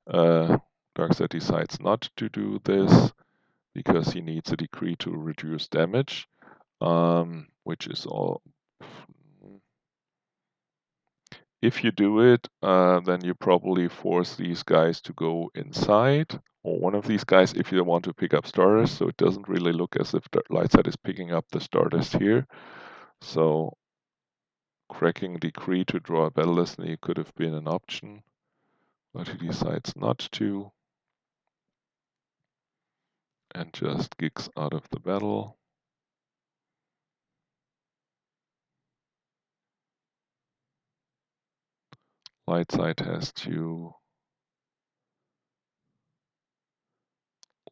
Darkseid decides not to do this because he needs a decree to reduce damage, which is all. If you do it, then you probably force these guys to go inside, or one of these guys if you want to pick up Stardust, so it doesn't really look as if the Lightside is picking up the Stardust here. So cracking Decree to draw a battle destiny could have been an option, but he decides not to, and just gigs out of the battle. Lightside has to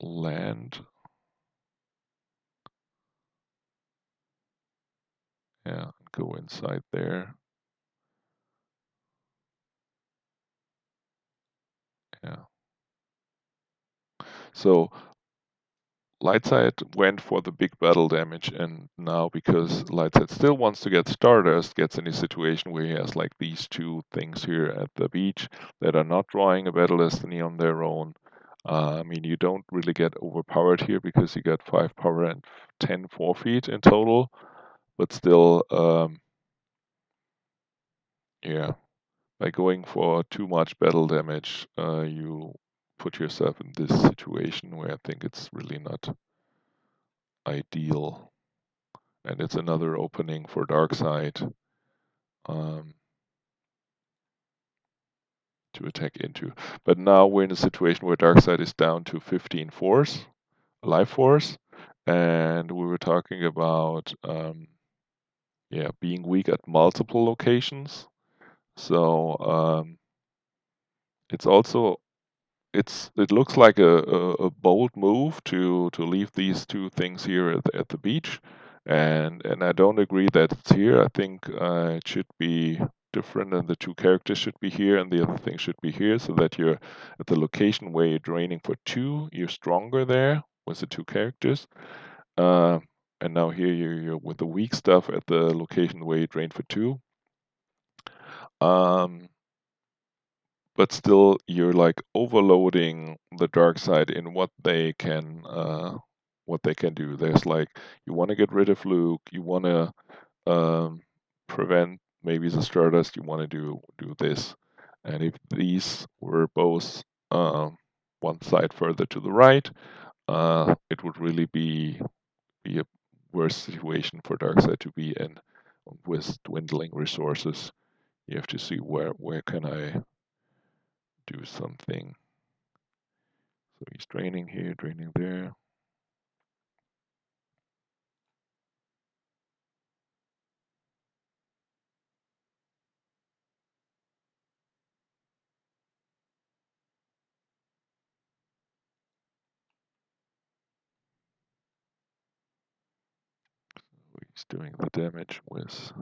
land. Yeah, go inside there. Yeah. So Lightside went for the big battle damage, and now because Lightside still wants to get Stardust, gets in a situation where he has like these two things here at the beach that are not drawing a battle destiny on their own. I mean, you don't really get overpowered here because you got 5 power and 10 forfeit in total, but still, yeah, by going for too much battle damage, you put yourself in this situation where I think it's really not ideal. And it's another opening for Darkseid um, to attack into. But now we're in a situation where Darkseid is down to 15 force, life force, and we were talking about yeah, being weak at multiple locations. So it's also it looks like a bold move to leave these two things here at the beach, and I don't agree that it's here. I think it should be different, and the two characters should be here, and the other thing should be here, so that you're at the location where you're draining for two. You're stronger there with the two characters, uh, and now here you're with the weak stuff at the location where you drain for two. Um, but still you're like overloading the dark side in what they can do. There's like, you want to get rid of Luke, you want to prevent maybe the Stardust, you want to do this, and if these were both one side further to the right, it would really be a worse situation for Darkseid to be in with dwindling resources. You have to see where can I do something. So he's draining here, draining there. He's doing the damage with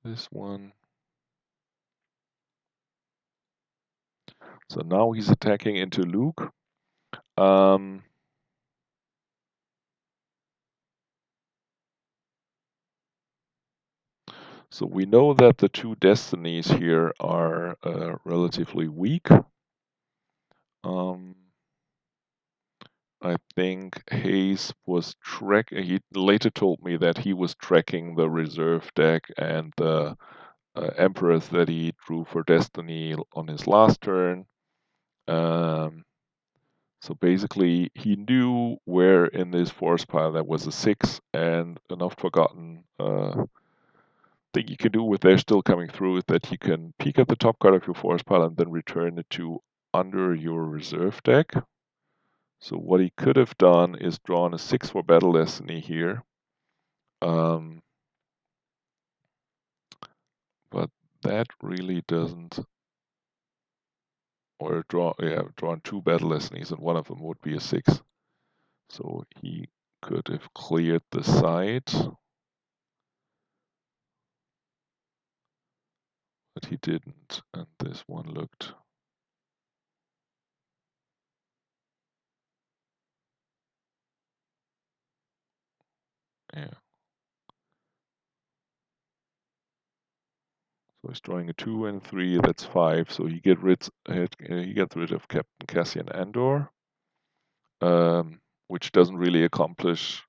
this one. So now he's attacking into Luke. So we know that the two destinies here are relatively weak. I think Hayes was he later told me that he was tracking the reserve deck and the Emperors that he drew for Destiny on his last turn. So basically, he knew where in this force pile there was a 6 and enough forgotten thing you can do with they're still coming through is that you can peek at the top card of your force pile and then return it to under your reserve deck. So what he could have done is drawn a 6 for Battle Destiny here. But that really doesn't, or drawn 2 Battle Destinies and one of them would be a 6. So he could have cleared the side, but he didn't, and this one looked, yeah. So he's drawing a 2 and 3, that's 5. So he gets rid of Captain Cassian Andor, which doesn't really accomplish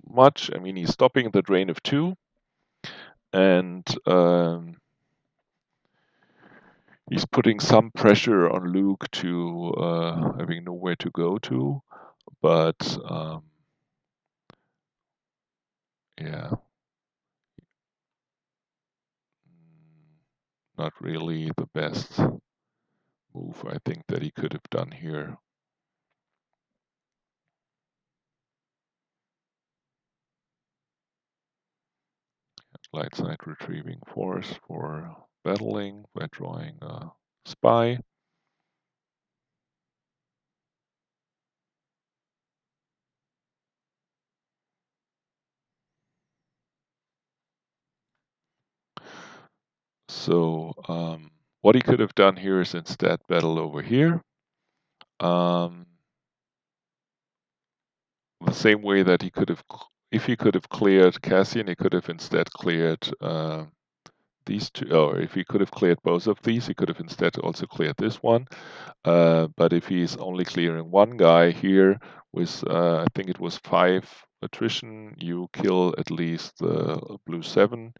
much. I mean, he's stopping the drain of 2, and he's putting some pressure on Luke to having nowhere to go to, but yeah, not really the best move I think that he could have done here. Light side retrieving force for battling by drawing a spy. So what he could have done here is instead battle over here. The same way that he could have, if he could have cleared Cassian, he could have instead cleared these two, or if he could have cleared both of these, he could have instead also cleared this one. But if he's only clearing one guy here with, I think it was 5 attrition, you kill at least the blue 7.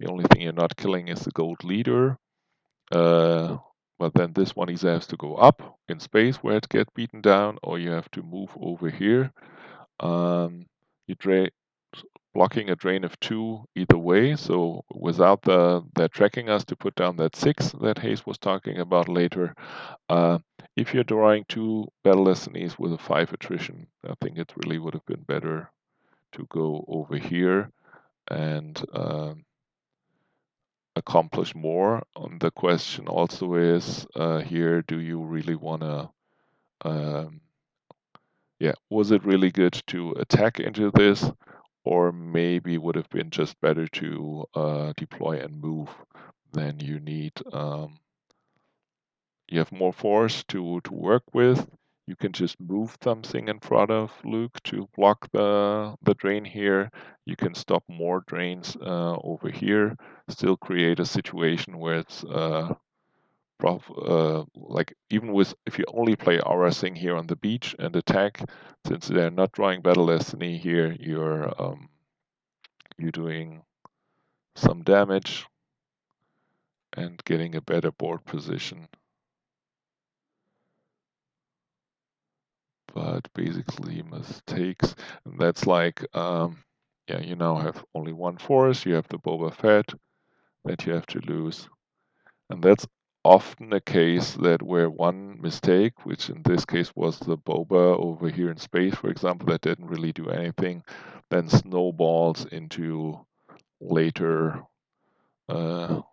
The only thing you're not killing is the gold leader. But then this one either has to go up in space where it gets beaten down, or you have to move over here. You blocking a drain of 2 either way. So without they're tracking us to put down that 6 that Hayes was talking about later. If you're drawing 2 battle destinies with a 5 attrition, I think it really would have been better to go over here and accomplish more. The question also is here: do you really want to? Was it really good to attack into this, or maybe would have been just better to deploy and move? Then you need you have more force to work with. You can just move something in front of Luke to block the drain here. You can stop more drains over here. Still create a situation where it's like even with if you only play our thing here on the beach and attack, since they're not drawing battle destiny here, you're doing some damage and getting a better board position. But basically mistakes, and that's like you now have only one force. You have the Boba Fett that you have to lose, and that's often a case that where one mistake, which in this case was the Boba over here in space, for example, that didn't really do anything, then snowballs into later in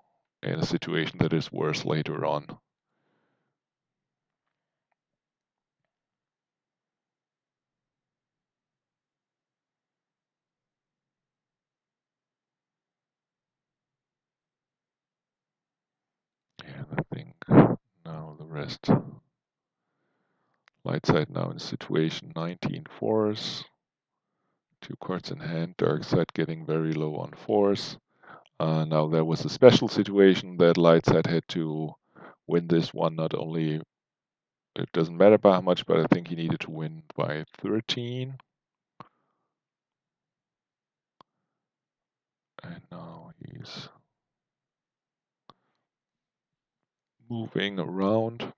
a situation that is worse later on. rest. Light side now in situation 19 force. 2 cards in hand. Dark side getting very low on force. Now there was a special situation that light side had to win this one. Not only it doesn't matter by how much, but I think he needed to win by 13. And now he's moving around.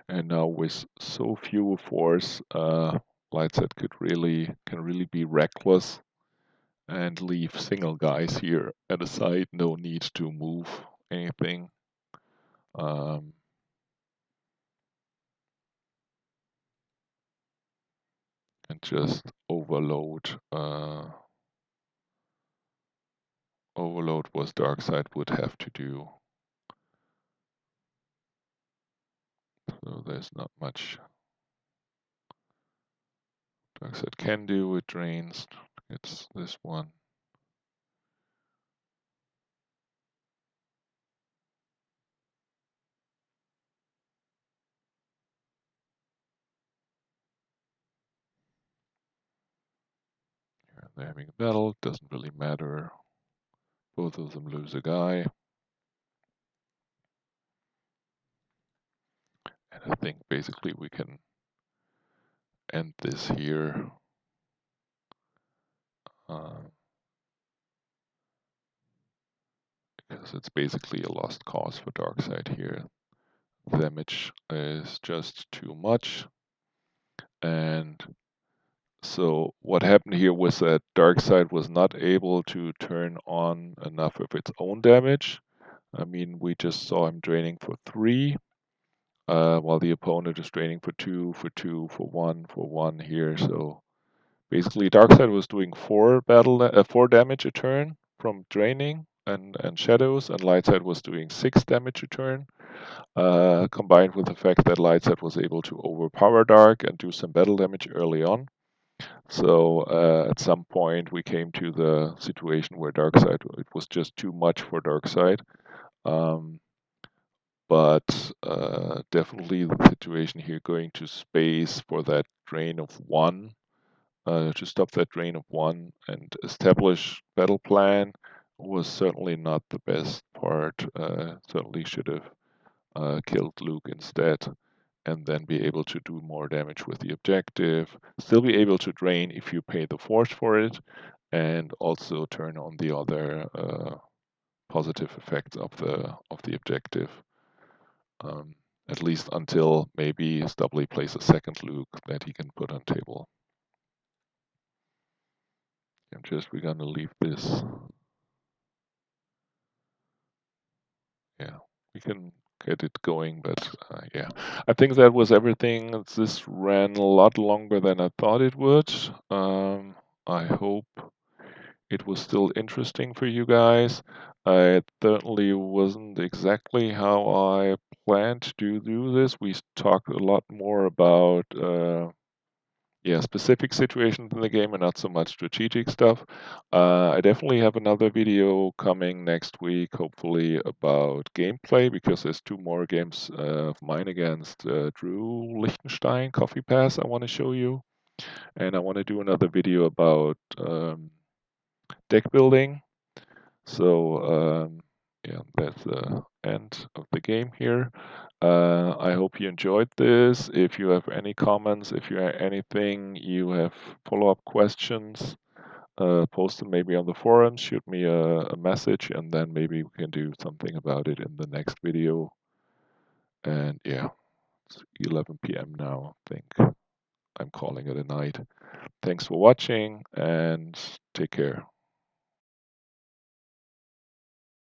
And now with so few force, Lightside can really be reckless and leave single guys here at the side. No need to move anything. Um, and just overload what dark side would have to do. So there's not much dark side can do. It drains. It's this one. They're having a battle. Doesn't really matter. Both of them lose a guy. And I think basically we can end this here. Because it's basically a lost cause for Darkseid here. Damage is just too much. And so what happened here was that Darkseid was not able to turn on enough of its own damage. I mean, we just saw him draining for 3, while the opponent is draining for 2, for 2, for 1 here. So basically, Darkseid was doing 4 damage a turn from draining and shadows, and Lightside was doing 6 damage a turn. Combined with the fact that Lightside was able to overpower Dark and do some battle damage early on. So at some point we came to the situation where Darkseid, it was just too much for Darkseid. But definitely the situation here going to space for that drain of 1, to stop that drain of 1 and establish battle plan was certainly not the best part. Certainly should have killed Luke instead, and then be able to do more damage with the objective. Still be able to drain if you pay the force for it, and also turn on the other positive effects of the objective. At least until maybe Stubbly plays a second Luke that he can put on table. We're gonna leave this. Yeah, we can get it going, but yeah, I think that was everything. This ran a lot longer than I thought it would. I hope it was still interesting for you guys. It certainly wasn't exactly how I planned to do this. We talked a lot more about specific situations in the game and not so much strategic stuff. I definitely have another video coming next week, hopefully about gameplay, because there's 2 more games of mine against Drew Lichtenstein, Coffee Pass, I want to show you. And I want to do another video about deck building. So yeah, that's the end of the game here. I hope you enjoyed this. If you have any comments, if you have anything, you have follow-up questions, post them maybe on the forums, shoot me a message, and then maybe we can do something about it in the next video. And yeah, it's 11 p.m. now. I think I'm calling it a night. Thanks for watching and take care.